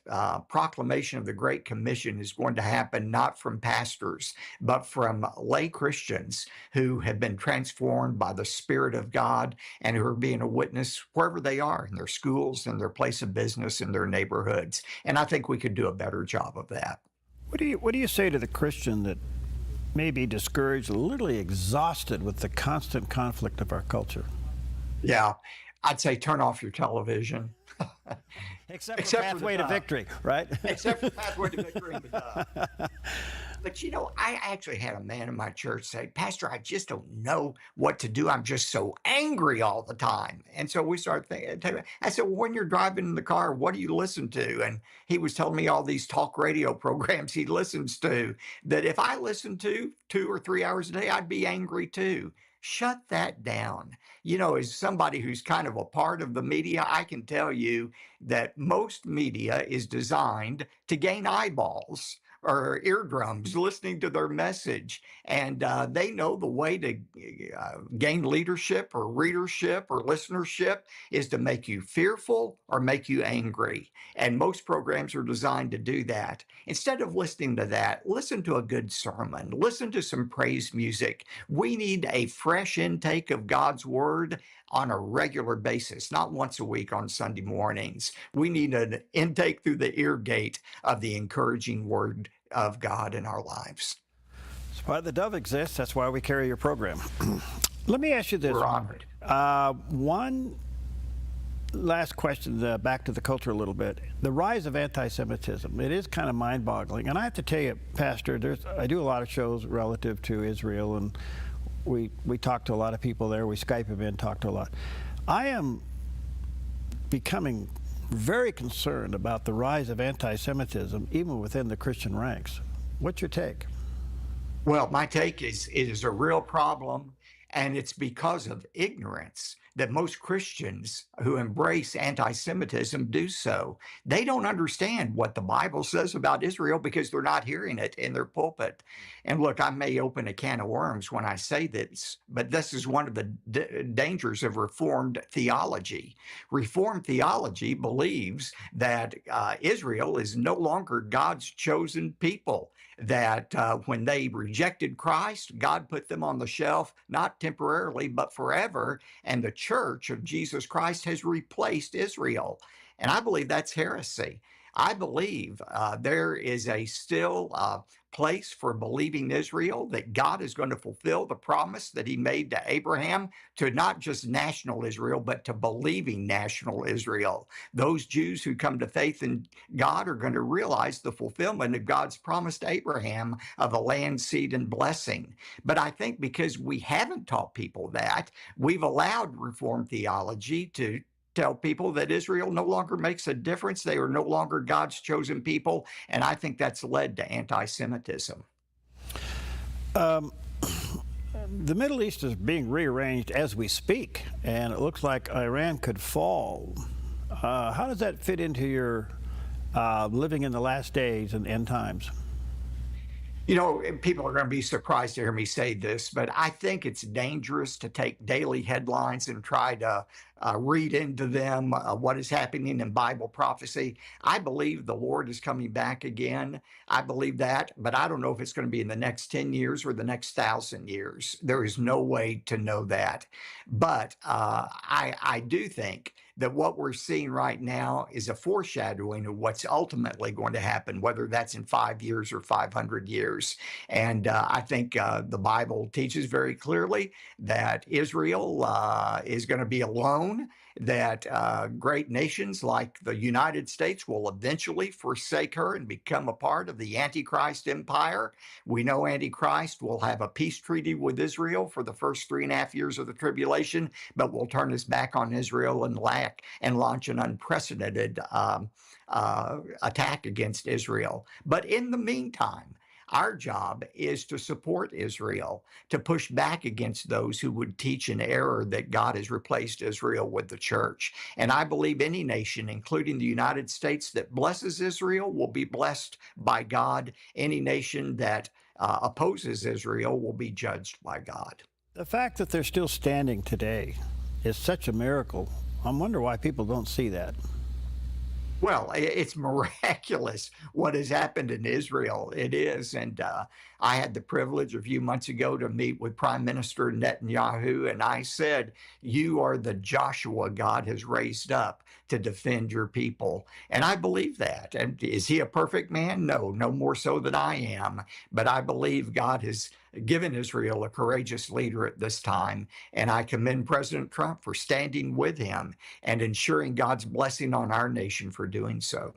proclamation of the Great Commission is going to happen not from pastors, but from lay Christians who have been transformed by the Spirit of God and who are being a witness wherever they are, in their schools, in their place of business, in their neighborhoods. And I think we could do a better job of that. What do you say to the Christian that may be discouraged, literally exhausted with the constant conflict of our culture? Yeah, I'd say turn off your television. Except for Pathway to Victory, right? Except for Pathway to Victory and the Dove. But, you know, I actually had a man in my church say, Pastor, I just don't know what to do. I'm just so angry all the time. And so we started thinking, I said, well, when you're driving in the car, what do you listen to? And he was telling me all these talk radio programs he listens to, that if I listened to 2 or 3 hours a day, I'd be angry too. Shut that down. You know, as somebody who's kind of a part of the media, I can tell you that most media is designed to gain eyeballs or eardrums listening to their message. And they know the way to gain leadership or readership or listenership is to make you fearful or make you angry. And most programs are designed to do that. Instead of listening to that, listen to a good sermon, listen to some praise music. We need a fresh intake of God's word on a regular basis, not once a week on Sunday mornings. We need an intake through the ear gate of the encouraging word of God in our lives. That's why the Dove exists. That's why we carry your program. Let me ask you this. We're honored. One last question, back to the culture a little bit. The rise of anti-Semitism, it is kind of mind-boggling. And I have to tell you, Pastor, I do a lot of shows relative to Israel, and we talk to a lot of people there. We Skype them in, talk to a lot. I am becoming very concerned about the rise of anti-Semitism, even within the Christian ranks. What's your take? Well, my take is it is a real problem, and it's because of ignorance that most Christians who embrace anti-Semitism do so. They don't understand what the Bible says about Israel because they're not hearing it in their pulpit. And look, I may open a can of worms when I say this, but this is one of the dangers of Reformed theology. Reformed theology believes that Israel is no longer God's chosen people, that when they rejected Christ, God put them on the shelf, not temporarily, but forever, and the church of Jesus Christ has replaced Israel. And I believe that's heresy. I believe there is a still place for believing Israel, that God is going to fulfill the promise that he made to Abraham to not just national Israel, but to believing national Israel. Those Jews who come to faith in God are going to realize the fulfillment of God's promise to Abraham of a land, seed, and blessing. But I think because we haven't taught people that, we've allowed Reformed theology to tell people that Israel no longer makes a difference. They are no longer God's chosen people. And I think that's led to anti-Semitism. The Middle East is being rearranged as we speak, and it looks like Iran could fall. How does that fit into your living in the last days and end times? You know, people are going to be surprised to hear me say this, but I think it's dangerous to take daily headlines and try to read into them what is happening in Bible prophecy. I believe the Lord is coming back again. I believe that, but I don't know if it's going to be in the next 10 years or the next 1,000 years. There is no way to know that. But I do think that what we're seeing right now is a foreshadowing of what's ultimately going to happen, whether that's in 5 years or 500 years. And I think the Bible teaches very clearly that Israel is going to be alone, that great nations like the United States will eventually forsake her and become a part of the Antichrist empire. We know Antichrist will have a peace treaty with Israel for the first 3.5 years of the tribulation, but will turn his back on Israel and launch an unprecedented attack against Israel. But in the meantime, our job is to support Israel, to push back against those who would teach an error that God has replaced Israel with the church. And I believe any nation, including the United States, that blesses Israel will be blessed by God. Any nation that opposes Israel will be judged by God. The fact that they're still standing today is such a miracle. I wonder why people don't see that. Well, it's miraculous what has happened in Israel. It is. And I had the privilege a few months ago to meet with Prime Minister Netanyahu, and I said, you are the Joshua God has raised up to defend your people. And I believe that. And is he a perfect man? No, no more so than I am. But I believe God has given Israel a courageous leader at this time. And I commend President Trump for standing with him and ensuring God's blessing on our nation for doing so.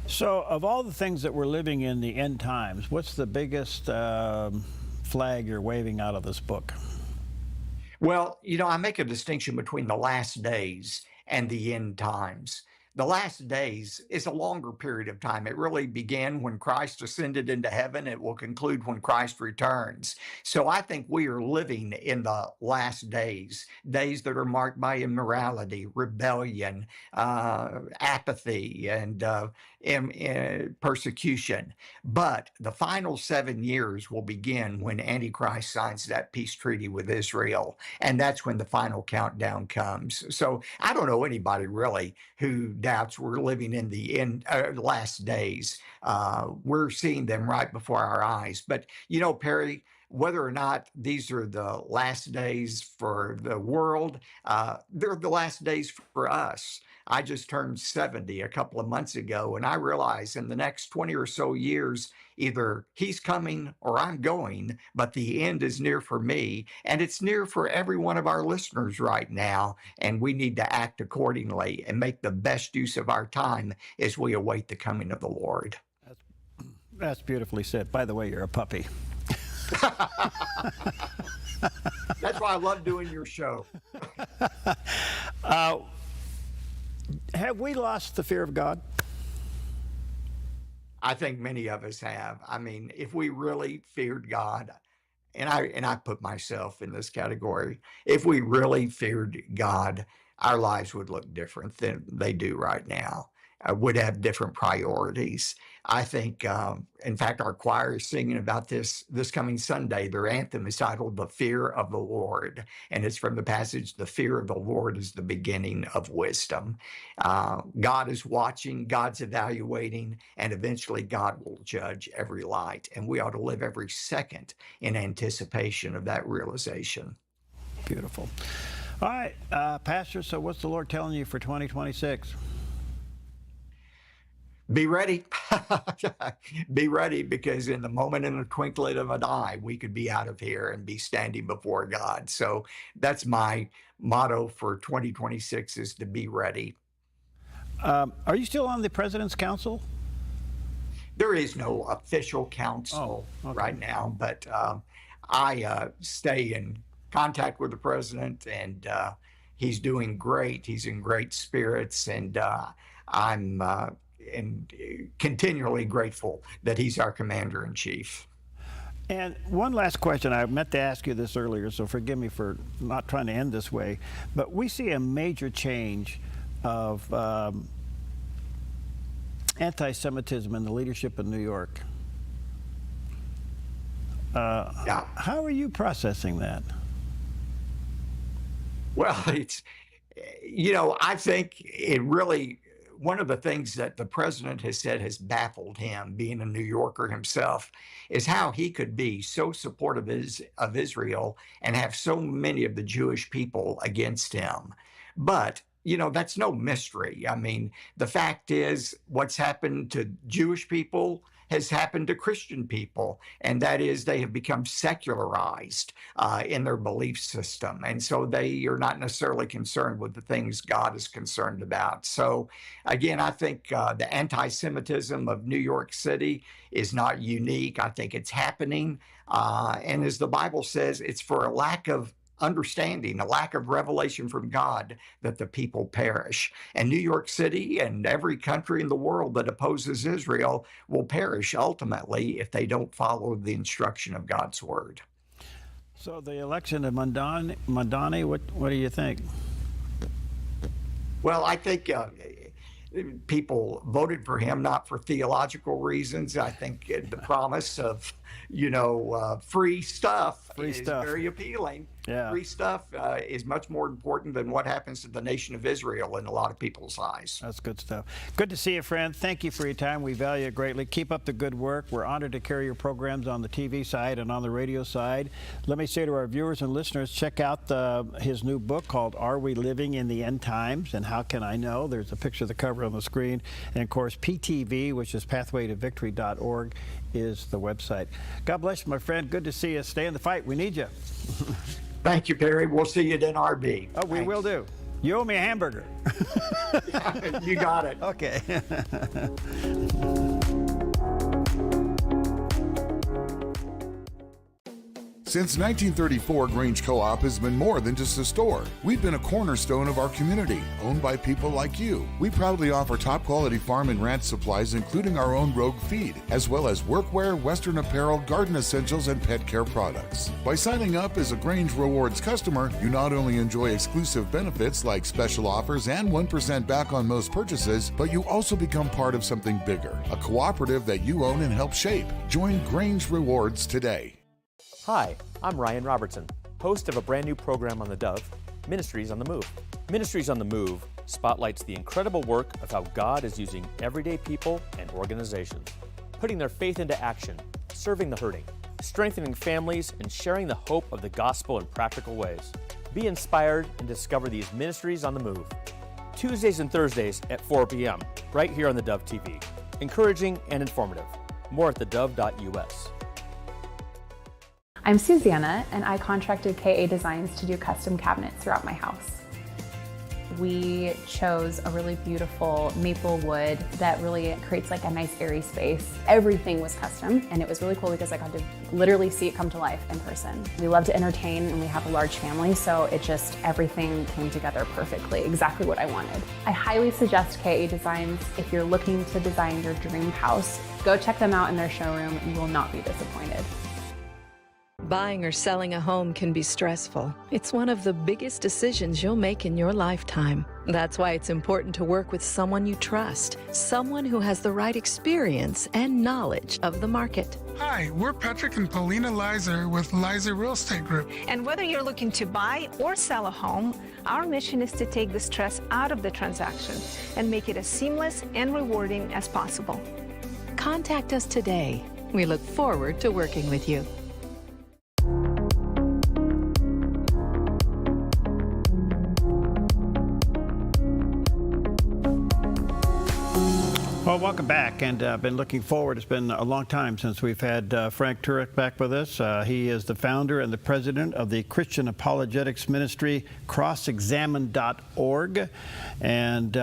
So of all the things that we're living in the end times, what's the biggest flag you're waving out of this book? Well, you know, I make a distinction between the last days and the end times. The last days is a longer period of time. It really began when Christ ascended into heaven. It will conclude when Christ returns. So I think we are living in the last days, days that are marked by immorality, rebellion, apathy, and persecution. But the final 7 years will begin when Antichrist signs that peace treaty with Israel. And that's when the final countdown comes. So I don't know anybody really who doubts we're living in the last days. We're seeing them right before our eyes. But, you know, Perry, whether or not these are the last days for the world, they're the last days for us. I just turned 70 a couple of months ago, and I realize in the next 20 or so years, either he's coming or I'm going, but the end is near for me, and it's near for every one of our listeners right now, and we need to act accordingly and make the best use of our time as we await the coming of the Lord. That's beautifully said. By the way, you're a puppy. That's why I love doing your show. Have we lost the fear of God? I think many of us have. I mean, if we really feared God, and I put myself in this category, if we really feared God, our lives would look different than they do right now. Would have different priorities. I think, in fact, our choir is singing about this coming Sunday. Their anthem is titled "The Fear of the Lord," and it's from the passage, "The fear of the Lord is the beginning of wisdom." God is watching, God's evaluating, and eventually God will judge every light. And we ought to live every second in anticipation of that realization. Beautiful. All right, Pastor, so what's the Lord telling you for 2026? Be ready. Be ready, because in the moment, in the twinkling of an eye, we could be out of here and be standing before God. So that's my motto for 2026, is to be ready. Are you still on the President's Council? There is no official council right now, but I stay in contact with the president, and he's doing great. He's in great spirits, and I'm continually grateful that he's our commander-in-chief. And one last question. I meant to ask you this earlier, so forgive me for not trying to end this way. But we see a major change of anti-Semitism in the leadership in New York. How are you processing that? Well, it's, I think it really, one of the things that the president has said has baffled him, being a New Yorker himself, is how he could be so supportive of Israel and have so many of the Jewish people against him. But that's no mystery. I mean, the fact is, what's happened to Jewish people has happened to Christian people, and that is they have become secularized in their belief system. And so they are not necessarily concerned with the things God is concerned about. So again, I think the anti-Semitism of New York City is not unique. I think it's happening. And as the Bible says, it's for a lack of understanding, a lack of revelation from God, that the people perish. And New York City and every country in the world that opposes Israel will perish ultimately if they don't follow the instruction of God's word. So the election of Madani, what do you think? Well, I think people voted for him not for theological reasons. I think the promise of, free stuff is very appealing. Yeah. Free stuff is much more important than what happens to the nation of Israel in a lot of people's eyes. That's good stuff. Good to see you, friend. Thank you for your time. We value it greatly. Keep up the good work. We're honored to carry your programs on the TV side and on the radio side. Let me say to our viewers and listeners, check out his new book called Are We Living in the End Times, and How Can I Know? There's a picture of the cover on the screen. And, of course, PTV, which is pathwaytovictory.org, is the website. God bless you, my friend. Good to see you. Stay in the fight. We need you. Thank you, Perry. We'll see you at NRB. Oh, we will do. You owe me a hamburger. You got it. Okay. Since 1934, Grange Co-op has been more than just a store. We've been a cornerstone of our community, owned by people like you. We proudly offer top-quality farm and ranch supplies, including our own Rogue feed, as well as workwear, Western apparel, garden essentials, and pet care products. By signing up as a Grange Rewards customer, you not only enjoy exclusive benefits like special offers and 1% back on most purchases, but you also become part of something bigger, a cooperative that you own and help shape. Join Grange Rewards today. Hi, I'm Ryan Robertson, host of a brand new program on theDove, Ministries on the Move. Ministries on the Move spotlights the incredible work of how God is using everyday people and organizations, putting their faith into action, serving the hurting, strengthening families, and sharing the hope of the gospel in practical ways. Be inspired and discover these Ministries on the Move. Tuesdays and Thursdays at 4 p.m., right here on theDove TV. Encouraging and informative. More at thedove.us. I'm Susanna, and I contracted KA Designs to do custom cabinets throughout my house. We chose a really beautiful maple wood that really creates like a nice airy space. Everything was custom, and it was really cool because I got to literally see it come to life in person. We love to entertain, and we have a large family, so everything came together perfectly, exactly what I wanted. I highly suggest KA Designs if you're looking to design your dream house. Go check them out in their showroom. You will not be disappointed. Buying or selling a home can be stressful. It's one of the biggest decisions you'll make in your lifetime. That's why it's important to work with someone you trust, someone who has the right experience and knowledge of the market. Hi, we're Patrick and Paulina Lizer with Lizer Real Estate Group. And whether you're looking to buy or sell a home, our mission is to take the stress out of the transaction and make it as seamless and rewarding as possible. Contact us today. We look forward to working with you. Well, welcome back, and I've been looking forward. It's been a long time since we've had Frank Turek back with us. He is the founder and the president of the Christian apologetics ministry, crossexamine.org. And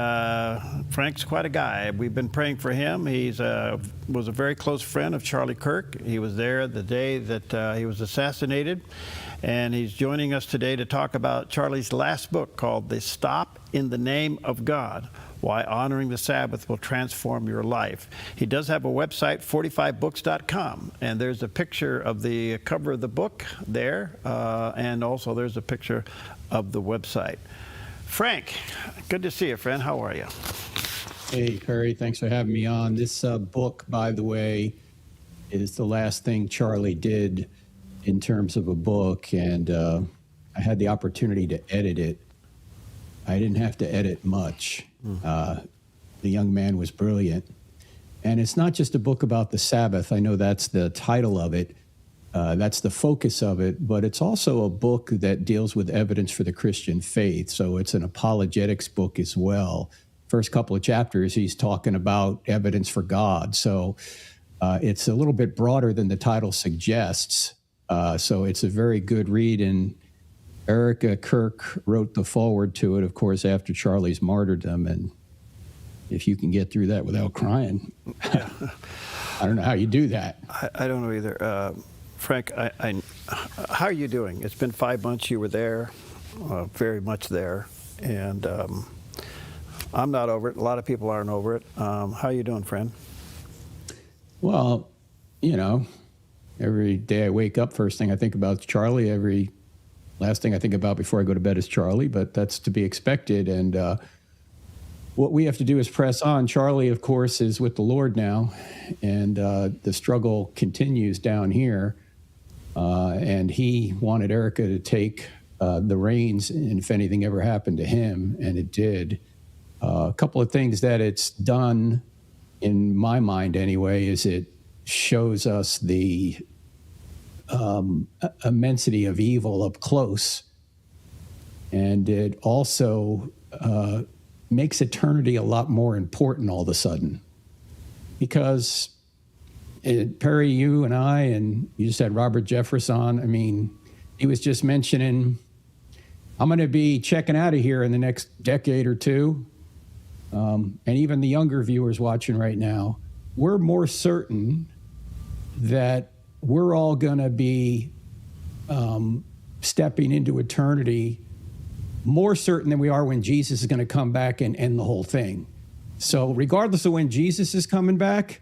Frank's quite a guy. We've been praying for him. He was a very close friend of Charlie Kirk. He was there the day that he was assassinated. And he's joining us today to talk about Charlie's last book called The Stop in the Name of God: Why Honoring the Sabbath Will Transform Your Life. He does have a website, 45books.com, and there's a picture of the cover of the book there, and also there's a picture of the website. Frank, good to see you, friend. How are you? Hey, Perry, thanks for having me on. This book, by the way, is the last thing Charlie did in terms of a book, and I had the opportunity to edit it. I didn't have to edit much. The young man was brilliant. And it's not just a book about the Sabbath. I know that's the title of it. That's the focus of it. But it's also a book that deals with evidence for the Christian faith. So it's an apologetics book as well. First couple of chapters, he's talking about evidence for God. So it's a little bit broader than the title suggests. So it's a very good read. And Erica Kirk wrote the foreword to it, of course, after Charlie's martyrdom. And if you can get through that without crying, I don't know how you do that. I don't know either. Frank, how are you doing? It's been 5 months. You were there, very much there. And I'm not over it. A lot of people aren't over it. How are you doing, friend? Well, you know, every day I wake up, first thing I think about is Charlie. Last thing I think about before I go to bed is Charlie, but that's to be expected. And what we have to do is press on. Charlie, of course, is with the Lord now, and the struggle continues down here. And he wanted Erica to take the reins, and if anything ever happened to him, and it did. A couple of things that it's done, in my mind anyway, is it shows us the immensity of evil up close. And it also makes eternity a lot more important all of a sudden. Because Perry, you and I, and you just had Robert Jeffress on, I mean, he was just mentioning, I'm going to be checking out of here in the next decade or two. And even the younger viewers watching right now, we're more certain that we're all going to be stepping into eternity more certain than we are when Jesus is going to come back and end the whole thing. So regardless of when Jesus is coming back,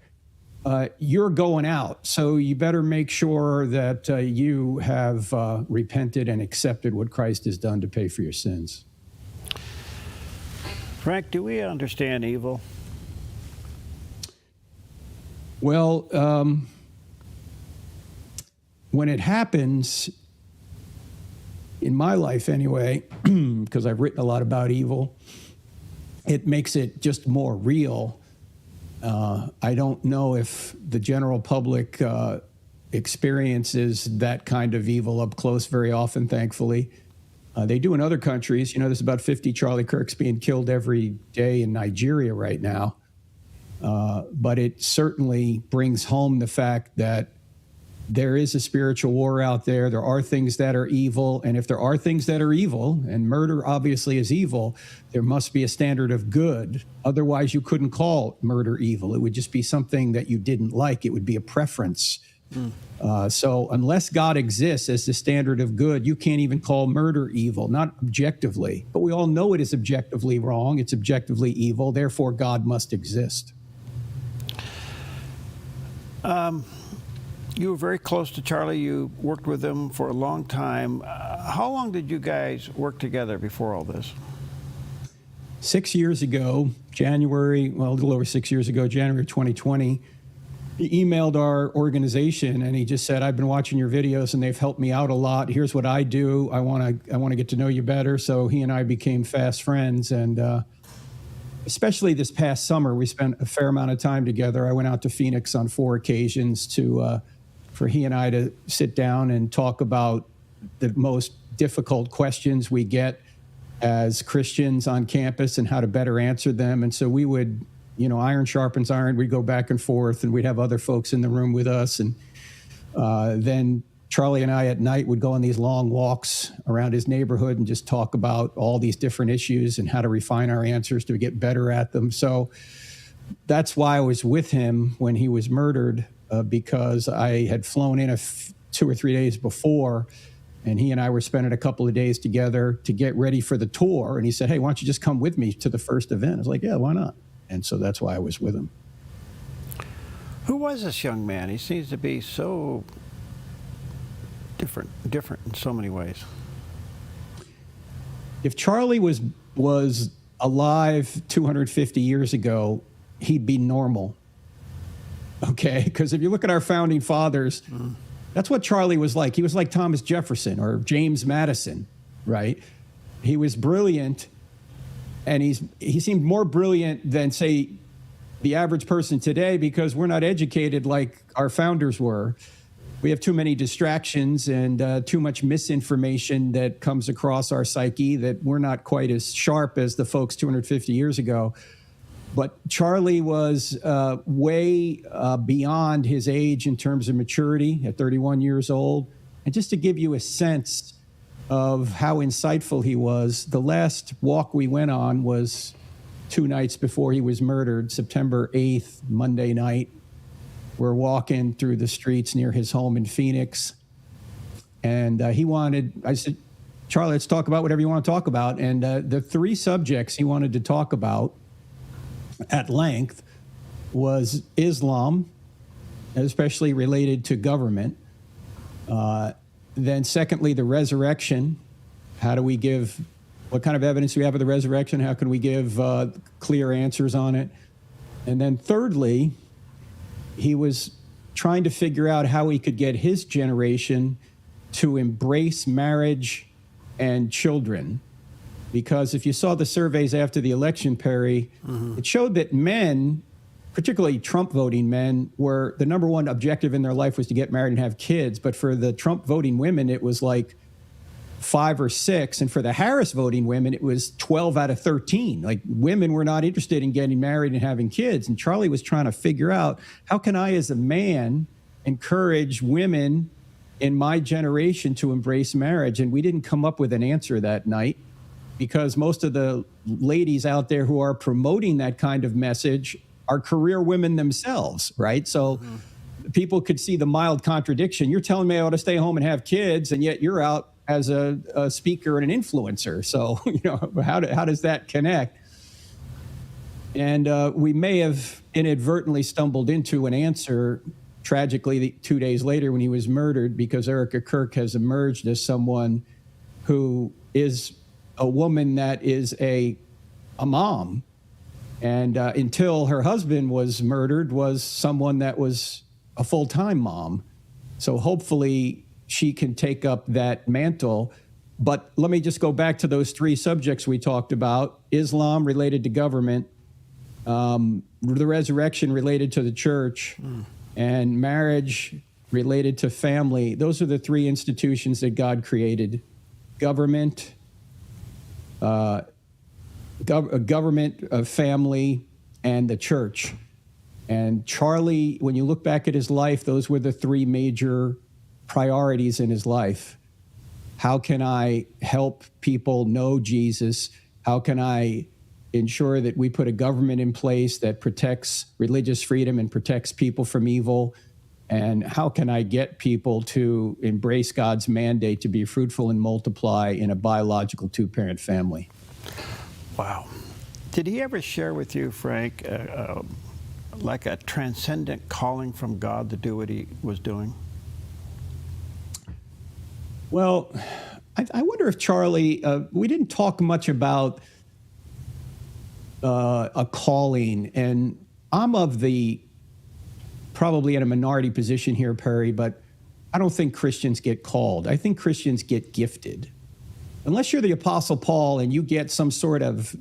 you're going out. So you better make sure that you have repented and accepted what Christ has done to pay for your sins. Frank, do we understand evil? Well, when it happens, in my life anyway, because I've written a lot about evil, it makes it just more real. I don't know if the general public experiences that kind of evil up close very often, thankfully. They do in other countries. You know, there's about 50 Charlie Kirks being killed every day in Nigeria right now. But it certainly brings home the fact that there is a spiritual war out there. There are things that are evil. And if there are things that are evil, and murder obviously is evil, there must be a standard of good. Otherwise, you couldn't call murder evil. It would just be something that you didn't like. It would be a preference. So unless God exists as the standard of good, you can't even call murder evil, not objectively. But we all know it is objectively wrong. It's objectively evil. Therefore, God must exist. You were very close to Charlie. You worked with him for a long time. How long did you guys work together before all this? 6 years ago, January, well, a little over 6 years ago, January 2020, he emailed our organization and he just said, I've been watching your videos and they've helped me out a lot. Here's what I do. I want to get to know you better. So he and I became fast friends. And especially this past summer, we spent a fair amount of time together. I went out to Phoenix on 4 occasions for he and I to sit down and talk about the most difficult questions we get as Christians on campus and how to better answer them. And so we would iron sharpens iron. We'd go back and forth, and we'd have other folks in the room with us. And then Charlie and I at night would go on these long walks around his neighborhood and just talk about all these different issues and how to refine our answers to get better at them. So that's why I was with him when he was murdered, because I had flown in 2 or 3 days before, and he and I were spending a couple of days together to get ready for the tour. And he said, "Hey, why don't you just come with me to the first event?" I was like, "Yeah, why not?" And so that's why I was with him. Who was this young man? He seems to be so different in so many ways. If Charlie was alive 250 years ago, he'd be normal. Okay? Because if you look at our founding fathers, that's what Charlie was like. He was like Thomas Jefferson or James Madison, right? He was brilliant, and he seemed more brilliant than, say, the average person today, because we're not educated like our founders were. We have too many distractions and too much misinformation that comes across our psyche, that we're not quite as sharp as the folks 250 years ago. But Charlie was way beyond his age in terms of maturity at 31 years old. And just to give you a sense of how insightful he was, the last walk we went on was 2 nights before he was murdered, September 8th, Monday night. We're walking through the streets near his home in Phoenix. And I said, "Charlie, let's talk about whatever you want to talk about." And the 3 subjects he wanted to talk about at length was Islam, especially related to government. Then secondly, the resurrection. What kind of evidence do we have of the resurrection? How can we give clear answers on it? And then thirdly, he was trying to figure out how he could get his generation to embrace marriage and children. Because if you saw the surveys after the election, Perry, it showed that men, particularly Trump voting men, were the number one objective in their life was to get married and have kids. But for the Trump voting women, it was like 5 or 6. And for the Harris voting women, it was 12 out of 13. Like, women were not interested in getting married and having kids. And Charlie was trying to figure out, how can I, as a man, encourage women in my generation to embrace marriage? And we didn't come up with an answer that night, because most of the ladies out there who are promoting that kind of message are career women themselves, right? So people could see the mild contradiction. You're telling me I ought to stay home and have kids, and yet you're out as a speaker and an influencer. So, how does that connect? And we may have inadvertently stumbled into an answer, tragically, 2 days later when he was murdered, because Erica Kirk has emerged as someone who is a woman that is a mom. And until her husband was murdered, was someone that was a full-time mom. So hopefully she can take up that mantle. But let me just go back to those 3 subjects we talked about: Islam related to government, the resurrection related to the church, and marriage related to family. Those are the 3 institutions that God created: government, family, and the church. And Charlie, when you look back at his life, those were the 3 major priorities in his life. How can I help people know Jesus? How can I ensure that we put a government in place that protects religious freedom and protects people from evil? And how can I get people to embrace God's mandate to be fruitful and multiply in a biological 2-parent family? Wow. Did he ever share with you, Frank, like a transcendent calling from God to do what he was doing? Well, I wonder if Charlie, we didn't talk much about a calling, and I'm probably in a minority position here, Perry, but I don't think Christians get called. I think Christians get gifted. Unless you're the Apostle Paul and you get some sort of,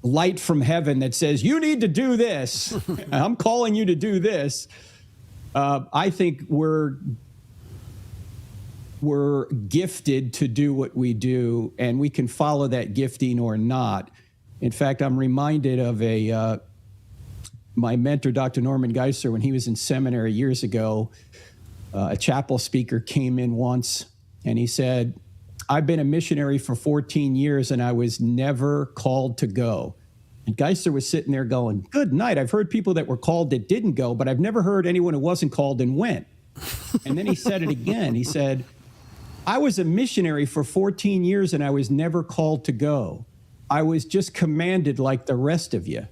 light from heaven that says, you need to do this. I'm calling you to do this. I think we're gifted to do what we do, and we can follow that gifting or not. In fact, I'm reminded of my mentor, Dr. Norman Geisler, when he was in seminary years ago. A chapel speaker came in once and he said, I've been a missionary for 14 years and I was never called to go. And Geisler was sitting there going, good night. I've heard people that were called that didn't go, but I've never heard anyone who wasn't called and went. And then he said it again. He said, I was a missionary for 14 years and I was never called to go. I was just commanded like the rest of you.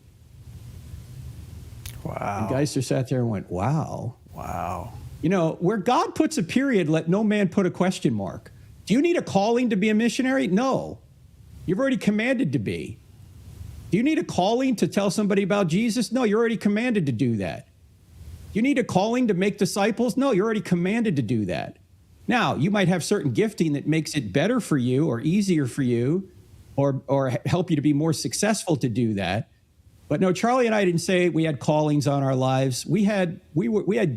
Wow. And Geisler sat there and went, wow. Wow. You know, where God puts a period, let no man put a question mark. Do you need a calling to be a missionary? No. You've already commanded to be. Do you need a calling to tell somebody about Jesus? No, you're already commanded to do that. Do you need a calling to make disciples? No, you're already commanded to do that. Now, you might have certain gifting that makes it better for you or easier for you or help you to be more successful to do that. But no, Charlie and I didn't say we had callings on our lives. We had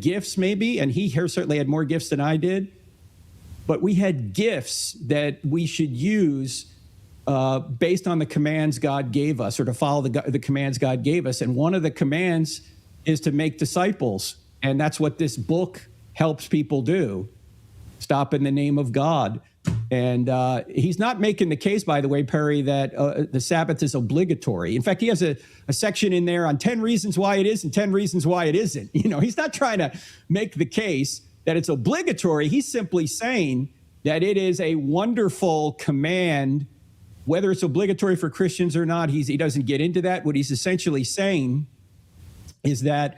gifts maybe, and he here certainly had more gifts than I did. But we had gifts that we should use based on the commands God gave us, or to follow the commands God gave us. And one of the commands is to make disciples. And that's what this book helps people do. Stop in the name of God. And he's not making the case, by the way, Perry, that the Sabbath is obligatory. In fact, he has a section in there on 10 reasons why it is and 10 reasons why it isn't. You know, he's not trying to make the case that it's obligatory. He's simply saying that it is a wonderful command, whether it's obligatory for Christians or not. He doesn't get into that. What he's essentially saying is that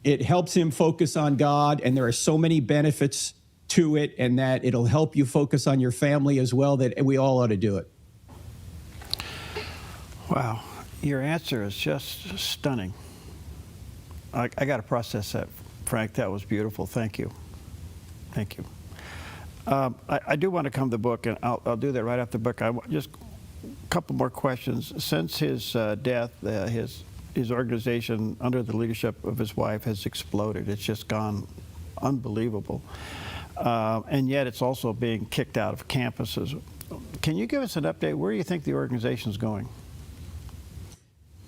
it helps him focus on God, and there are so many benefits to it, and that it'll help you focus on your family as well, that we all ought to do it. Wow. Your answer is just stunning. I got to process that, Frank. That was beautiful. Thank you. Thank you. I do want to come to the book, and I'll do that right after the book. Just a couple more questions. Since his death, his organization, under the leadership of his wife, has exploded. It's just gone unbelievable. And yet it's also being kicked out of campuses. Can you give us an update? Where do you think the organization's going?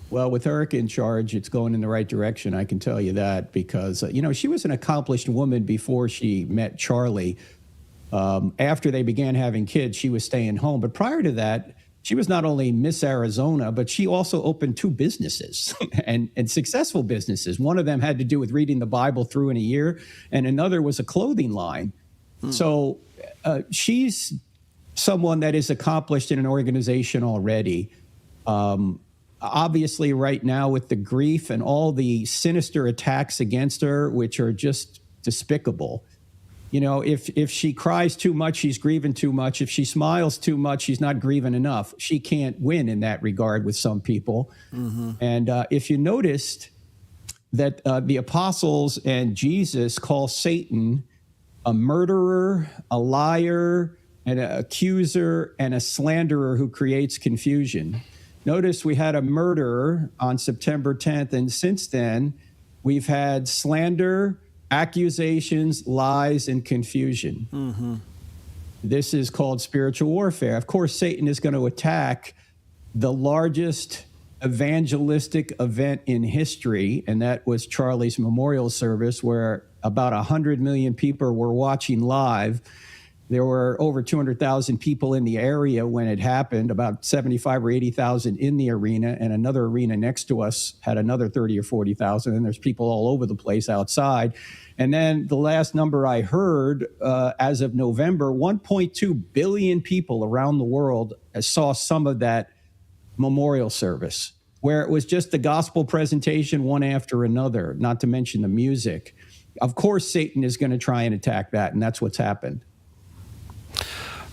Well, with Erica in charge, it's going in the right direction. I can tell you that because, you know, she was an accomplished woman before she met Charlie. After they began having kids, she was staying home. But prior to that, she was not only Miss Arizona, but she also opened 2 businesses and successful businesses. One of them had to do with reading the Bible through in a year, and another was a clothing line. So she's someone that is accomplished in an organization already. Obviously, right now, with the grief and all the sinister attacks against her, which are just despicable. You know, if she cries too much, she's grieving too much. If she smiles too much, she's not grieving enough. She can't win in that regard with some people. Mm-hmm. And if you noticed that the apostles and Jesus call Satan a murderer, a liar, an accuser, and a slanderer who creates confusion. Notice we had a murderer on September 10th, and since then, we've had slander, accusations, lies, and confusion. Mm-hmm. This is called spiritual warfare. Of course, Satan is going to attack the largest evangelistic event in history, and that was Charlie's memorial service, where about 100 million people were watching live. There were over 200,000 people in the area when it happened, about 75 or 80,000 in the arena, and another arena next to us had another 30 or 40,000, and there's people all over the place outside. And then the last number I heard, as of November, 1.2 billion people around the world saw some of that memorial service, where it was just the gospel presentation one after another, not to mention the music. Of course, Satan is going to try and attack that, and that's what's happened.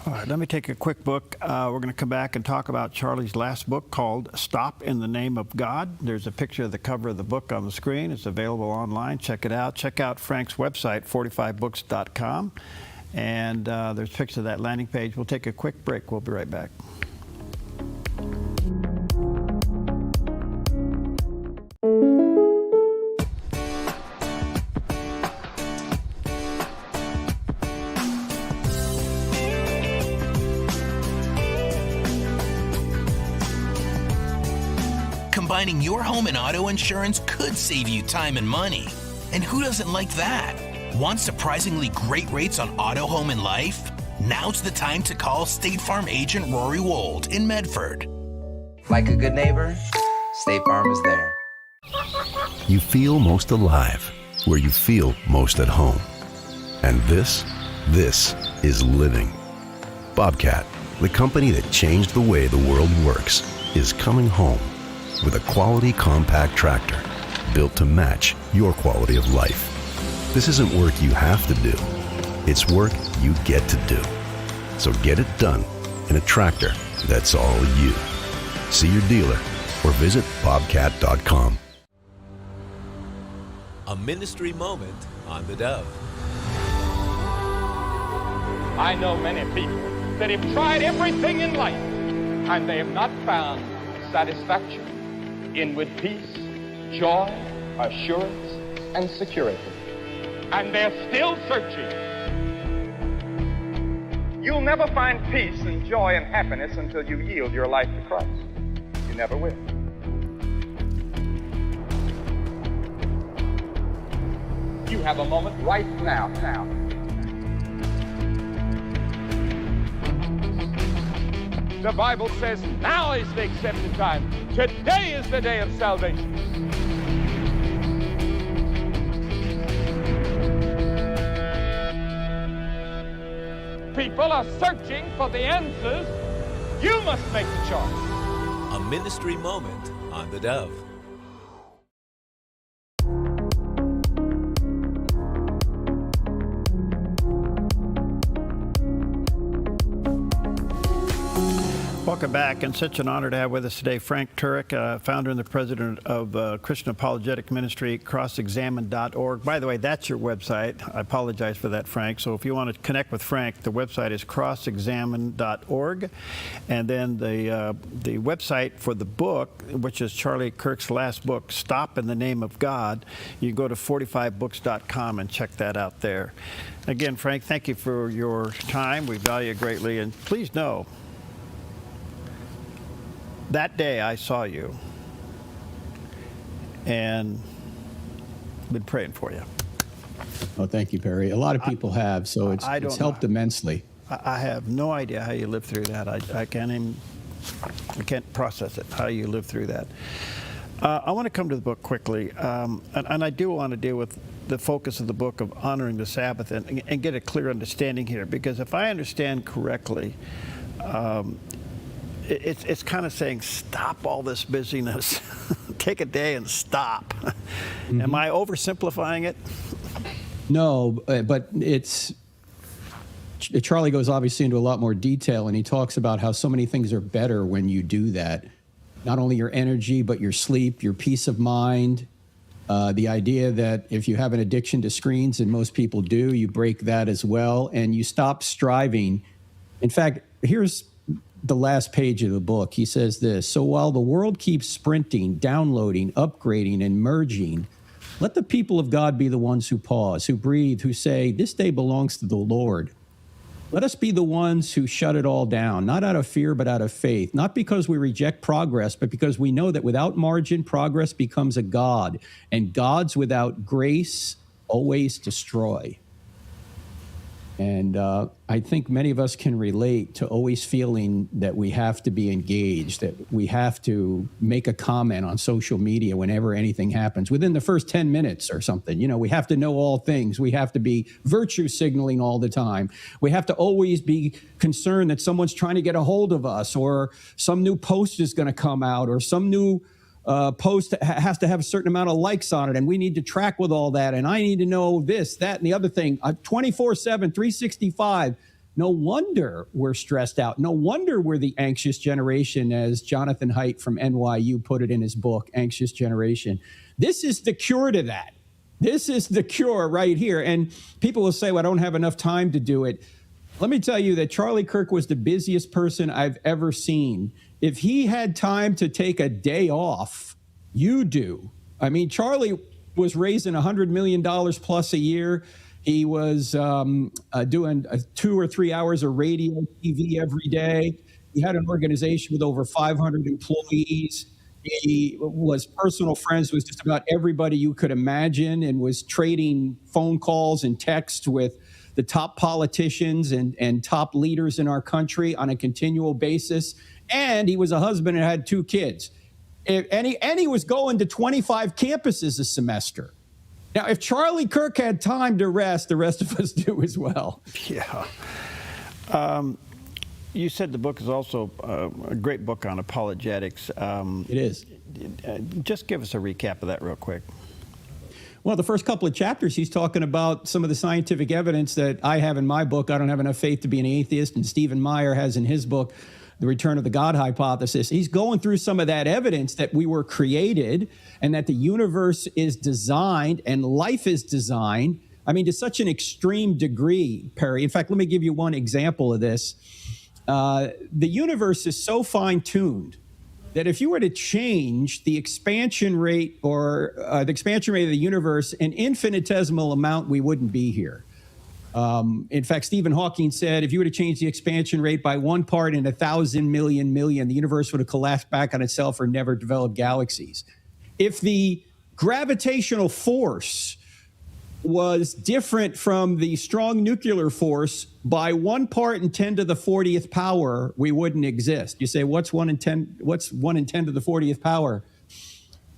All right, let me take a quick look. We're going to come back and talk about Charlie's last book called Stop in the Name of God. There's a picture of the cover of the book on the screen. It's available online. Check it out. Check out Frank's website, 45books.com. And there's pictures of that landing page. We'll take a quick break. We'll be right back. Combining your home and auto insurance could save you time and money. And who doesn't like that? Want surprisingly great rates on auto, home, and life? Now's the time to call State Farm agent Rory Wold in Medford. Like a good neighbor, State Farm is there. You feel most alive where you feel most at home. And this is living. Bobcat, the company that changed the way the world works, is coming home with a quality compact tractor built to match your quality of life. This isn't work you have to do. It's work you get to do. So get it done in a tractor that's all you. See your dealer or visit bobcat.com. A ministry moment on the Dove. I know many people that have tried everything in life and they have not found satisfaction, inward peace, joy, assurance, and security. And they're still searching. You'll never find peace and joy and happiness until you yield your life to Christ. You never will. You have a moment right now. The Bible says now is the accepted time. Today is the day of salvation. People are searching for the answers. You must make the choice. A ministry moment on the Dove. Welcome back, and such an honor to have with us today Frank Turek, founder and the president of Christian Apologetic Ministry, crossexamine.org. By the way, that's your website. I apologize for that, Frank. So if you want to connect with Frank, the website is crossexamine.org. And then the website for the book, which is Charlie Kirk's last book, Stop in the Name of God, you can go to 45books.com and check that out there. Again, Frank, thank you for your time. We value it greatly. And please know, that day I saw you and been praying for you. Oh, thank you, Perry. A lot of people have, so it's helped immensely. I have no idea how you lived through that. I can't process it, how you lived through that. I want to come to the book quickly, and I do want to deal with the focus of the book of honoring the Sabbath and get a clear understanding here, because if I understand correctly, it's kind of saying, stop all this busyness. Take a day and stop. Mm-hmm. Am I oversimplifying it? No, but Charlie goes obviously into a lot more detail, and he talks about how so many things are better when you do that. Not only your energy, but your sleep, your peace of mind. The idea that if you have an addiction to screens, and most people do, you break that as well, and you stop striving. In fact, here's the last page of the book. He says this: so while the world keeps sprinting, downloading, upgrading, and merging, let the people of God be the ones who pause, who breathe, who say, this day belongs to the Lord. Let us be the ones who shut it all down, not out of fear, but out of faith, not because we reject progress, but because we know that without margin, progress becomes a god, and gods without grace always destroy. And I think many of us can relate to always feeling that we have to be engaged, that we have to make a comment on social media whenever anything happens, within the first 10 minutes or something. You know, we have to know all things. We have to be virtue signaling all the time. We have to always be concerned that someone's trying to get a hold of us, or some new post is going to come out, or some new post has to have a certain amount of likes on it, and we need to track with all that, and I need to know this, that, and the other thing, 24/7, 365. No wonder we're stressed out. No wonder we're the anxious generation, as Jonathan Haidt from NYU put it in his book, Anxious Generation. This is the cure to that. This is the cure right here. And people will say, well, I don't have enough time to do it. Let me tell you that Charlie Kirk was the busiest person I've ever seen. If he had time to take a day off, you do. I mean, Charlie was raising $100 million plus a year. He was doing 2 or 3 hours of radio, TV every day. He had an organization with over 500 employees. He was personal friends with just about everybody you could imagine and was trading phone calls and texts with the top politicians and top leaders in our country on a continual basis. And he was a husband and had 2 kids. And he was going to 25 campuses a semester. Now, if Charlie Kirk had time to rest, the rest of us do as well. Yeah. You said the book is also a great book on apologetics. It is. Just give us a recap of that real quick. Well, the first couple of chapters, he's talking about some of the scientific evidence that I have in my book. I don't have enough faith to be an atheist, and Stephen Meyer has in his book, The Return of the God Hypothesis. He's going through some of that evidence that we were created and that the universe is designed and life is designed, I mean, to such an extreme degree, Perry. In fact, let me give you one example of this. The universe is so fine-tuned that if you were to change the expansion rate or the expansion rate of the universe an infinitesimal amount, we wouldn't be here. In fact, Stephen Hawking said if you were to change the expansion rate by 1 part in 1,000 million, the universe would have collapsed back on itself or never developed galaxies. If the gravitational force was different from the strong nuclear force by 1 part in 10 to the 40th power, we wouldn't exist. You say, what's 1 in 10? What's 1 in 10 to the 40th power?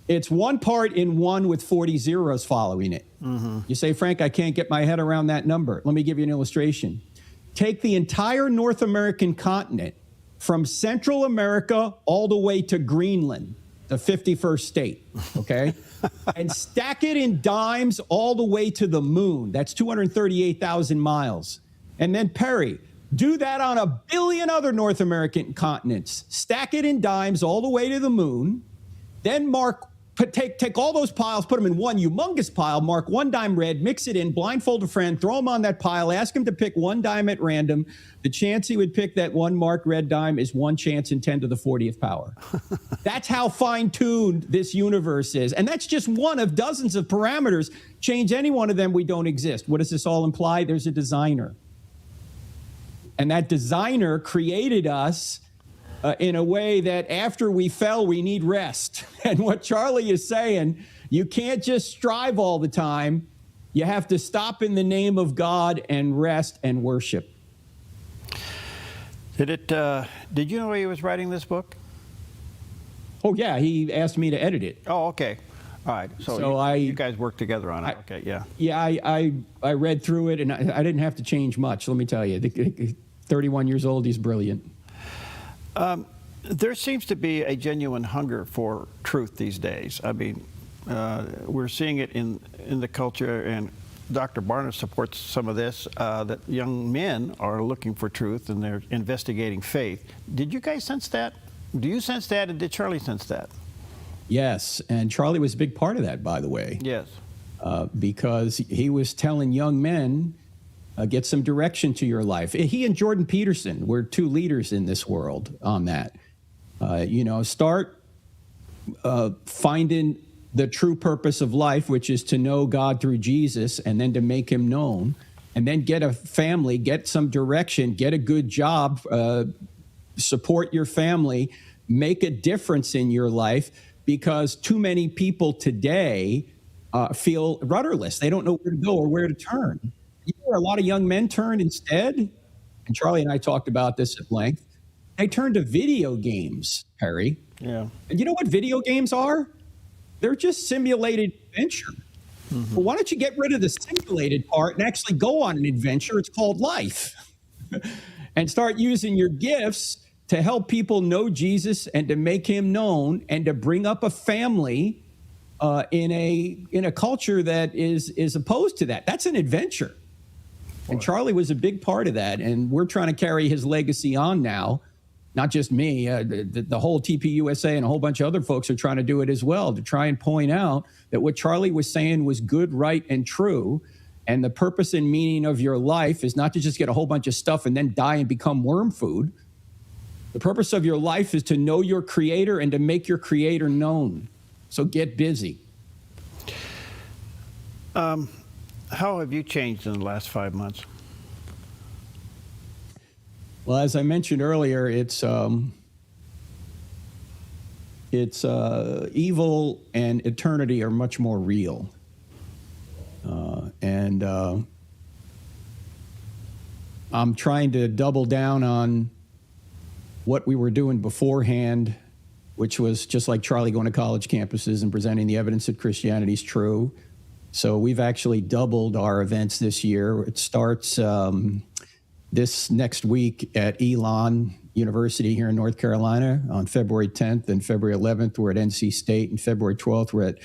It's 1 part in 1 with 40 zeros following it. Mm-hmm. You say, Frank, I can't get my head around that number. Let me give you an illustration. Take the entire North American continent from Central America all the way to Greenland, the 51st state, okay? And stack it in dimes all the way to the moon. That's 238,000 miles. And then, Perry, do that on 1 billion other North American continents. Stack it in dimes all the way to the moon. Then take all those piles, put them in one humongous pile, mark 1 dime red, mix it in, blindfold a friend, throw him on that pile, ask him to pick 1 dime at random. The chance he would pick that 1 marked red dime is 1 chance in 10 to the 40th power. That's how fine-tuned this universe is. And that's just one of dozens of parameters. Change any one of them, we don't exist. What does this all imply? There's a designer. And that designer created us in a way that after we fell, we need rest. And what Charlie is saying, you can't just strive all the time. You have to stop in the name of God and rest and worship. Did you know he was writing this book? Oh, yeah. He asked me to edit it. Oh, okay. All right. So you guys worked together on it. Okay, yeah. Yeah, I read through it, and I didn't have to change much, let me tell you. 31 years old, he's brilliant. There seems to be a genuine hunger for truth these days. I mean, we're seeing it in the culture, and Dr. Barna supports some of this, that young men are looking for truth and they're investigating faith. Did you guys sense that? Do you sense that, and did Charlie sense that? Yes, and Charlie was a big part of that, by the way. Yes. Because he was telling young men, get some direction to your life. He and Jordan Peterson were 2 leaders in this world on that. Start finding the true purpose of life, which is to know God through Jesus and then to make him known, and then get a family, get some direction, get a good job, support your family, make a difference in your life, because too many people today feel rudderless. They don't know where to go or where to turn. You know where a lot of young men turn instead? And Charlie and I talked about this at length. They turn to video games, Perry. Yeah. And you know what video games are? They're just simulated adventure. Mm-hmm. Well, why don't you get rid of the simulated part and actually go on an adventure? It's called life. And start using your gifts to help people know Jesus and to make him known and to bring up a family in a culture that is opposed to that. That's an adventure. And Charlie was a big part of that, and we're trying to carry his legacy on now. Not just me, the whole TPUSA and a whole bunch of other folks are trying to do it as well, to try and point out that what Charlie was saying was good, right, and true. And the purpose and meaning of your life is not to just get a whole bunch of stuff and then die and become worm food. The purpose of your life is to know your Creator and to make your Creator known. So get busy. How have you changed in the last 5 months? Well, as I mentioned earlier, it's it's evil and eternity are much more real. And I'm trying to double down on what we were doing beforehand, which was just like Charlie going to college campuses and presenting the evidence that Christianity is true. So we've actually doubled our events this year. It starts this next week at Elon University here in North Carolina on February 10th, and February 11th we're at NC State, and February 12th we're at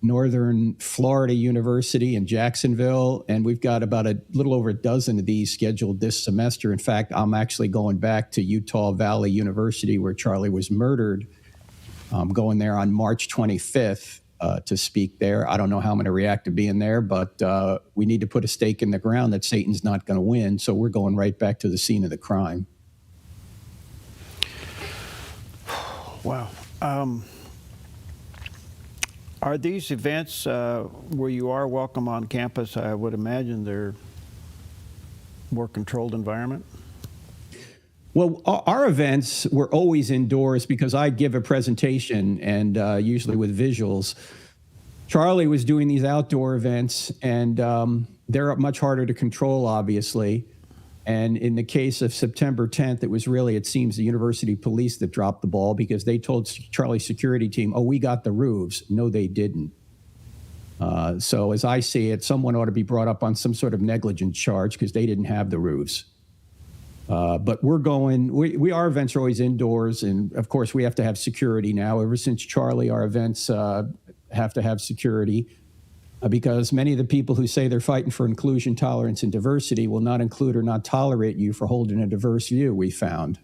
Northern Florida University in Jacksonville, and we've got about a little over a dozen of these scheduled this semester. In fact, I'm actually going back to Utah Valley University where Charlie was murdered. I'm going there on March 25th to speak there. I don't know how I'm going to react to being there, but we need to put a stake in the ground that Satan's not going to win, so we're going right back to the scene of the crime. Wow. Are these events where you are welcome on campus? I would imagine they're more controlled environment. Well, our events were always indoors because I give a presentation and usually with visuals. Charlie was doing these outdoor events, and they're much harder to control, obviously. And in the case of September 10th, it seems the university police that dropped the ball because they told Charlie's security team, oh, we got the roofs. No, they didn't. So as I see it, someone ought to be brought up on some sort of negligence charge because they didn't have the roofs. But our events are always indoors. And of course, we have to have security now. Ever since Charlie, our events have to have security. Because many of the people who say they're fighting for inclusion, tolerance, and diversity will not include or not tolerate you for holding a diverse view, we found.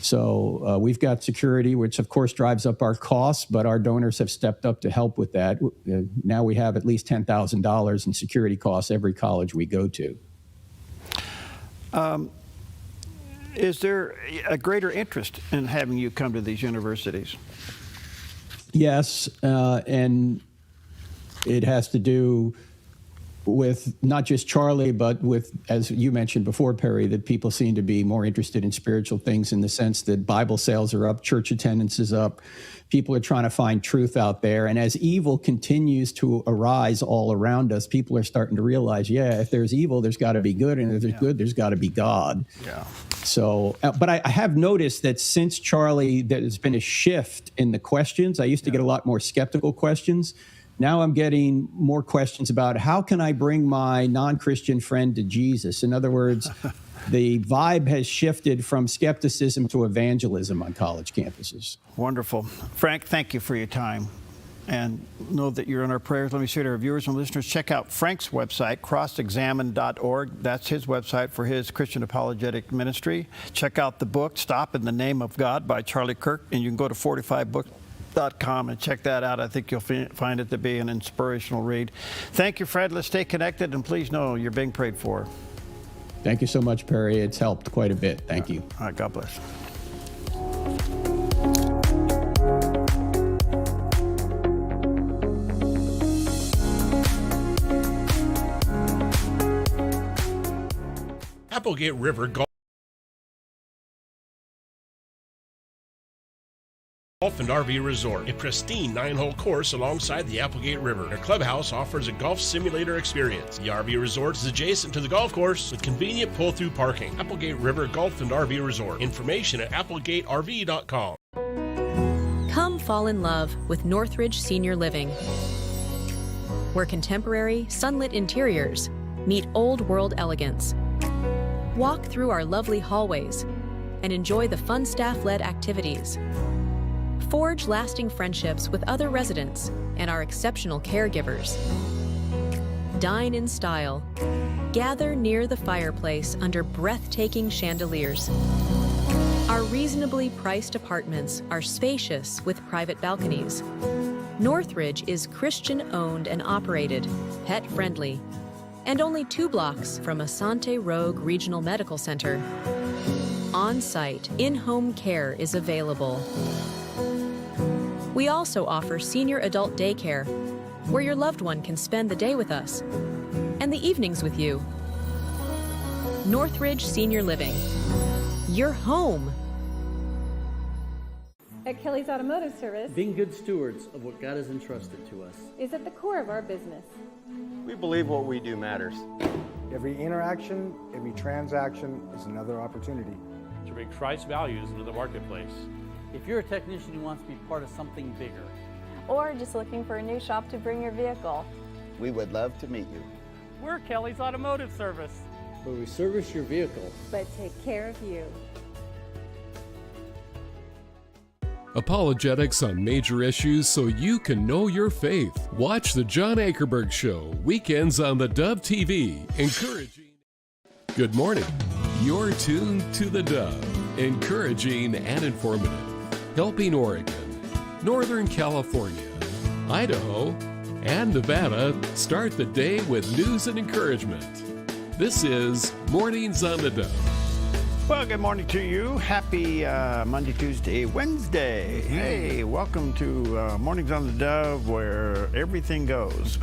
So we've got security, which of course drives up our costs, but our donors have stepped up to help with that. Now we have at least $10,000 in security costs every college we go to. Is there a greater interest in having you come to these universities? Yes, and it has to do with not just Charlie, but with, as you mentioned before, Perry, that people seem to be more interested in spiritual things in the sense that Bible sales are up, church attendance is up. People are trying to find truth out there. And as evil continues to arise all around us, people are starting to realize, yeah, if there's evil, there's got to be good. And if there's good, there's got to be God. Yeah. So, but I have noticed that since Charlie, there's been a shift in the questions. I used to get a lot more skeptical questions. Now I'm getting more questions about how can I bring my non-Christian friend to Jesus? In other words, the vibe has shifted from skepticism to evangelism on college campuses. Wonderful. Frank, thank you for your time. And know that you're in our prayers. Let me say to our viewers and listeners, check out Frank's website, crossexamine.org. That's his website for his Christian apologetic ministry. Check out the book, Stop in the Name of God by Charlie Kirk, and you can go to 45books.com and check that out. I think you'll find it to be an inspirational read. Thank you, Fred. Let's stay connected, and please know you're being prayed for. Thank you so much, Perry. It's helped quite a bit. Thank you. All right, God bless. Applegate River Golf and RV Resort, a pristine 9-hole course alongside the Applegate River. Their clubhouse offers a golf simulator experience. The RV Resort is adjacent to the golf course with convenient pull-through parking. Applegate River Golf and RV Resort. Information at applegaterv.com. Come fall in love with Northridge Senior Living, where contemporary, sunlit interiors meet old-world elegance. Walk through our lovely hallways and enjoy the fun staff-led activities. Forge lasting friendships with other residents and our exceptional caregivers. Dine in style. Gather near the fireplace under breathtaking chandeliers. Our reasonably priced apartments are spacious with private balconies. Northridge is Christian-owned and operated, pet-friendly, and only 2 blocks from Asante Rogue Regional Medical Center. On-site, in-home care is available. We also offer senior adult daycare, where your loved one can spend the day with us and the evenings with you. Northridge Senior Living, your home. At Kelly's Automotive Service, being good stewards of what God has entrusted to us is at the core of our business. We believe what we do matters. Every interaction, every transaction is another opportunity to bring Christ's values into the marketplace. If you're a technician who wants to be part of something bigger, Or just looking for a new shop to bring your vehicle, we would love to meet you. we're Kelly's Automotive Service, where we service your vehicle but take care of you. Apologetics on major issues so you can know your faith. Watch The John Akerberg Show, weekends on the Dove TV. Encouraging. Good morning. You're tuned to the Dove, encouraging and informative, helping Oregon, Northern California, Idaho, and Nevada start the day with news and encouragement. This is Mornings on the Dove. Well, good morning to you. Happy Monday, Tuesday, Wednesday. Hey, welcome to Mornings on the Dove, where everything goes.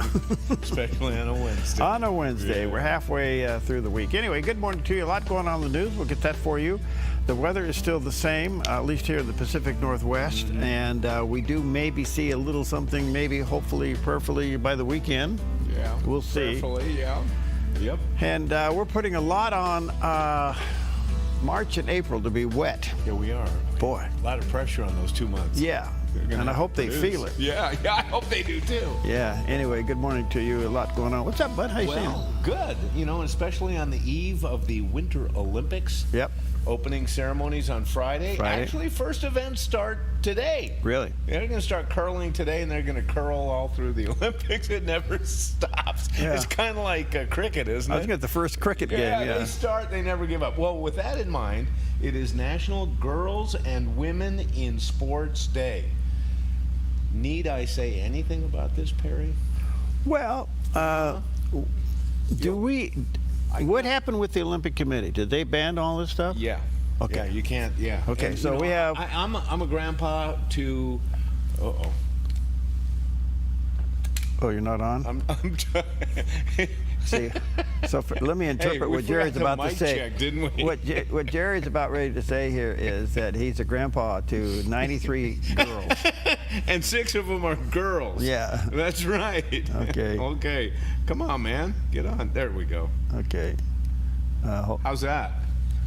Especially on a Wednesday. On a Wednesday. Yeah. We're halfway through the week. Anyway, good morning to you. A lot going on in the news. We'll get that for you. The weather is still the same, at least here in the Pacific Northwest. Mm-hmm. And we do maybe see a little something, maybe, hopefully, prayerfully by the weekend. Yeah. We'll see. Prayerfully, yeah. Yep. And we're putting a lot on March and April to be wet. Yeah, we are. Boy. A lot of pressure on those 2 months. Yeah. And I hope they feel it. Yeah, I hope they do too. Yeah. Anyway, good morning to you. A lot going on. What's up, bud? How you feeling? Good. You know, especially on the eve of the Winter Olympics. Yep. Opening ceremonies on Friday. Actually, first events start today. Really? They're going to start curling today, and they're going to curl all through the Olympics. It never stops. Yeah. It's kind of like cricket, isn't it? I was going to get the first cricket game. Yeah, they start, they never give up. Well, with that in mind, it is National Girls and Women in Sports Day. Need I say anything about this, Perry? Well, what happened with the Olympic Committee? Did they ban all this stuff? Yeah. Okay. Yeah, you can't. Yeah. Okay. And, so we have. I'm a grandpa to. Uh-oh. Oh, you're not on? I'm See, so let me interpret what Jerry's about to say. Check, didn't we? What Jerry's about ready to say here is that he's a grandpa to 93 girls. And 6 of them are girls. Yeah. That's right. Okay. Okay. Come on, man. Get on. There we go. Okay. How's that?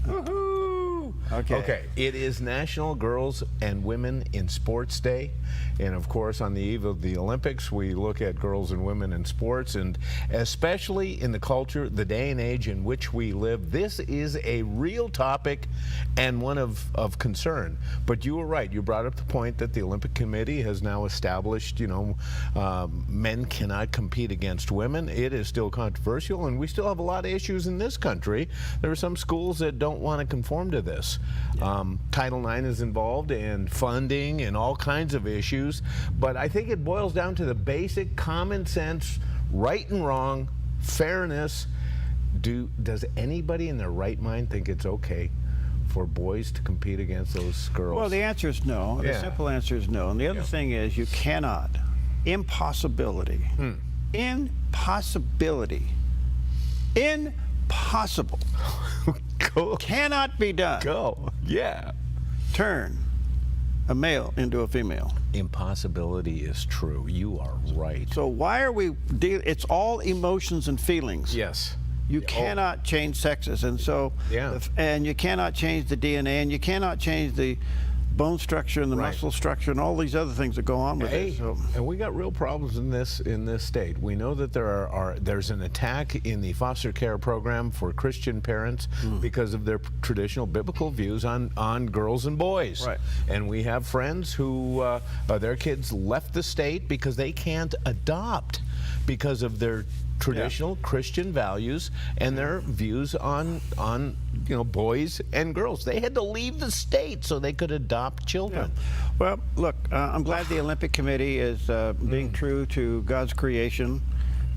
Woohoo! Okay. Okay. It is National Girls and Women in Sports Day. And of course, on the eve of the Olympics, we look at girls and women in sports, and especially in the culture, the day and age in which we live, this is a real topic and one of concern. But you were right. You brought up the point that the Olympic Committee has now established, men cannot compete against women. It is still controversial, and we still have a lot of issues in this country. There are some schools that don't want to conform to this. Yeah. Title IX is involved, and funding and all kinds of issues. But I think it boils down to the basic common sense, right and wrong, fairness. Does anybody in their right mind think it's okay for boys to compete against those girls? Well, the answer is no. Yeah. The simple answer is no. And the other thing is you cannot. Impossibility. Impossibility. Impossible. Go. Cannot be done. Go. Yeah. Turn a male into a female. Impossibility is true. You are right. So why are we it's all emotions and feelings. Yes. You cannot change sexes, and so and you cannot change the DNA, and you cannot change the bone structure and the muscle structure and all these other things that go on with it. So. And we got real problems in this state. We know that there's an attack in the foster care program for Christian parents because of their traditional biblical views on girls and boys. Right. And we have friends who their kids left the state because they can't adopt because of their traditional Christian values and their views on boys and girls. They had to leave the state so they could adopt children. Yeah. Well, look, I'm glad the Olympic Committee is being true to God's creation.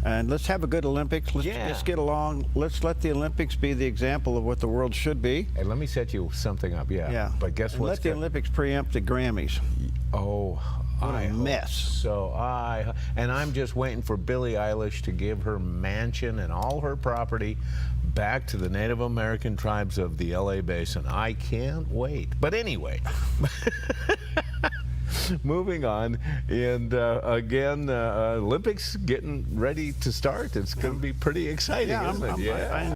And let's have a good Olympics. Let's get along. Let's let the Olympics be the example of what the world should be. Hey, let me set you something up. Yeah. But guess what? Let the Olympics preempt the Grammys. Oh, what a mess. So I'm just waiting for Billie Eilish to give her mansion and all her property back to the Native American tribes of the LA Basin. I can't wait. But anyway, moving on. And again, Olympics getting ready to start. It's going to be pretty exciting, isn't it? Yeah.